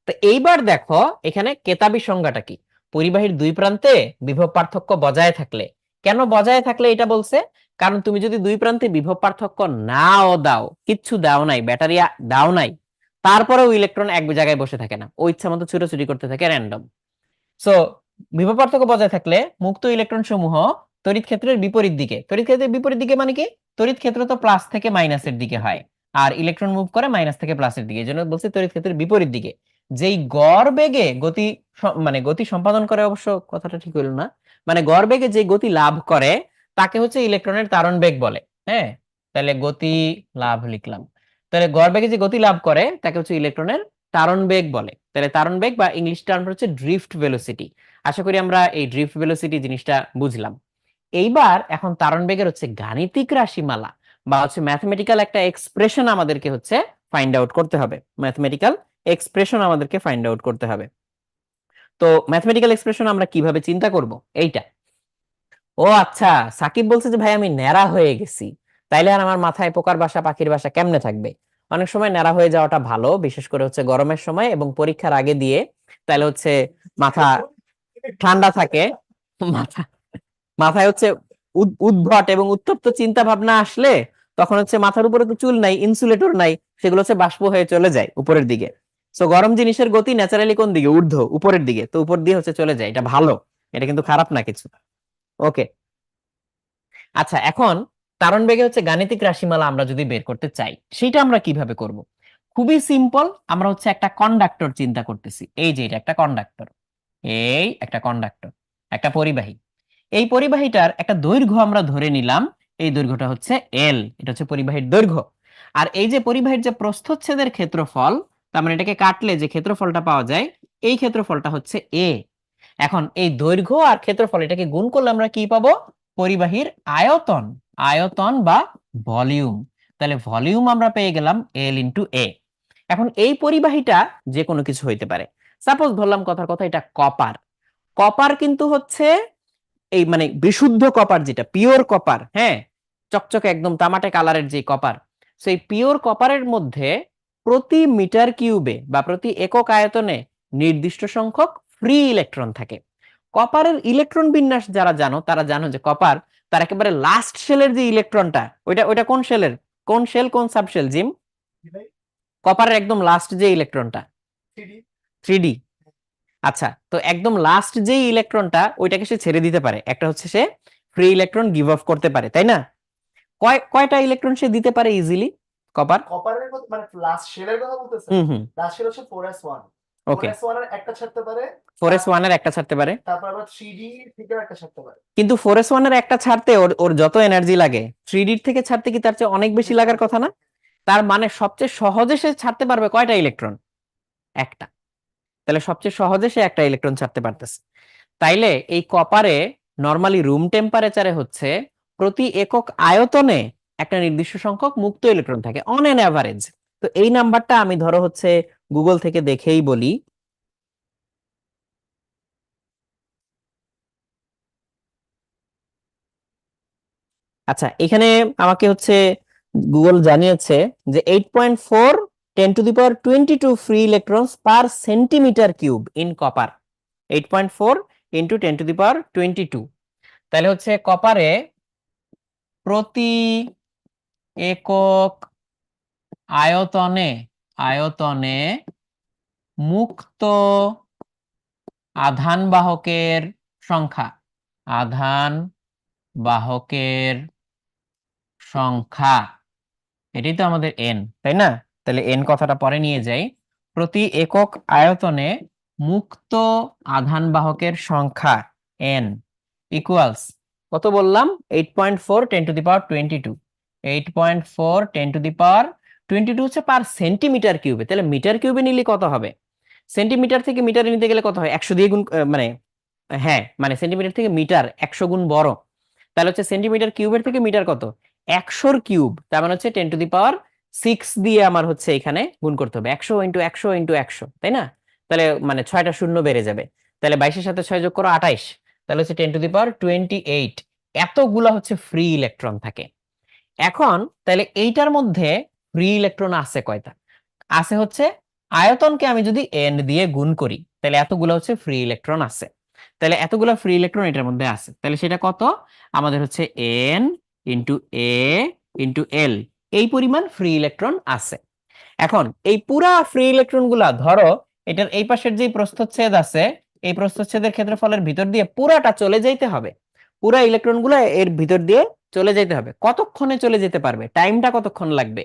তো এইবার দেখো এখানে কেতাবি সংজ্ঞাটা কি। পরিবাহীর দুই প্রান্তে বিভব পার্থক্য বজায় থাকলে, কেন বজায় থাকলে এটা বলছে? কারণ তুমি যদি দুই প্রান্তে বিভব পার্থক্য নাও দাও, কিচ্ছু দাও নাই, ব্যাটারি দাও নাই, তারপরেও ইলেকট্রন এক জায়গায় বসে থাকে না, ও ইচ্ছা মতো ছুটোছুটি করতে থাকে র্যান্ডম। সো বিভব পার্থক্য বজায় থাকলে মুক্ত ইলেকট্রন সমূহ তড়িৎ ক্ষেত্রের বিপরীত দিকে, তড়িৎ ক্ষেত্রের বিপরীত দিকে মানে কি? তড়িৎ ক্ষেত্র তো প্লাস থেকে মাইনাসের দিকে হয়, আর ইলেকট্রন মুভ করে মাইনাস থেকে প্লাসের দিকে, এই জন্য বলছি তড়িৎ ক্ষেত্রের বিপরীত দিকে। যেই গড় বেগে গতি মানে গতি সম্পাদন করে, অবশ্য কথাটা ঠিক হইল না, মানে গড় বেগে যে গতি লাভ করে তাকে হচ্ছে ইলেকট্রনের তাড়ন বেগ বলে। হ্যাঁ, তাহলে গতি লাভ লিখলাম। তাহলে গড় বেগে যে গতি লাভ করে তাকে হচ্ছে ইলেকট্রনের তাড়ন বেগ বলে। তাহলে তাড়ন বেগ বা ইংলিশ টার্ম হচ্ছে ড্রিফট ভেলোসিটি। আশা করি আমরা এই ড্রিফট ভেলোসিটি জিনিসটা বুঝলাম। এইবার এখন তাড়ন বেগের হচ্ছে গাণিতিক রাশিমালা বা হচ্ছে ম্যাথমেটিক্যাল একটা এক্সপ্রেশন আমাদেরকে হচ্ছে ফাইন্ড আউট করতে হবে, ম্যাথমেটিক্যাল এক্সপ্রেশন আমাদেরকে ফাইন্ড আউট করতে হবে। তো ম্যাথমেটিক্যাল এক্সপ্রেশন আমরা কিভাবে চিন্তা করব এইটা। ও আচ্ছা, সাকিব বলছে যে ভাই আমি ন্যাড়া হয়ে গেছি, তাইলে আর আমার মাথায় পোকার বাসা পাখির বাসা কেমনে থাকবে? অনেক সময় ন্যাড়া হয়ে যাওয়াটা ভালো, বিশেষ করে হচ্ছে গরমের সময় এবং পরীক্ষার আগে দিয়ে, তাহলে হচ্ছে মাথা ঠান্ডা থাকে। মাথা মাথায় হচ্ছে উদ্ভট এবং উত্তপ্ত চিন্তা ভাবনা আসলে তখন হচ্ছে মাথার উপরে তো চুল নাই, ইনসুলেটর নাই, সেগুলো হচ্ছে বাষ্প হয়ে চলে যায় উপরের দিকে। তো গরম জিনিসের গতি ন্যাচারালি কোন দিকে? ঊর্ধ্ব, উপরের দিকে, তো উপর দিয়ে হচ্ছে চলে যায়, এটা ভালো, এটা কিন্তু খারাপ না কিছু। ওকে, আচ্ছা এখন তারণ বেগে হচ্ছে গাণিতিক রাশিমালা আমরা যদি বের করতে চাই, সেটা আমরা কিভাবে করব? খুবই সিম্পল। আমরা হচ্ছে একটা কন্ডাক্টর চিন্তা করতেছি, এই যে এটা একটা কন্ডাক্টর, এই একটা কন্ডাক্টর, একটা পরিবাহী। এই পরিবাহীটার একটা দৈর্ঘ্য আমরা ধরে নিলাম, এই দৈর্ঘ্যটা হচ্ছে এল, এটা হচ্ছে পরিবাহীর দৈর্ঘ্য। আর এই যে পরিবাহীর যে প্রস্থচ্ছেদের ক্ষেত্রফল, তার মানে এটাকে কাটলে যে ক্ষেত্রফলটা পাওয়া যায় এই ক্ষেত্রফলটা হচ্ছে এ। এখন এই দৈর্ঘ্য আর ক্ষেত্রফল এটাকে গুণ করলে আমরা কি পাবো? পরিবাহীর আয়তন, আয়তন বা ভলিউম। তাহলে ভলিউম আমরা পেয়ে গেলাম এল ইন্টু এ। এখন এই পরিবাহীটা যে কোনো কিছু হইতে পারে। সাপোজ ধরলাম কথার কথা এটা কপার। কপার কিন্তু হচ্ছে এই মানে বিশুদ্ধ কপার, যেটা পিওর কপার, হ্যাঁ, চকচকে একদম তামাটে কালারের যে কপার, সেই পিওর কপারের মধ্যে প্রতি মিটার কিউবে বা প্রতি একক আয়তনে নির্দিষ্ট সংখ্যক ফ্রি ইলেকট্রন থাকে। কপারের ইলেকট্রন বিন্যাস যারা জানো তারা জানো যে কপার তার একেবারে লাস্ট শেলের যে ইলেকট্রনটা, ওইটা ওইটা কোন শেলের, কোন শেল কোন সাবশেল জিম? কপারের একদম লাস্ট যে ইলেকট্রনটা, থ্রি ডি। আচ্ছা, তো একদম লাস্ট যে ইলেকট্রনটা ওইটাকে সে ছেড়ে দিতে পারে, একটা হচ্ছে সে ফ্রি ইলেকট্রন গিভ অফ করতে পারে, তাই না? কয়টা ইলেকট্রন সে দিতে পারে ইজিলি কপার? কপারের মানে লাস্ট শেলের কথা বলতেছেন? হুম হুম, লাস্ট শেল হচ্ছে 4s1। ওকে। 4s1 এর একটা ছাড়তে পারে, 4s1 এর একটা ছাড়তে পারে, তারপর আবার 3d থেকেও একটা ছাড়তে পারে। কিন্তু 4s1 এর একটা ছাড়তে ওর ওর যত এনার্জি লাগে 3D থেকে ছাড়তে কি তার চেয়ে অনেক বেশি লাগার কথা না? তার মানে সবচেয়ে সহজে সে ছাড়তে পারবে কয়টা ইলেকট্রন? একটা। তাহলে সবচেয়ে সহজে সে একটা ইলেকট্রন ছাড়তে পারতেছে। তাইলে এই কপারে নরমালি রুম টেম্পারেচারে হচ্ছে প্রতি একক আয়তনে একটা নির্দিষ্ট সংখ্যক মুক্ত ইলেকট্রন থাকে অন এন অ্যাভারেজ। তো এই নাম্বারটা আমি ধরো হচ্ছে গুগল থেকে দেখেই বলি। আচ্ছা, এখানে আমাকে হচ্ছে গুগল জানিয়েছে যে 8.4 10^22 free electrons per centimetre cube in copper. 8.4 into 10^22। তাহলে হচ্ছে কপারে প্রতি একক আয়তনে আয়তনে মুক্ত আধান বাহকের সংখ্যা, আধান বাহকের সংখ্যা, এটাই তো আমাদের এন, তাই না? তাহলে এন কথাটা পরে নিয়ে যাই। প্রতি একক আয়তনে মুক্ত আধান বাহকের সংখ্যা এন ইকুয়ালস কত বললাম? 8.4 10^22। 8.4 10^22 হচ্ছে পার সেন্টিমিটার কিউবে। তাহলে মিটার কিউবে নিলে কত হবে? সেন্টিমিটার থেকে মিটারে নিতে গেলে কত হয়? 100 দিয়ে গুণ, মানে হ্যাঁ, মানে সেন্টিমিটার থেকে মিটার 100 গুণ বড়। তাহলে হচ্ছে সেন্টিমিটার কিউবের থেকে মিটার কত? 100 কিউব। তার মানে হচ্ছে 10^6 দিয়ে আমার হচ্ছে এখানে গুণ করতে হবে, 100 ইন্টু 100 ইন্টু 100, তাই না? তাহলে মানে 6টা শূন্য বেড়ে যাবে। তাহলে 22-এর সাথে 6 যোগ করো 28। তাহলে হচ্ছে 10^28। এতগুলা হচ্ছে ফ্রি ইলেকট্রন থাকে। এখন তাহলে এইটার মধ্যে ফ্রি ইলেকট্রন আছে কয়টা? আছে হচ্ছে আয়তনকে আমি যদি এন দিয়ে গুণ করি তাহলে এতগুলো হচ্ছে ফ্রি ইলেকট্রন আছে। তাহলে এতগুলো ফ্রি ইলেকট্রন এটার মধ্যে আছে, তাহলে সেটা কত? আমাদের হচ্ছে এন ইন্টু এ ইন্টু এল, এই পরিমাণ ফ্রি ইলেকট্রন আছে। এখন এই পুরা ফ্রি ইলেকট্রন গুলা ধরো এটার এই পাশের যে প্রস্থচ্ছেদ আছে, এই প্রস্থচ্ছেদের ক্ষেত্রফলের ভিতর দিয়ে পুরাটা চলে যাইতে হবে, পুরা ইলেকট্রন গুলা এর ভিতর দিয়ে চলে যেতে হবে। কতক্ষণে চলে যেতে পারবে, টাইমটা কতক্ষণ লাগবে?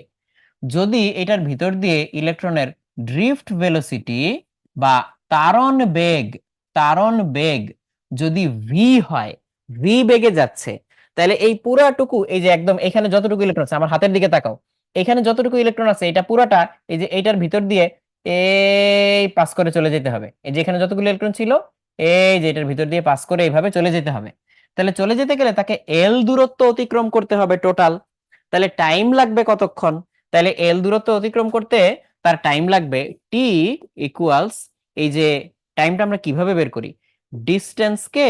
যদি এটার ভিতর দিয়ে ইলেকট্রনের ড্রিফট ভেলোসিটি বা তারণ বেগ, তারণ বেগ যদি ভি হয়, ভি বেগে যাচ্ছে, তাহলে এই পুরাটুকু, এই যে একদম এখানে যতটুকু ইলেকট্রন আছে, আমার হাতের দিকে তাকাও, এখানে যতটুকু ইলেকট্রন আছে এটা পুরাটা এই যে এইটার ভিতর দিয়ে এই পাস করে চলে যেতে হবে। এই যে এখানে যতগুলো ইলেকট্রন ছিল এই যে এটার ভিতর দিয়ে পাস করে এইভাবে চলে যেতে হবে। তাহলে চলে যেতে গেলে তাকে এল দূরত্ব অতিক্রম করতে হবে টোটাল। তাহলে টাইম লাগবে কতক্ষণ? তাহলে এল দূরত্ব অতিক্রম করতে তার টাইম লাগবে টি ইকুয়ালস, এই যে টাইমটা আমরা কিভাবে বের করি? ডিস্টেন্সকে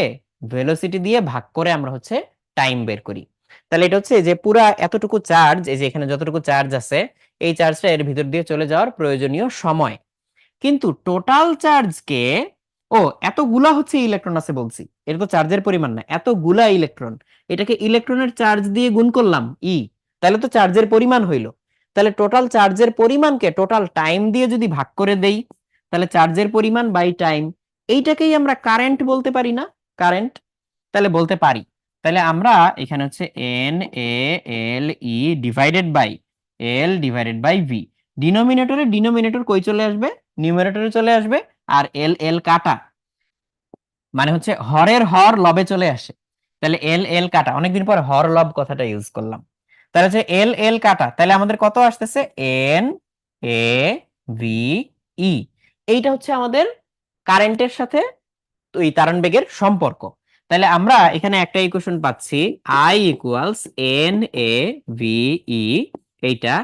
ভেলোসিটি দিয়ে ভাগ করে আমরা হচ্ছে টাইম বের করি। তাহলে এটা হচ্ছে যে পুরা এতটুকু চার্জ, এই যে এখানে যতটুকু চার্জ আছে এই চার্জটা এর ভিতর দিয়ে চলে যাওয়ার প্রয়োজনীয় সময়। কিন্তু টোটাল চার্জকে, ও এতগুলা হচ্ছে ইলেকট্রন আছে বলছি, এটা তো চার্জের পরিমাণ না, এতগুলা ইলেকট্রন, এটাকে ইলেকট্রনের চার্জ দিয়ে গুণ করলাম ই, তাহলে তো চার্জের পরিমাণ হইলো। তাহলে টোটাল চার্জের পরিমাণকে টোটাল টাইম দিয়ে যদি ভাগ করে দেই তাহলে চার্জের পরিমাণ বাই টাইম, এইটাকেই আমরা কারেন্ট বলতে পারি না? কারেন্ট, তাহলে বলতে পারি। তাহলে আমরা এখানে হচ্ছে N A L E divided by L divided by V, ডিনোমিনেটরে ডিনোমিনেটর কই চলে আসবে? নিউমারেটরে চলে আসবে। আর এল এল কাটা, মানে হচ্ছে হরের হর লবে চলে আসে। তাহলে এল এল কাটা, অনেকদিন পর হর লব কথাটা ইউজ করলাম। তাহলে হচ্ছে এল এল কাটা, তাহলে আমাদের কত আসতেছে? N A ভিই। এইটা হচ্ছে আমাদের কারেন্টের সাথে ওই তারণ বেগের সম্পর্ক। তাহলে আমরা এখানে একটা ইকুয়েশন পাচ্ছি, আই ইকুয়ালস এন এ ভিই, এইটা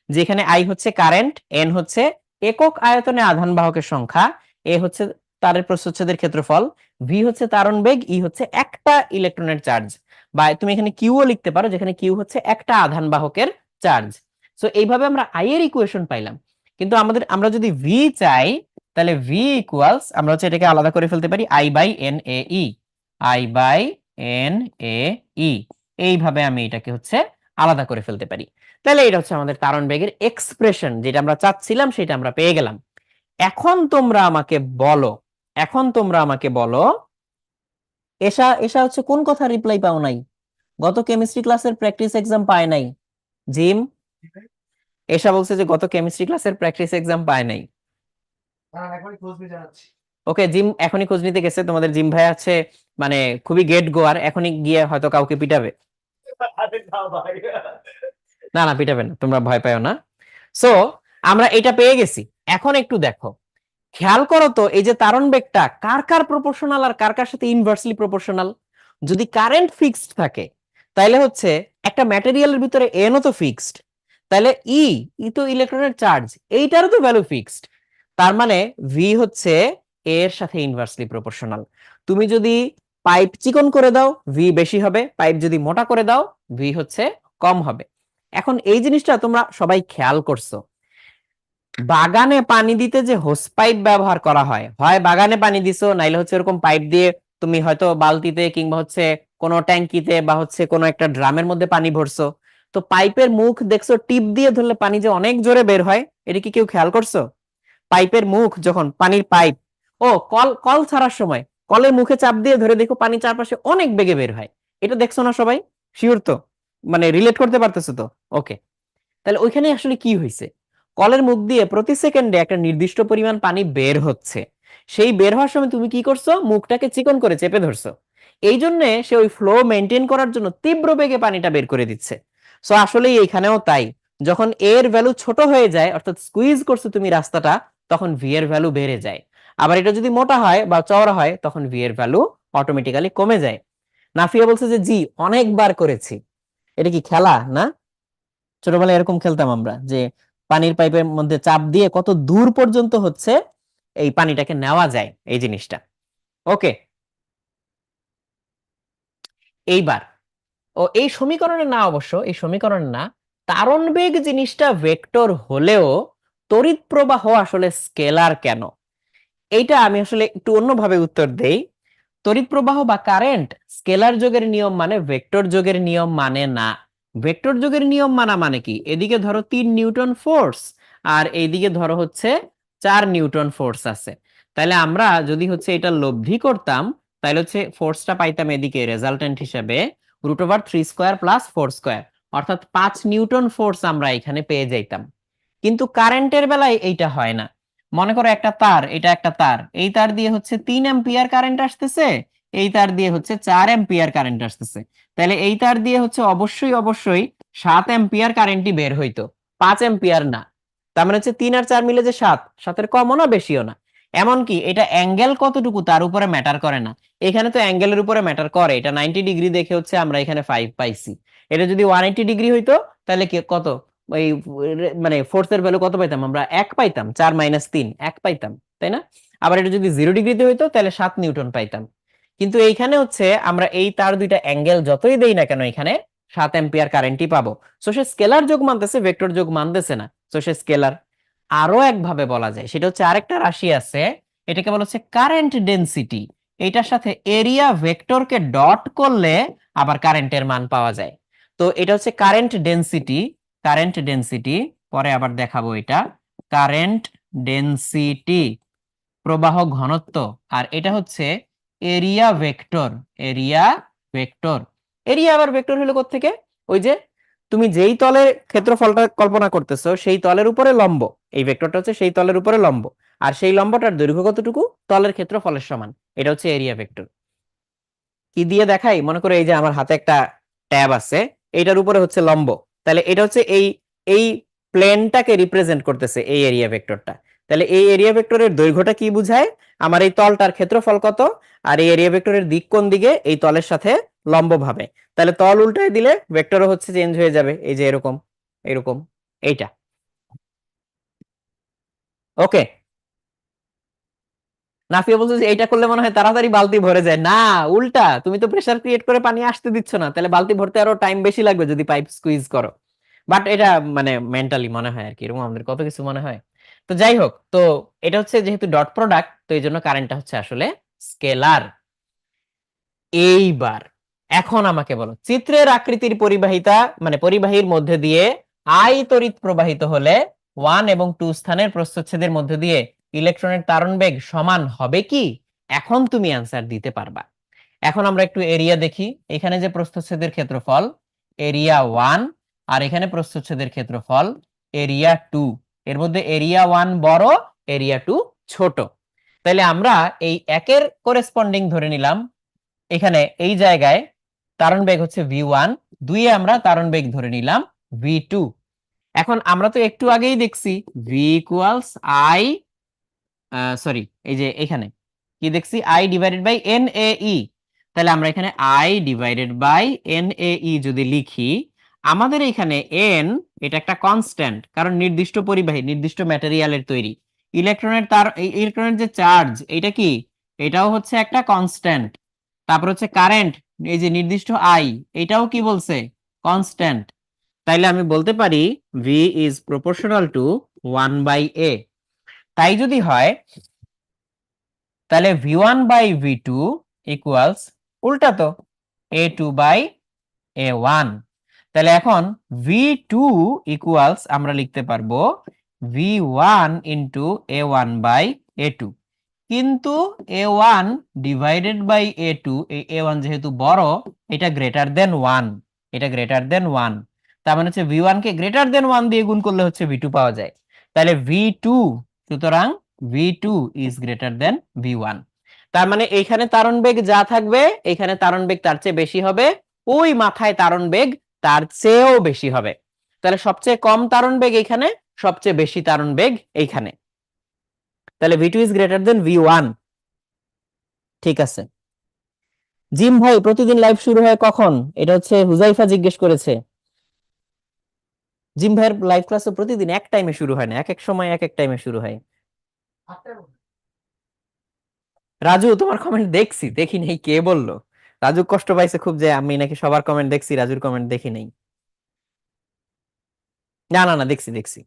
যেখানে আই হচ্ছে কারেন্ট, এন হচ্ছে একক আয়তনে আধান বাহকের সংখ্যা, এ হচ্ছে তারের প্রস্থচ্ছেদের ক্ষেত্রফল, ভি হচ্ছে তারণ বেগ, ই হচ্ছে একটা ইলেকট্রনের চার্জ, বা তুমি এখানে কিউও লিখতে পারো, যেখানে কিউ হচ্ছে একটা আধান বাহকের চার্জ। সো এইভাবে আমরা আই এর ইকুয়েশন পাইলাম। কিন্তু আমরা যদি ভি চাই, তাহলে ভি ইকুয়ালস আমরা হচ্ছে এটাকে আলাদা করে ফেলতে পারি I by N A E, I by N A E, এইভাবে আমি এটাকে হচ্ছে আলাদা করে ফেলতে পারি। তাহলে এটা হচ্ছে আমাদের তারণ বেগের এক্সপ্রেশন, যেটা আমরা চাচ্ছিলাম সেটা আমরা পেয়ে গেলাম। এখন তোমরা আমাকে বলো, এখন তোমরা আমাকে বলো, এসা এসা হচ্ছে কোন কথা রিপ্লাই পাও নাই? গত কেমিস্ট্রি ক্লাসের প্র্যাকটিস এক্সাম পায় নাই। জিম, এসা বলছে যে গত কেমিস্ট্রি ক্লাসের প্র্যাকটিস এক্সাম পায় নাই। এখনই খোঁজ নিয়ে জানাচ্ছি। ওকে, জিম এখনই খোঁজ নিতে গেছে, তোমাদের জিম ভাই আছে মানে খুবই গেট গোয়ার, এখনই গিয়ে হয়তো কাউকে পিটাবে। আরে না ভাই। না না, পিটাবে না, তোমরা ভয় পাও না। সো আমরা এটা পেয়ে গেছি। এখন একটু দেখো, খেয়াল করো তো, এই যে তারণ বেগটা কার কার প্রপোর্শনাল আর কার কার সাথে ইনভার্সলি প্রপোর্শনাল। যদি কারেন্ট ফিক্সড থাকে, তাহলে হচ্ছে একটা ম্যাটেরিয়ালের ভিতরে এনও তো ফিক্সড, তাহলে ই ই তো ইলেকট্রনের চার্জ, এইটারও তো ভ্যালু ফিক্সড। তার মানে ভি হচ্ছে এ এর সাথে ইনভার্সলি প্রপোর্শনাল। তুমি যদি পাইপ চিকন করে দাও, ভি বেশি হবে, পাইপ যদি মোটা করে দাও, ভি হচ্ছে কম হবে। এখন এই জিনিসটা তোমরা সবাই খেয়াল করছো, বাগানে পানি দিতে যে হোস পাইপ ব্যবহার করা হয়, হয় বাগানে পানি দিছো, নাইলে হচ্ছে এরকম পাইপ দিয়ে তুমি হয়তো বালতিতে কিংবা হচ্ছে কোনো ট্যাঙ্কিতে বা হচ্ছে কোনো একটা ড্রামের মধ্যে পানি ভরছো। তো পাইপের মুখ দেখছো, টিপ দিয়ে ধরলে পানি যে অনেক জোরে বের হয়, এটা কি কেউ খেয়াল করছো? পাইপের মুখ যখন পানির পাইপ, ও কল কল ছাড়ার সময় কলের মুখে চাপ দিয়ে ধরে দেখো পানি চারপাশে অনেক বেগে বের হয়। এটা দেখছো না সবাই? শিওর তো? মানে রিলেট করতে পারতেছো তো? ওকে, তাহলে ওইখানে আসলে কি হয়েছে, কলের মুখ দিয়ে প্রতি সেকেন্ডে একটা নির্দিষ্ট পরিমাণ পানি বের হচ্ছে। সেই বের হওয়ার সময় তুমি কি করছো, মুখটাকে চিকন করে চেপে ধরছো। এই জন্য সে ওই ফ্লো মেনটেন করার জন্য তীব্র বেগে পানিটা বের করে দিচ্ছে। সো আসলেই এইখানেও তাই, যখন এর ভ্যালু ছোট হয়ে যায়, অর্থাৎ স্কুইজ করছো তুমি রাস্তাটা, তখন ভি এর ভ্যালু বেড়ে যায়। আবার এটা যদি মোটা হয় বা চওড়া হয়, তখন ভি এর ভ্যালু অটোমেটিক্যালি কমে যায়। নাফিয়া বলছে যে জি অনেকবার করেছি। এটা কি খেলা না? ছোটবেলায় এরকম খেলতাম আমরা, যে পানির পাইপের মধ্যে চাপ দিয়ে কত দূর পর্যন্ত হচ্ছে এই পানিটাকে নেওয়া যায়, এই জিনিসটা। ওকে, এইবার এই সমীকরণে না, অবশ্য এই সমীকরণে না, তারণ বেগ জিনিসটা ভেক্টর হলেও তড়িৎ প্রবাহ আসলে স্কেলার কেন? এইটা আমি আসলে একটু অন্যভাবে উত্তর দেই। তড়িৎ প্রবাহ বা কারেন্ট স্কেলার যোগের নিয়ম মানে ভেক্টর যোগের নিয়ম মানে না। ভেক্টর যোগের নিয়ম মানা মানে কি, এদিকে ধরো 3 নিউটন ফোর্স আর এইদিকে ধরো হচ্ছে 4 নিউটন ফোর্স আছে, তাহলে আমরা যদি হচ্ছে এটা লব্ধি করতাম, তাহলে হচ্ছে ফোর্সটা পাইতাম এদিকে রেজাল্টেন্ট হিসেবে √3² + 4², অর্থাৎ 5 নিউটন ফোর্স আমরা এখানে পেয়ে যাইতাম। কিন্তু কারেন্টের বেলায় এইটা হয় না। মনে করো একটা তার, এটা একটা তার, এই তার দিয়ে হচ্ছে 3 অ্যাম্পিয়ার কারেন্ট আসতেছে, এই তার দিয়ে হচ্ছে 4 অ্যাম্পিয়ার কারেন্ট আসতেছে। তাহলে এই তার দিয়ে হচ্ছে অবশ্যই অবশ্যই 7 অ্যাম্পিয়ার কারেন্টই বের হইতো, 5 অ্যাম্পিয়ার না। তার মানে হচ্ছে 3 আর 4 মিলে যে 7, 7-এর কমও না বেশিও না। এমনকি এটা অ্যাঙ্গেল কতটুকু তার উপরে ম্যাটার করে না। এখানে তো অ্যাঙ্গেলের উপরে ম্যাটার করে, এটা 90 ডিগ্রি দেখে হচ্ছে আমরা এখানে 5 পাইছি। এটা যদি 180 ডিগ্রি হইতো, তাহলে কত, ওই মানে ফোর্সের ভ্যালু কত পাইতাম আমরা, 1 পাইতাম, 4 - 3 1 পাইতাম, তাই না? আবার এটা যদি 0 ডিগ্রিতে হইতো, তাহলে 7 নিউটন পাইতাম। কিন্তু এইখানে হচ্ছে আমরা এই তার দুইটা অ্যাঙ্গেল যতই দেই না কেন, এখানে 7 অ্যাম্পিয়ার কারেন্টই পাবো। সো সে স্কেলার যোগ মানতেছে, ভেক্টর যোগ মানতেছে না, সো সে স্কেলার। আরো একভাবে বলা যায়, সেটা হচ্ছে আরেকটা রাশি আছে, এটাকে বলা হচ্ছে কারেন্ট ডেনসিটি। এটার সাথে এরিয়া ভেক্টরকে ডট করলে আবার কারেন্টের মান পাওয়া যায়। তো এটা হচ্ছে কারেন্ট ডেনসিটি, কারেন্ট ডেনসিটি, পরে আবার দেখাবো এটা, কারেন্ট ডেনসিটি, প্রবাহ ঘনত্ব। আর এটা হচ্ছে area vector, area vector. Area আবার ভেক্টর হলো কোত্থেকে, ওই যে তুমি যেই তলের ক্ষেত্রফলটা কল্পনা করতেছো সেই তলের উপরে লম্ব, এই ভেক্টরটা হচ্ছে সেই তলের উপরে লম্ব, আর সেই লম্বটার দৈর্ঘ্য কতটুকু, তলের ক্ষেত্রফলের সমান, এটা হচ্ছে এরিয়া ভেক্টর। কি দিয়ে দেখাই, মনে করো এই যে আমার হাতে একটা ট্যাব আছে, এইটার উপরে হচ্ছে লম্ব, তাহলে এটা হচ্ছে এই এই প্লেনটাকে রিপ্রেজেন্ট করতেছে এই এরিয়া ভেক্টরটা। তাহলে এই এরিয়া ভেক্টরের দৈর্ঘ্যটা কি বোঝায়? আমার এই তলটার ক্ষেত্রফল কত, আর এই এরিয়া ভেক্টরের দিক কোন দিকে? এই তলের সাথে লম্বভাবে। তাহলে তল উল্টায় দিলে ভেক্টরও হচ্ছে চেঞ্জ হয়ে যাবে, এই যে এরকম এরকম এইটা। ওকে, নাফিয়া বলছে যে এইটা করলে মনে হয় তাড়াতাড়ি বালতি ভরে যায়। না, উল্টা, তুমি তো প্রেসার ক্রিয়েট করে পানি আসতে দিচ্ছ না, তাহলে বালতি ভরতে আরো টাইম বেশি লাগবে যদি পাইপ স্কুইজ করো। বাট এটা মানে মেন্টালি মনে হয় আর কি, এরকম আমাদের কত কিছু মনে হয়। তো যাই হোক, তো এটা হচ্ছে যেহেতু ডট প্রোডাক্ট, তো এই জন্য কারেন্টটা হচ্ছে আসলে স্কেলার। এইবার এখন আমাকে বলো, চিত্রের আকৃতির পরিবাহিতা মানে পরিবাহীর মধ্যে দিয়ে আই তড়িৎ প্রবাহিত হলে 1 এবং 2 স্থানের প্রস্থচ্ছেদের মধ্যে দিয়ে ইলেকট্রনের তারণ বেগ সমান হবে কি? এখন তুমি অ্যান্সার দিতে পারবা। এখন আমরা একটু এরিয়া দেখি। এখানে যে প্রস্থচ্ছেদের ক্ষেত্রফল এরিয়া 1, আর এখানে প্রস্থচ্ছেদের ক্ষেত্রফল এরিয়া 2, এর মধ্যে এরিয়া 1 বড়, এরিয়া 2 ছোট। তাহলে আমরা এই একের করেসপন্ডিং ধরে নিলাম, এখানে এই জায়গায় তারণ বেগ হচ্ছে v1, 2 এ আমরা তারণ বেগ ধরে নিলাম v2। এখন আমরা তো একটু আগেই দেখছি v ইকুয়ালস i, সরি, এই যে এখানে কি দেখছি, i ডিভাইডেড বাই NaE। তাহলে আমরা এখানে i ডিভাইডেড বাই NaE যদি লিখি, আমাদের এখানে n এটা একটা কনস্ট্যান্ট, কারণ নির্দিষ্ট পরিবাহী নির্দিষ্ট ম্যাটেরিয়ালের তৈরি। ইলেকট্রনের যে চার্জ এটা কি, এটাও হচ্ছে একটা কনস্ট্যান্ট। তারপর হচ্ছে কারেন্ট, এই যে নির্দিষ্ট আই, এটাও কি বলছে, কনস্ট্যান্ট। তাইলে আমি বলতে পারি v is proportional to 1/a। তাই যদি হয়, তাহলে v1 বাই v2 ইকুয়ালস উল্টা তো a2 বাই a1। তাহলে এখন v2 ইকুয়ালস আমরা লিখতে পারবো v1 into a1 by a2। কিন্তু a1 ডিভাইডেড বাই a2, এই a1 যেহেতু বড়, এটা গ্রেটার দেন 1, এটা গ্রেটার দেন 1। তার মানে হচ্ছে v1 কে গ্রেটার দেন 1 দিয়ে গুণ করলে হচ্ছে v2 পাওয়া যায়। তাহলে v2, সুতরাং v2 is greater than v1। তার মানে এইখানে তারণ বেগ যা থাকবে, এখানে তারণ বেগ তার চেয়ে বেশি হবে, ওই মাথায় তারণ বেগ তার চেয়েও বেশি হবে। তাহলে সবচেয়ে কম তারণ বেগ এইখানে, সবচেয়ে বেশি তারণ বেগ এইখানে। তাহলে v2 is greater than v1। ঠিক আছে। জিম ভাই প্রতিদিন লাইভ শুরু হয় কখন? এটা হচ্ছে হুজাইফা জিজ্ঞেস করেছে। জিম ভাইয়ের লাইভ ক্লাস তো প্রতিদিন এক টাইমে শুরু হয় না, এক এক সময় এক এক টাইমে শুরু হয়। রাজু তোমার কমেন্ট দেখছি, দেখি নেই কে বললো? রাজু কষ্ট পাইছে খুব যে আমি নাকি সবার কমেন্ট দেখছি, রাজুর কমেন্ট দেখি নেই। না না না, দেখছি দেখছি।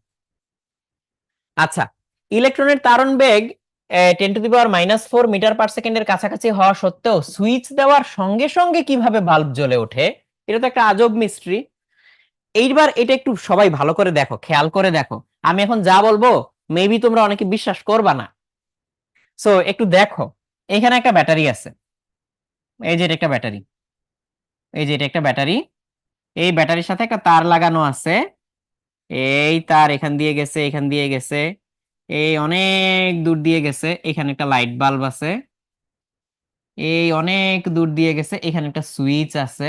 আচ্ছা, ইলেকট্রনের তাড়ন বেগ 10⁻⁴ মিটার পার সেকেন্ডের কাছাকাছি হওয়া সত্ত্বেও সুইচ দেওয়ার সঙ্গে সঙ্গে কিভাবে বাল্ব জ্বলে ওঠে? এটা তো একটা আজব মিস্ট্রি। এইবার এটা একটু সবাই ভালো করে দেখো, খেয়াল করে দেখো। আমি এখন যা বলবো মেবি তোমরা অনেকে বিশ্বাস করবা না। সো একটু দেখো, এখানে একটা ব্যাটারি আছে, এই যে এটা একটা ব্যাটারি, এই যে এটা একটা ব্যাটারি, এই ব্যাটারির সাথে একটা তার লাগানো আছে। এই তার এখান দিয়ে গেছে, এখান দিয়ে গেছে, এই অনেক দূর দিয়ে গেছে, এখানে একটা লাইট বাল্ব আছে, এই অনেক দূর দিয়ে গেছে, এখানে একটা সুইচ আছে,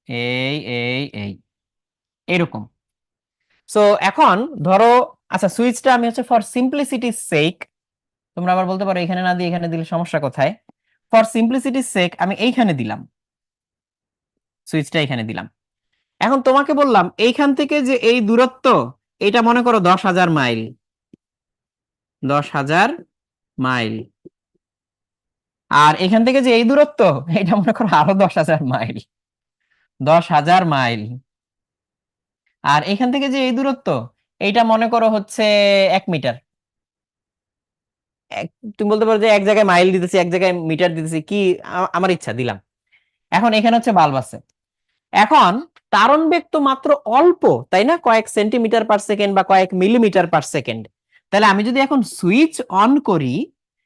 এই এই এই এরকম। সো এখন ধরো, আচ্ছা সুইচটা আমি হচ্ছে ফর সিম্পলিসিটি সেক, তোমরা আবার বলতে পারো এখানে না দিয়ে এখানে দিলে সমস্যা কোথায়। ফর সিম্পলিসিটি সেক আমি এইখানে দিলাম, সুইচটা এখানে দিলাম। এখন তোমাকে বললাম এইখান থেকে যে এই দূরত্ব, এটা মনে করো 10,000 মাইল, 10,000 মাইল। আর এখান থেকে যে এই দূরত্ব, এটা মনে করো আরো 10,000 মাইল, 10,000 মাইল। আর এখান থেকে যে এই দূরত্ব, এইটা মনে করো হচ্ছে 1 মিটার। তুমি বলতে পারো যে এক জায়গায় মাইল দিতেছি, এক জায়গায় মিটার দিতেছি, কি আমার ইচ্ছা দিলাম। এখন এখানে হচ্ছে বাল্ব আছে। এখন তারণ বেগ তো মাত্র অল্প, তাই না, কয়েক সেন্টিমিটার পার সেকেন্ড বা কয়েক মিলিমিটার পার সেকেন্ড। তাহলে আমি যদি এখন সুইচ অন করি,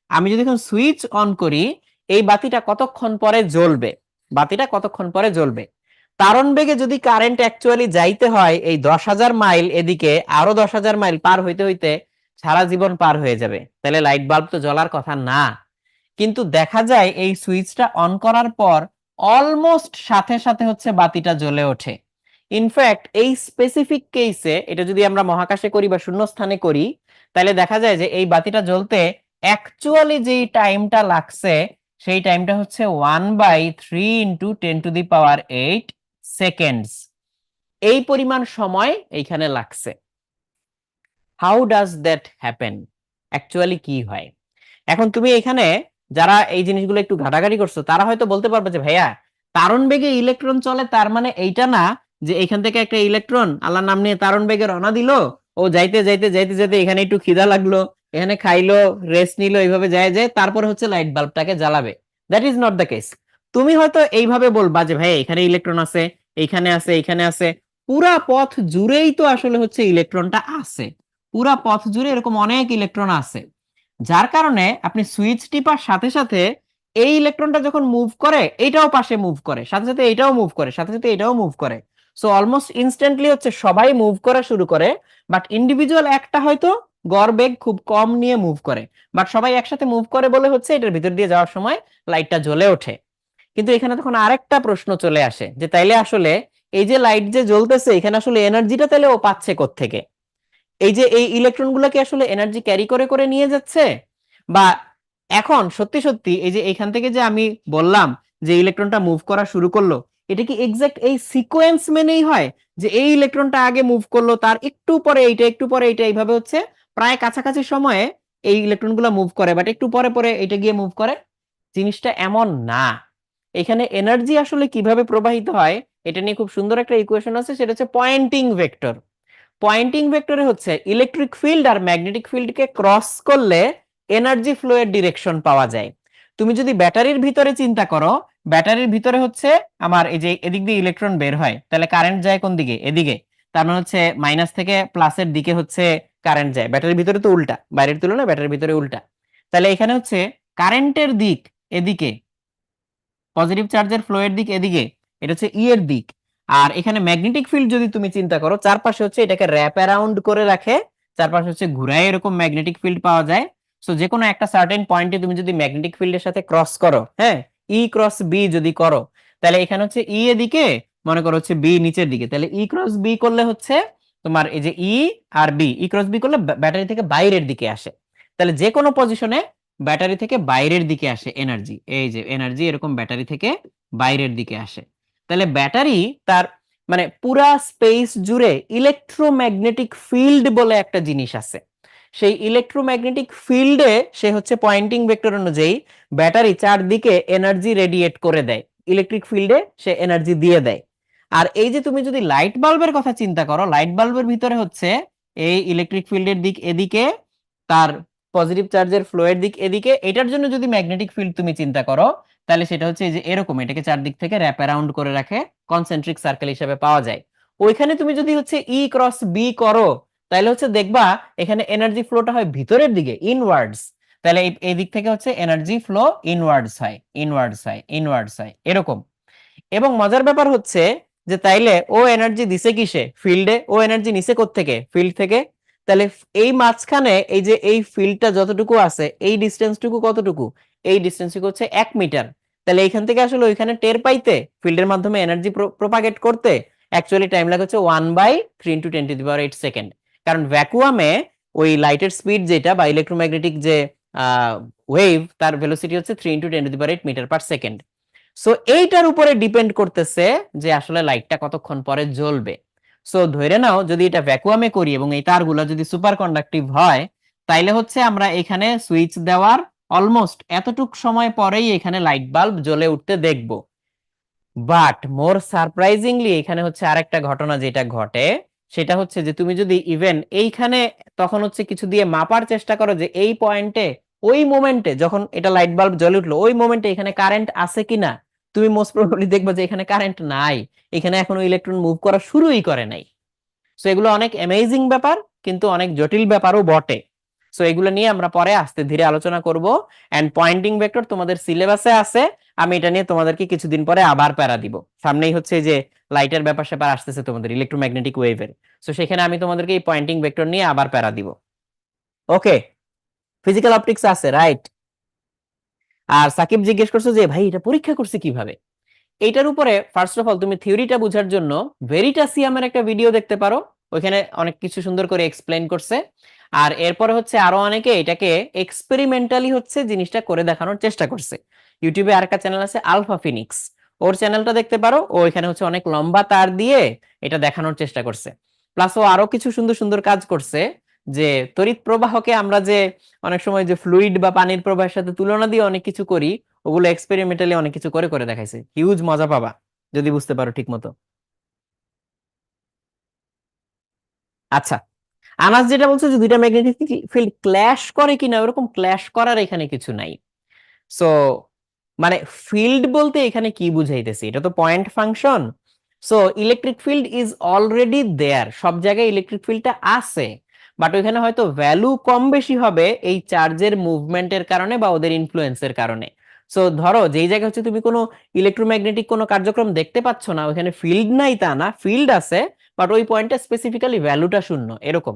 আমি যদি এখন সুইচ অন করি, এই বাতিটা কতক্ষণ পরে জ্বলবে, বাতিটা কতক্ষণ পরে জ্বলবে? তারণ বেগে যদি কারেন্ট অ্যাকচুয়ালি যাইতে হয় এই 10,000 মাইল, এদিকে আরো 10,000 মাইল পার হইতে হইতে সারা জীবন পার হয়ে যাবে, তাহলে লাইট বাল্ব তো জ্বলার কথা না। কিন্তু দেখা যায় এই সুইচটা অন করার পর অলমোস্ট সাথে সাথে হচ্ছে বাতিটা জ্বলে ওঠে। ইনফ্যাক্ট এই স্পেসিফিক কেসে এটা যদি আমরা মহাকাশে করি বা শূন্যস্থানে করি, তাহলে দেখা যায় যে এই বাতিটা জ্বলতে অ্যাকচুয়ালি যেই টাইমটা লাগছে সেই টাইমটা হচ্ছে 1/3 × 10⁸ এই পরিমাণ সময় এইখানে লাগছে। How does that happen? Actually কি হয়? এখন তুমি এখানে যারা এই জিনিসগুলো একটু ঘাটাঘাটি করছো তারা হয়তো বলতে পারবে যে ভাইয়া, তারণ বেগে ইলেকট্রন চলে, তার মানে এইটা না যে এখান থেকে একটা ইলেকট্রন আল্লাহর নাম নিয়ে তারণ বেগে রওনা দিল, ও যাইতে যাইতে যাইতে যাইতে এখানে একটু খিদা লাগলো, এখানে খাইলো, রেস্ট নিলো, এইভাবে যায় যায় তারপরে হচ্ছে লাইট বাল্বটাকে জ্বালাবে। That is not the case. তুমি হয়তো এইভাবে বলবা যে ভাই এখানে ইলেকট্রন আছে, এইখানে আছে, এইখানে আছে, পুরা পথ জুড়েই তো আসলে হচ্ছে ইলেকট্রনটা আছে, পুরা পথ জুড়ে এরকম অনেক ইলেকট্রন আছে, যার কারণে আপনি সুইচ টিপার সাথে সাথে এই ইলেকট্রনটা যখন মুভ করে এটাও পাশে মুভ করে, সাথে সাথে এটাও মুভ করে, সাথে সাথে এটাও মুভ করে। সো অলমোস্ট ইনস্ট্যান্টলি হচ্ছে সবাই মুভ করা শুরু করে, বাট ইন্ডিভিজুয়াল একটা হয়তো গড় বেগ খুব কম নিয়ে মুভ করে, বাট সবাই একসাথে মুভ করে বলে হচ্ছে এটার ভিতর দিয়ে যাওয়ার সময় লাইটটা জ্বলে ওঠে। কিন্তু এখানে তখন আরেকটা প্রশ্ন চলে আসে যে তাইলে আসলে এই যে লাইট যে জ্বলতেছে এখানে আসলে এনার্জিটা তাহলে ও পাচ্ছে কোত্থেকে? এই যে এই ইলেকট্রন গুলাকে আসলে এনার্জি ক্যারি করে করে নিয়ে যাচ্ছে, বা এখন সত্যি সত্যি এই যে এখান থেকে যে আমি বললাম যে ইলেকট্রনটা মুভ করা শুরু করলো, এটা কি এক্সাক্ট এই সিকোয়েন্স মেনেই হয় যে এই ইলেকট্রনটা আগে মুভ করলো, তার একটু পরে এইটা, একটু পরে এইটা, এইভাবে হচ্ছে প্রায় কাছাকাছি সময়ে এই ইলেকট্রন গুলা মুভ করে, বাট একটু পরে পরে এটা গিয়ে মুভ করে? জিনিসটা এমন না। এখানে এনার্জি আসলে কিভাবে প্রবাহিত হয় এটা নিয়ে খুব সুন্দর একটা ইকুয়েশন আছে, সেটা হচ্ছে পয়েন্টিং ভেক্টর। পয়েন্টিং ভেক্টরে হচ্ছে ইলেকট্রিক ফিল্ড আর ম্যাগনেটিক ফিল্ডকে ক্রস করলে এনার্জি ফ্লো এর ডিরেকশন পাওয়া যায়। তুমি যদি ব্যাটারির ভিতরে চিন্তা করো, ব্যাটারির ভিতরে হচ্ছে আমার এই যে এদিক দিয়ে ইলেকট্রন বের হয়, তাহলে কারেন্ট যায় কোন দিকে? এদিকে। তার মানে হচ্ছে মাইনাস থেকে প্লাসের দিকে হচ্ছে কারেন্ট যায়। ব্যাটারির ভিতরে তো উল্টা, বাইরের তুলনায় ব্যাটারির ভিতরে উল্টা। তাহলে এখানে হচ্ছে কারেন্টের দিক এদিকে, পজিটিভ চার্জের ফ্লো এর দিক এদিকে, এটা হচ্ছে ই এর দিক। আর এখানে ম্যাগনেটিক ফিল্ড যদি তুমি চিন্তা করো, চারপাশে হচ্ছে এটাকে র্যাপ অ্যারাউন্ড করে রাখে, চারপাশে হচ্ছে ঘুরায় এরকম ম্যাগনেটিক ফিল্ড পাওয়া যায়। সো যে কোনো একটা সার্টেন পয়েন্টে তুমি যদি ম্যাগনেটিক ফিল্ডের সাথে ক্রস করো, হ্যাঁ, ই ক্রস বি যদি করো, তাহলে এখানে হচ্ছে ই এদিকে, মনে করো হচ্ছে বি নিচের দিকে, তাহলে ই ক্রস বি করলে হচ্ছে তোমার এই যে ই আর বি, ই ক্রস বি করলে ব্যাটারি থেকে বাইরের দিকে আসে। তাহলে যে কোনো পজিশনে ব্যাটারি থেকে বাইরের দিকে আসে এনার্জি, এই যে এনার্জি এরকম ব্যাটারি থেকে বাইরের দিকে আসে। তাহলে ব্যাটারি তার মানে পুরা স্পেস জুড়ে ইলেকট্রোম্যাগনেটিক ফিল্ড বলে একটা জিনিস আছে, সেই ইলেকট্রোম্যাগনেটিক ফিল্ডে সে হচ্ছে পয়েন্টিং ভেক্টর অনুযায়ী ব্যাটারি চারদিকে এনার্জি রেডিয়েট করে দেয়, ইলেকট্রিক ফিল্ডে সে এনার্জি দিয়ে দেয়। আর এই যে তুমি যদি লাইট বাল্বের কথা চিন্তা করো, লাইট বাল্বের ভিতরে হচ্ছে এই ইলেকট্রিক ফিল্ডের দিক এদিকে, তার পজিটিভ চার্জের ফ্লো এর দিক এদিকে, এটার জন্য যদি ম্যাগনেটিক ফিল্ড তুমি চিন্তা করো, তাহলে সেটা হচ্ছে এই যে এরকম এটাকে চারদিক থেকে র্যাপ অ্যারাউন্ড করে রাখে, কনসেন্ট্রিক সার্কেল হিসেবে পাওয়া যায়। ওইখানে তুমি যদি হচ্ছে ই ক্রস বি করো, তাহলে হচ্ছে দেখবা এখানে এনার্জি ফ্লোটা হয় ভিতরের দিকে, ইনওয়ার্ডস। তাহলে এই দিক থেকে হচ্ছে এনার্জি ফ্লো ইনওয়ার্ডস হয়, ইনওয়ার্ডস হয়, ইনওয়ার্ডস হয় এরকম। এবং মজার ব্যাপার হচ্ছে যে তাইলে ও এনার্জি দিছে কিসে? ফিল্ডে। ও এনার্জি নিছে কোত্থেকে? ফিল্ড থেকে। তাহলে এই মাঝখানে এই যে এই ফিল্ডটা যতটুকু আছে, এই ডিস্টেন্সটুকু কতটুকু? এই ডিস্টেন্সটুকু হচ্ছে 1 মিটার। তাহলে এইখান থেকে আসলে ওইখানে টের পাইতে, ফিল্ডের মাধ্যমে এনার্জি প্রোপাগেট করতে অ্যাকচুয়ালি টাইম লাগে হচ্ছে 1/3 × 10⁸ কারণ ভ্যাকুয়ামে ওই লাইটের স্পিড যেটা বা ইলেকট্রোম্যাগনেটিক যে ওয়েভ, তার ভেলোসিটি হচ্ছে 3 × 10⁸ মিটার পার সেকেন্ড। সো এইটার উপরে ডিপেন্ড করতেছে যে আসলে লাইটটা কতক্ষণ পরে জ্বলবে। সো ধরে নাও যদি এটা ভ্যাকুয়ামে করি এবং এই তারগুলো যদি সুপার কন্ডাক্টিভ হয়, তাইলে হচ্ছে আমরা এখানে সুইচ দেওয়ার অলমোস্ট এতটুক সময় পরেই এখানে লাইট বাল্ব জ্বলে উঠতে দেখব। বাট মোর সারপ্রাইজিংলি এখানে হচ্ছে আরেকটা ঘটনা যেটা ঘটে, সেটা হচ্ছে যে তুমি যদি ইভেন এইখানে তখন হচ্ছে কিছু দিয়ে মাপার চেষ্টা করো যে এই পয়েন্টে, ওই মোমেন্টে যখন এটা লাইট বাল্ব জ্বলে উঠলো, ওই মোমেন্টে এখানে কারেন্ট আছে কিনা, তুমি মোস্ট প্রবাবলি দেখবে যে এখানে কারেন্ট নাই, এখানে এখনো ইলেকট্রন মুভ করা শুরুই করে নাই। সো এগুলো অনেক অ্যামেজিং ব্যাপার, কিন্তু অনেক জটিল ব্যাপারও বটে। সো এগুলো নিয়ে আমরা পরে আস্তে ধীরে আলোচনা করব। এন্ড পয়েন্টিং ভেক্টর তোমাদের সিলেবাসে আছে, আমি এটা নিয়ে তোমাদেরকে কিছুদিন পরে আবার প্যারা দিব। সামনেই হচ্ছে যে লাইটের ব্যাপার স্যাপার আসতেছে তোমাদের ইলেকট্রোম্যাগনেটিক ওয়েভের, সো সেখানে আমি তোমাদেরকে এই পয়েন্টিং ভেক্টর নিয়ে আবার প্যারা দিব। ওকে, ফিজিক্যাল অপটিক্স আছে, রাইট? আর সাকিব জিজ্ঞেস করছো যে ভাই এটা পরীক্ষা করছে কিভাবে? এইটার উপরে ফার্স্ট অফ অল তুমি থিওরিটা বোঝার জন্য ভেরিটাসিয়ামের একটা ভিডিও দেখতে পারো, ওইখানে অনেক কিছু সুন্দর করে এক্সপ্লেইন করছে। আর এরপরে হচ্ছে আরো অনেকে এটাকে এক্সপেরিমেন্টালি হচ্ছে জিনিসটা করে দেখানোর চেষ্টা করছে। ইউটিউবে আরেকটা চ্যানেল আছে আলফা ফিনিক্স, ওর চ্যানেলটা দেখতে পারো, ও এখানে হচ্ছে অনেক লম্বা তার দিয়ে এটা দেখানোর চেষ্টা করছে। প্লাস ও আরো কিছু সুন্দর সুন্দর কাজ করছে, যে তড়িৎ প্রবাহকে আমরা যে অনেক সময় যে ফ্লুইড বা পানির প্রবাহের সাথে তুলনা দিয়ে অনেক কিছু করি, ওগুলো এক্সপেরিমেন্টালি অনেক কিছু করে করে দেখাইছে। হিউজ মজা পাবা যদি বুঝতে পারো ঠিক মতো। আচ্ছা, আনাস যেটা বলছে যে দুইটা ম্যাগনেটিক ফিল্ড ক্ল্যাশ করে কিনা, ওরকম ক্ল্যাশ করার এখানে কিছু নাই। সো মানে ফিল্ড বলতে এখানে কি বুঝাইতেছি, এটা তো point function. So electric field is already there, সব জায়গায় ইলেকট্রিক ফিল্ডটা আছে, বাট ওইখানে হয়তো ভ্যালু কম বেশি হবে এই চার্জের মুভমেন্টের কারণে বা ওদের ইনফ্লুয়েন্সের কারণে। সো ধরো যেই জায়গায় হচ্ছে তুমি কোনো ইলেকট্রোম্যাগনেটিক কোনো কার্যক্রম দেখতে পাচ্ছ না, ওখানে ফিল্ড নাই তা না, ফিল্ড আছে, বাট ওই পয়েন্টে স্পেসিফিক্যালি ভ্যালুটা শূন্য এরকম।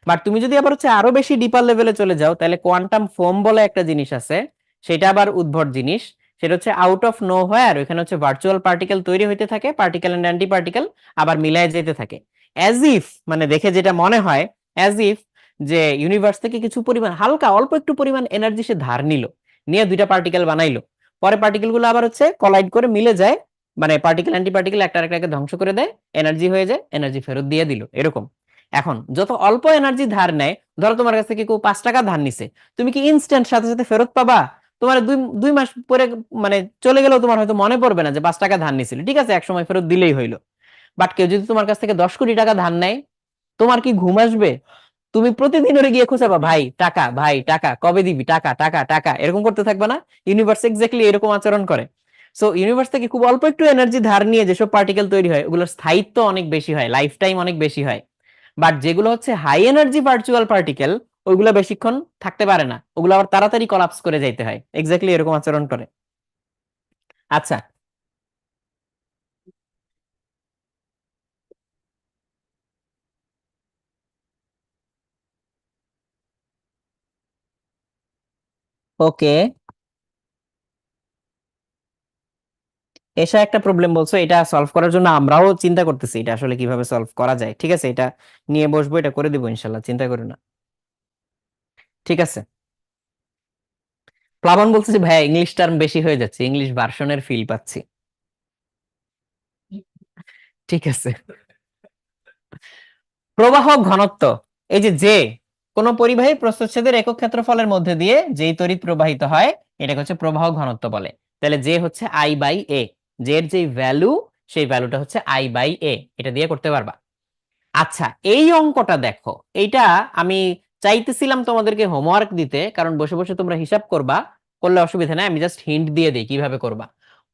বাট তুমি যদি আবার হচ্ছে আরো বেশি ডিপার লেভেলে চলে যাও, তাহলে কোয়ান্টাম ফোম বলে একটা জিনিস আছে, সেটা আবার উদ্ভট জিনিস। সেটা হচ্ছে আউট অফ নো হোয়ার ওখানে হচ্ছে ভার্চুয়াল পার্টিকেল তৈরি হইতে থাকে, পার্টিকেল এন্ড অ্যান্টি পার্টিকেল আবার মিলায় যেতে থাকে, অ্যাজ ইফ, মানে দেখে যেটা মনে হয় অ্যাজ ইফ যে ইউনিভার্স থেকে কিছু পরিমাণ হালকা অল্প একটু পরিমাণ এনার্জি সে ধার নিল, নিয়ে দুইটা পার্টিকেল বানাইলো, পরে পার্টিকেল গুলো আবার হচ্ছে কলাইড করে মিলে যায়, মানে পার্টিকেল অ্যান্টি পার্টিকেল একটা আরেকটাকে ধ্বংস করে দেয়, এনার্জি হয়ে যায়, এনার্জি ফেরত দিয়ে দিল এরকম। এখন যত অল্প এনার্জি ধার নেয়, ধরো তোমার কাছ থেকে কেউ 5 টাকা ধার নিছে, তুমি কি ইনস্ট্যান্ট সাথে সাথে ফেরত পাবা? তোমার দুই দুই মাস পরে মানে চলে গেলেও তোমার হয়তো মনে পড়বে না যে 5 টাকা ধার নিছিল, ঠিক আছে, এক সময় ফেরত দিলেই হইলো। বাট কেউ যদি তোমার কাছ থেকে 10 কোটি টাকা ধার নেয়, তোমার কি ঘুম আসবে? তুমি প্রতিদিন ওরে গিয়ে খুঁজাবা, ভাই টাকা, ভাই টাকা কবে দিবি, টাকা টাকা টাকা, এরকম করতে থাকবে না? ইউনিভার্স এক্স্যাক্টলি এরকম আচরণ করে। সো ইউনিভার্স থেকে খুব অল্প একটু এনার্জি ধার নিয়ে যেসব পার্টিকেল তৈরি হয়, ওগুলোর স্থায়িত্ব অনেক বেশি হয়, লাইফ টাইম অনেক বেশি হয়। বাট যেগুলো হচ্ছে হাই এনার্জি ভার্চুয়াল পার্টিকেল, ওইগুলো বেশিক্ষণ থাকতে পারে না, ওগুলো আবার তাড়াতাড়ি কলাপস করে যাইতে হয়, এক্স্যাক্টলি এরকম আচরণ করে। আচ্ছা, ওকে, এসা একটা প্রবলেম বলছো, এটা সলভ করার জন্য আমরাও চিন্তা করতেছি এটা আসলে কিভাবে সলভ করা যায়। ঠিক আছে, এটা নিয়ে বসবো, এটা করে দিব ইনশাল্লাহ, চিন্তা করো না। ঠিক আছে। প্লাবন বলছে যে ভাইয়া ইংলিশ টার্ম বেশি হয়ে যাচ্ছে, ইংলিশ ভার্সনের ফিল পাচ্ছি। ঠিক আছে। প্রবাহ ঘনত্ব, এই যে কোন পরিবাহী প্রস্থচ্ছেদের একক ক্ষেত্রফলের মধ্যে দিয়ে যেই তড়িৎ প্রবাহিত হয়, এটাকে হচ্ছে প্রবাহ ঘনত্ব বলে। তাহলে জে হচ্ছে আই বাই এ, জে এর যে ভ্যালু, সেই ভ্যালুটা হচ্ছে আই বাই এ, এটা দিয়ে করতে পারবা। আচ্ছা, এই অঙ্কটা দেখো, এইটা আমি চাইতেছিলাম তোমাদেরকে হোমওয়ার্ক দিতে, কারণ বসে বসে তোমরা হিসাব করবা, করলে অসুবিধা নাই, আমি জাস্ট হিন্ট দিয়ে দিই কিভাবে করবা।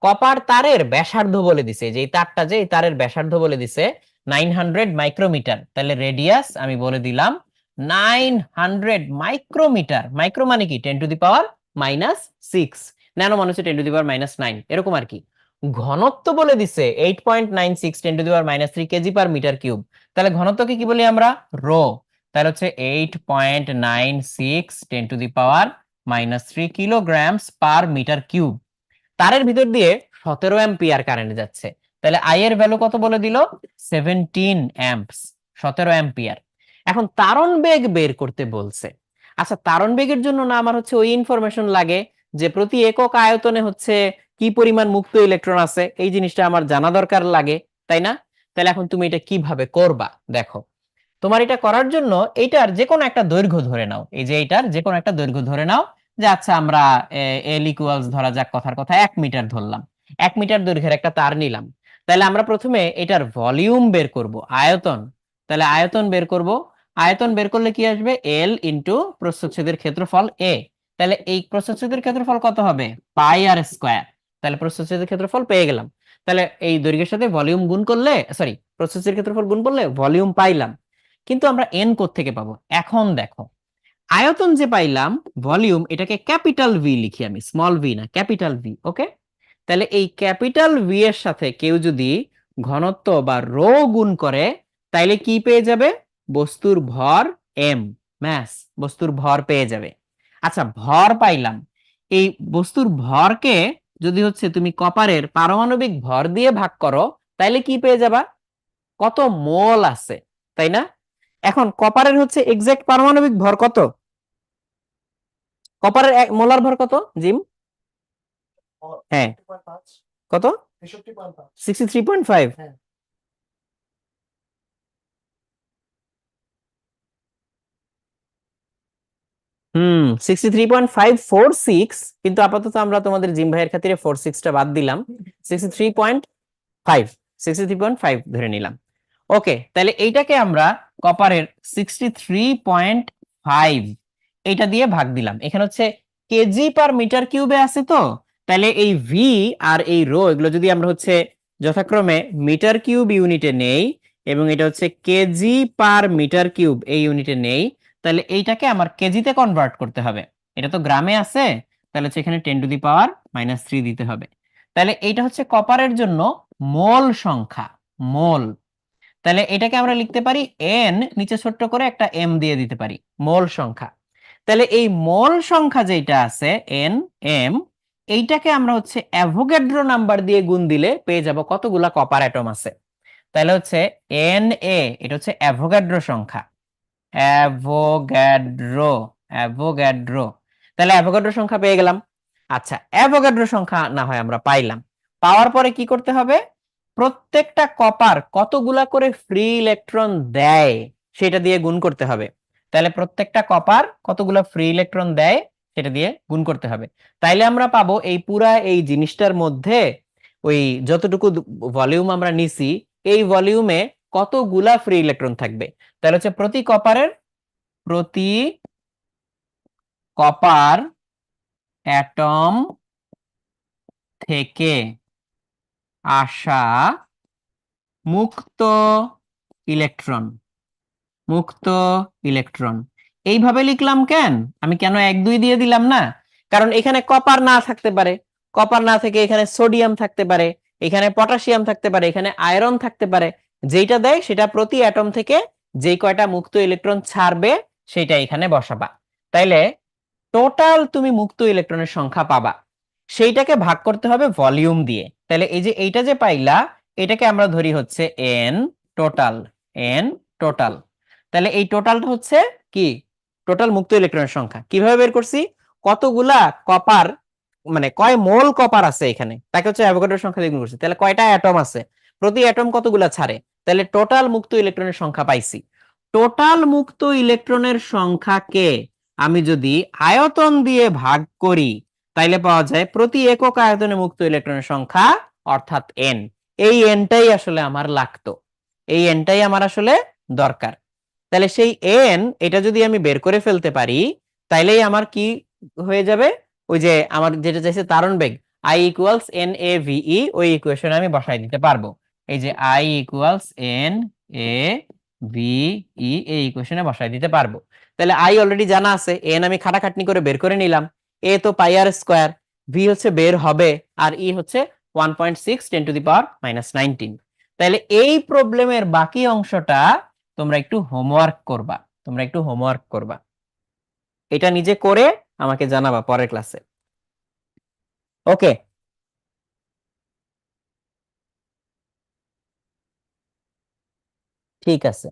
কপার তারের ব্যাসার্ধ বলে দিছে, যে এই তারটা, যে এই তারের ব্যাসার্ধ বলে দিছে 900 মাইক্রোমিটার, তাহলে রেডিয়াস আমি বলে দিলাম 900 মাইক্রোমিটার। মাইক্রো মানে কি 10⁻⁻⁶, ন্যানো মানে হচ্ছে 10⁻⁹ এরকম আর কি। ঘনত্ব বলে দিছে 8.96 10⁻³ তাহলে ঘনত্বকে কি বলি আমরা? রো। তাহলে হচ্ছে 8.96 10⁻³ কিলোগ্রামস পার মিটার কিউব। তারের ভিতর দিয়ে 17 অ্যাম্পিয়ার কারেন্ট যাচ্ছে, তাহলে আই এর ভ্যালু কত বলে দিল? 17 অ্যাম্পস, 17 অ্যাম্পিয়ার। এখন তারণ বেগ বের করতে বলছে। আচ্ছা, তারণ বেগের জন্য না আমার হচ্ছে ওই ইনফরমেশন লাগে যে প্রতি একক আয়তনে হচ্ছে কি পরিমাণ মুক্ত ইলেকট্রন আছে, এই জিনিসটা আমার জানা দরকার লাগে, তাই না? তাহলে এখন তুমি এটা কিভাবে করবা দেখো। তোমার এটা করার জন্য এইটার যে কোনো একটা দৈর্ঘ্য ধরে নাও, এই যে এইটার যে কোনো একটা দৈর্ঘ্য ধরে নাও, যে আচ্ছা আমরা এল ইকুয়ালস ধরা যাক, কথার কথা 1 মিটার ধরলাম, 1 মিটার দৈর্ঘ্যের একটা তার নিলাম। তাহলে আমরা প্রথমে এটার ভলিউম বের করব, আয়তন। তাহলে আয়তন বের করব, আয়তন বের করলে কি আসবে? এল ইন্টু প্রস্থচ্ছেদের ক্ষেত্রফল এ। তাহলে এই প্রস্থচ্ছেদের ক্ষেত্রফল কত হবে? পাই আর স্কয়ার। তাহলে প্রস্থচ্ছেদের ক্ষেত্রফল পেয়ে গেলাম। তাহলে এই দৈর্ঘ্যের সাথে ভলিউম গুণ করলে, সরি, প্রস্থচ্ছেদের ক্ষেত্রফল গুণ করলে ভলিউম পাইলাম। কিন্তু আমরা এন থেকে পাবো? এখন দেখো, আয়তন যে পাইলাম, ভলিউম, এটাকে ক্যাপিটাল ভি লিখি আমি, স্মল ভি না, ক্যাপিটাল ভি, ওকে। তাহলে এই ক্যাপিটাল ভি এর সাথে কেউ যদি ঘনত্ব বা রো গুণ করে, তাইলে কি পেয়ে যাবে? বস্তুর ভর এম, ম্যাস, বস্তুর ভর পেয়ে যাবে। আচ্ছা, ভর পাইলাম, এই বস্তুর ভরকে যদি হচ্ছে তুমি কপারের পারমাণবিক ভর দিয়ে ভাগ করো, তাইলে কি পেয়ে যাবা? কত মোল আছে, তাই না? এখন কপারের হচ্ছে এক্সাক্ট পারমাণবিক ভর কত? কপারের এক মোলার ভর কত জিম? হ্যাঁ, কত? 63.5। হুম, 63.546, কিন্তু আপাতত আমরা তোমাদের জিম ভাইয়ের খাতিরে 46টা বাদ দিলাম, 63.5, 63.5 ধরে নিলাম। ওকে, তাহলে এইটাকে আমরা কপারের 63.5 এইটা দিয়ে ভাগ দিলাম। এখানে হচ্ছে কেজি পার মিটার কিউবে আছে, তো তাহলে এই ভি আর এই রো এগুলো যদি আমরা হচ্ছে যথাক্রমে মিটার কিউব ইউনিটে নেই, এবং এটা হচ্ছে কেজি পার মিটার কিউব এই ইউনিটে নেই, তাহলে এইটাকে আমার কেজিতে কনভার্ট করতে হবে। এটা তো গ্রামে আছে, তাহলে হচ্ছে এখানে 10⁻³ দিতে হবে। তাহলে এইটা হচ্ছে কপারের জন্য মোল সংখ্যা, মোল। তাহলে এটাকে আমরা লিখতে পারি এন, নিচে ছোট্ট করে একটা এম দিয়ে দিতে পারি, মোল সংখ্যা। তাহলে এই মোল সংখ্যা যেটা আছে এন এম, এইটাকে আমরা হচ্ছে অ্যাভোগাড্রো নাম্বার দিয়ে গুণ দিলে পেয়ে যাব কতগুলা কপার অ্যাটম আছে। তাহলে হচ্ছে এন এ, এটা হচ্ছে অ্যাভোগাড্রো সংখ্যা, অ্যাভোগাড্রো, অ্যাভোগাড্রো। তাহলে অ্যাভোগাড্রো সংখ্যা পেয়ে গেলাম। আচ্ছা, অ্যাভোগাড্রো সংখ্যা না হয় আমরা পাইলাম, পাওয়ার পরে কি করতে হবে? প্রত্যেকটা কপার কতগুলা করে ফ্রি ইলেকট্রন দেয় সেটা দিয়ে গুণ করতে হবে। তাহলে প্রত্যেকটা কপার কতগুলা ফ্রি ইলেকট্রন দেয় সেটা দিয়ে গুণ করতে হবে। তাইলে আমরা পাবো এই পুরা এই জিনিসটার মধ্যে ওই যতটুকু ভলিউম আমরা নিছি, এই ভলিউমে কতগুলা ফ্রি ইলেকট্রন থাকবে। তাহলে হচ্ছে প্রতি কপার অ্যাটম থেকে আসা মুক্ত ইলেকট্রন, মুক্ত ইলেকট্রন এইভাবে লিখলাম কেন? আমি কেন 1 2 দিয়ে দিলাম না? কারণ এখানে কপার না থাকতে পারে, কপার না থেকে এখানে সোডিয়াম থাকতে পারে, এখানে পটাশিয়াম থাকতে পারে, এখানে আয়রন থাকতে পারে। যেটা দেয় সেটা প্রতি অ্যাটম থেকে যেই কয়টা মুক্ত ইলেকট্রন ছাড়বে সেটা এখানে বসাবা। তাইলে টোটাল তুমি মুক্ত ইলেকট্রনের সংখ্যা পাবা, সেইটাকে ভাগ করতে হবে ভলিউম দিয়ে। তাহলে এই যে এইটা যে পাইলা, এটাকে আমরা ধরি হচ্ছে এন টোটাল, এন টোটাল। তাহলে এই টোটালটা হচ্ছে কি? টোটাল মুক্ত ইলেকট্রনের সংখ্যা। কিভাবে বের করছি? কতগুলা কপার, মানে কয় মোল কপার আছে এখানে, তাকে হচ্ছে অ্যাভোগাড্রোর সংখ্যা দিয়ে গুণ করছি। তাহলে কয়টা অ্যাটম আছে, প্রতি অ্যাটম কতগুলা ছাড়ে, তাহলে টোটাল মুক্ত ইলেকট্রনের সংখ্যা পাইছি। টোটাল মুক্ত ইলেকট্রনের সংখ্যাকে আমি যদি আয়তন দিয়ে ভাগ করি, তাইলে পাওয়া যায় প্রতি একক আয়তনে মুক্ত ইলেকট্রনের সংখ্যা, অর্থাৎ এন। এই এনটাই আসলে আমার লাগতো, এই এনটাই আমার আসলে দরকার। তাহলে সেই এন এটা যদি আমি বের করে ফেলতে পারি, তাইলেই আমার কি হয়ে যাবে? ওই যে আমার যেটা চাইছে তারণ বেগ, I ইকুয়ালস এন এ ভিই, ওই ইকুয়েশনে আমি বসাই দিতে পারবো। এই যে I ইকুয়ালস এন এ ভিই, এই ইকুয়েশনে বসাই দিতে পারবো। তাহলে I অলরেডি জানা আছে, এন আমি খাটাখাটনি করে বের করে নিলাম, এ তো পাই আর স্কোয়ার, ভি হচ্ছে বের হবে, আর ই হচ্ছে 1.6 10⁻⁻19। তাহলে এই প্রবলেমের বাকি অংশটা তোমরা একটু হোমওয়ার্ক করবা, তোমরা একটু হোমওয়ার্ক করবা, এটা নিজে করে আমাকে জানাবা পরের ক্লাসে। ওকে, ঠিক আছে।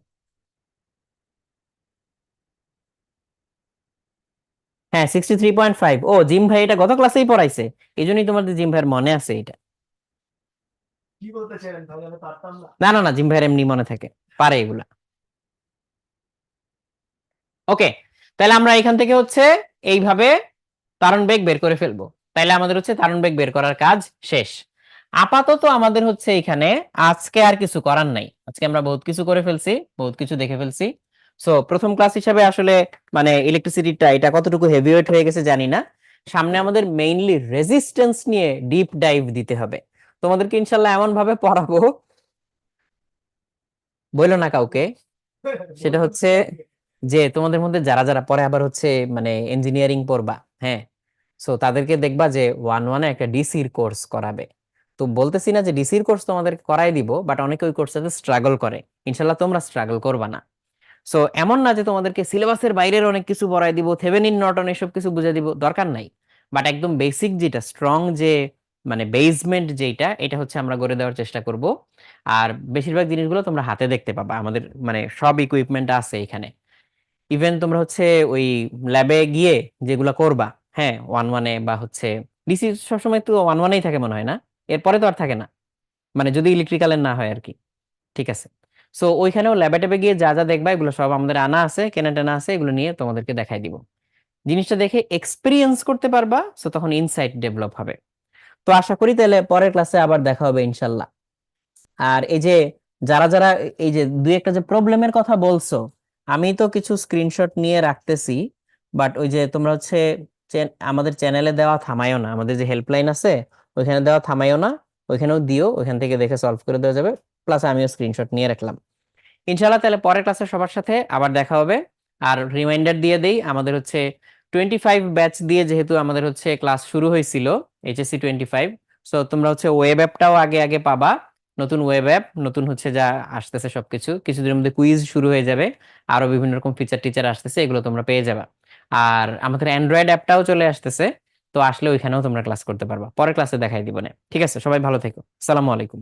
হ্যাঁ, 63.5। ও, জিম ভাই এটা গত ক্লাসেই পড়াইছে, এই জন্যই তোমাদের জিম ভাইয়ের মনে আছে এটা। কি বলতে চাইলেন তাহলে? আমি পারতাম না। না না না, জিম ভাইয়ের এমনি মনে থাকে, পারে এগুলা। ওকে, তাহলে আমরা এখান থেকে হচ্ছে এইভাবে তারণ বেগ বের করে ফেলবো। তাইলে আমাদের হচ্ছে তারণ বেগ বের করার কাজ শেষ। আপাতত আমাদের হচ্ছে এখানে আজকে আর কিছু করার নাই, আজকে আমরা বহুত কিছু করে ফেলছি, বহুত কিছু দেখে ফেলছি। সো প্রথম ক্লাস হিসাবে আসলে মানে ইলেকট্রিসিটিটা এটা কতটুকু হেভিওয়েট হয়ে গেছে জানি না। সামনে আমাদের মেইনলি রেজিস্ট্যান্স নিয়ে ডিপ ডাইভ দিতে হবে। তোমাদেরকে ইনশাল্লাহ এমন ভাবে পড়াবো, বইলো না কাউকে। সেটা হচ্ছে যে তোমাদের মধ্যে যারা যারা পরে আবার হচ্ছে মানে ইঞ্জিনিয়ারিং পড়বা, হ্যাঁ, সো তাদেরকে দেখবা যে 1 1 একটা ডিসির কোর্স করাবে। তো বলতেছি না যে ডিসির কোর্স তোমাদেরকে করাই দিব, বাট অনেকে ওই কোর্সটাতে স্ট্রাগল করে। ইনশাল্লাহ তোমরা স্ট্রাগল করবা না। সো এমন না যে তোমাদেরকে সিলেবাসের বাইরের অনেক কিছু পড়াই দিব, থেভেনিন নর্টন এসব কিছু বুঝিয়ে দিব, দরকার নাই। বাট একদম বেসিক যেটা স্ট্রং যে মানে বেসমেন্ট যেটা, এটা হচ্ছে আমরা গড়ে দেওয়ার চেষ্টা করব। আর বেশিরভাগ জিনিসগুলো তোমরা হাতে দেখতে পাবা, আমাদের মানে সব ইকুইপমেন্ট আছে এখানে। ইভেন তোমরা হচ্ছে ওই ল্যাবে গিয়ে যেগুলো করবা, হ্যাঁ, 1-1 বা হচ্ছে ডিসি সবসময় তো 1-1 থাকে মনে হয় না, এরপরে তো আর থাকে না, মানে যদি ইলেকট্রিক্যালের না হয় আর কি। ঠিক আছে। সো ওইখানেও ল্যাবে ট্যাবে গিয়ে যা যা দেখবা এগুলো সব আমাদের আনা আছে, কেনা টেনা আছে, এগুলো নিয়ে তোমাদেরকে দেখাই দিব। জিনিসটা দেখে এক্সপিরিয়েন্স করতে পারবা, সো তখন ইনসাইট ডেভেলপ হবে। তো আশা করি তাহলে পরের ক্লাসে আবার দেখা হবে ইনশাল্লাহ। আর এই যে যারা যারা এই যে দুই একটা যে প্রবলেমের কথা বলছো, আমি তো কিছু স্ক্রিনশট নিয়ে রাখতেছি, বাট ওই যে তোমরা হচ্ছে আমাদের চ্যানেলে দেওয়া থামাইও না, আমাদের যে হেল্পলাইন আছে ওইখানে দেওয়া থামাইও না, ওইখানেও দিও, ওইখান থেকে দেখে সলভ করে দেওয়া যাবে। প্লাস আমিও স্ক্রিনশট নিয়ে রাখলাম। ইনশাল্লাহ তাহলে পরের ক্লাসে সবার সাথে আবার দেখা হবে। আর রিমাইন্ডার দিয়ে দেই, আমাদের হচ্ছে 25 ব্যাচ দিয়ে যেহেতু আমাদের হচ্ছে ক্লাস শুরু হয়েছিল, HSC 25, সো তোমরা হচ্ছে ওয়েব অ্যাপটাও আগে আগে পাবা। নতুন ওয়েব অ্যাপ, নতুন হচ্ছে যা আসতেছে সবকিছু, কিছুদিনের মধ্যে কুইজ শুরু হয়ে যাবে, আরো বিভিন্ন রকম ফিচার টিচার আসতেছে, এগুলো তোমরা পেয়ে যাবে। আর আমাদের অ্যান্ড্রয়েড অ্যাপটাও চলে আসতেছে, তো আসলে ওইখানেও তোমরা ক্লাস করতে পারবা। পরের ক্লাসে দেখাই দিব না। ঠিক আছে, সবাই ভালো থেকো। আসসালামু আলাইকুম।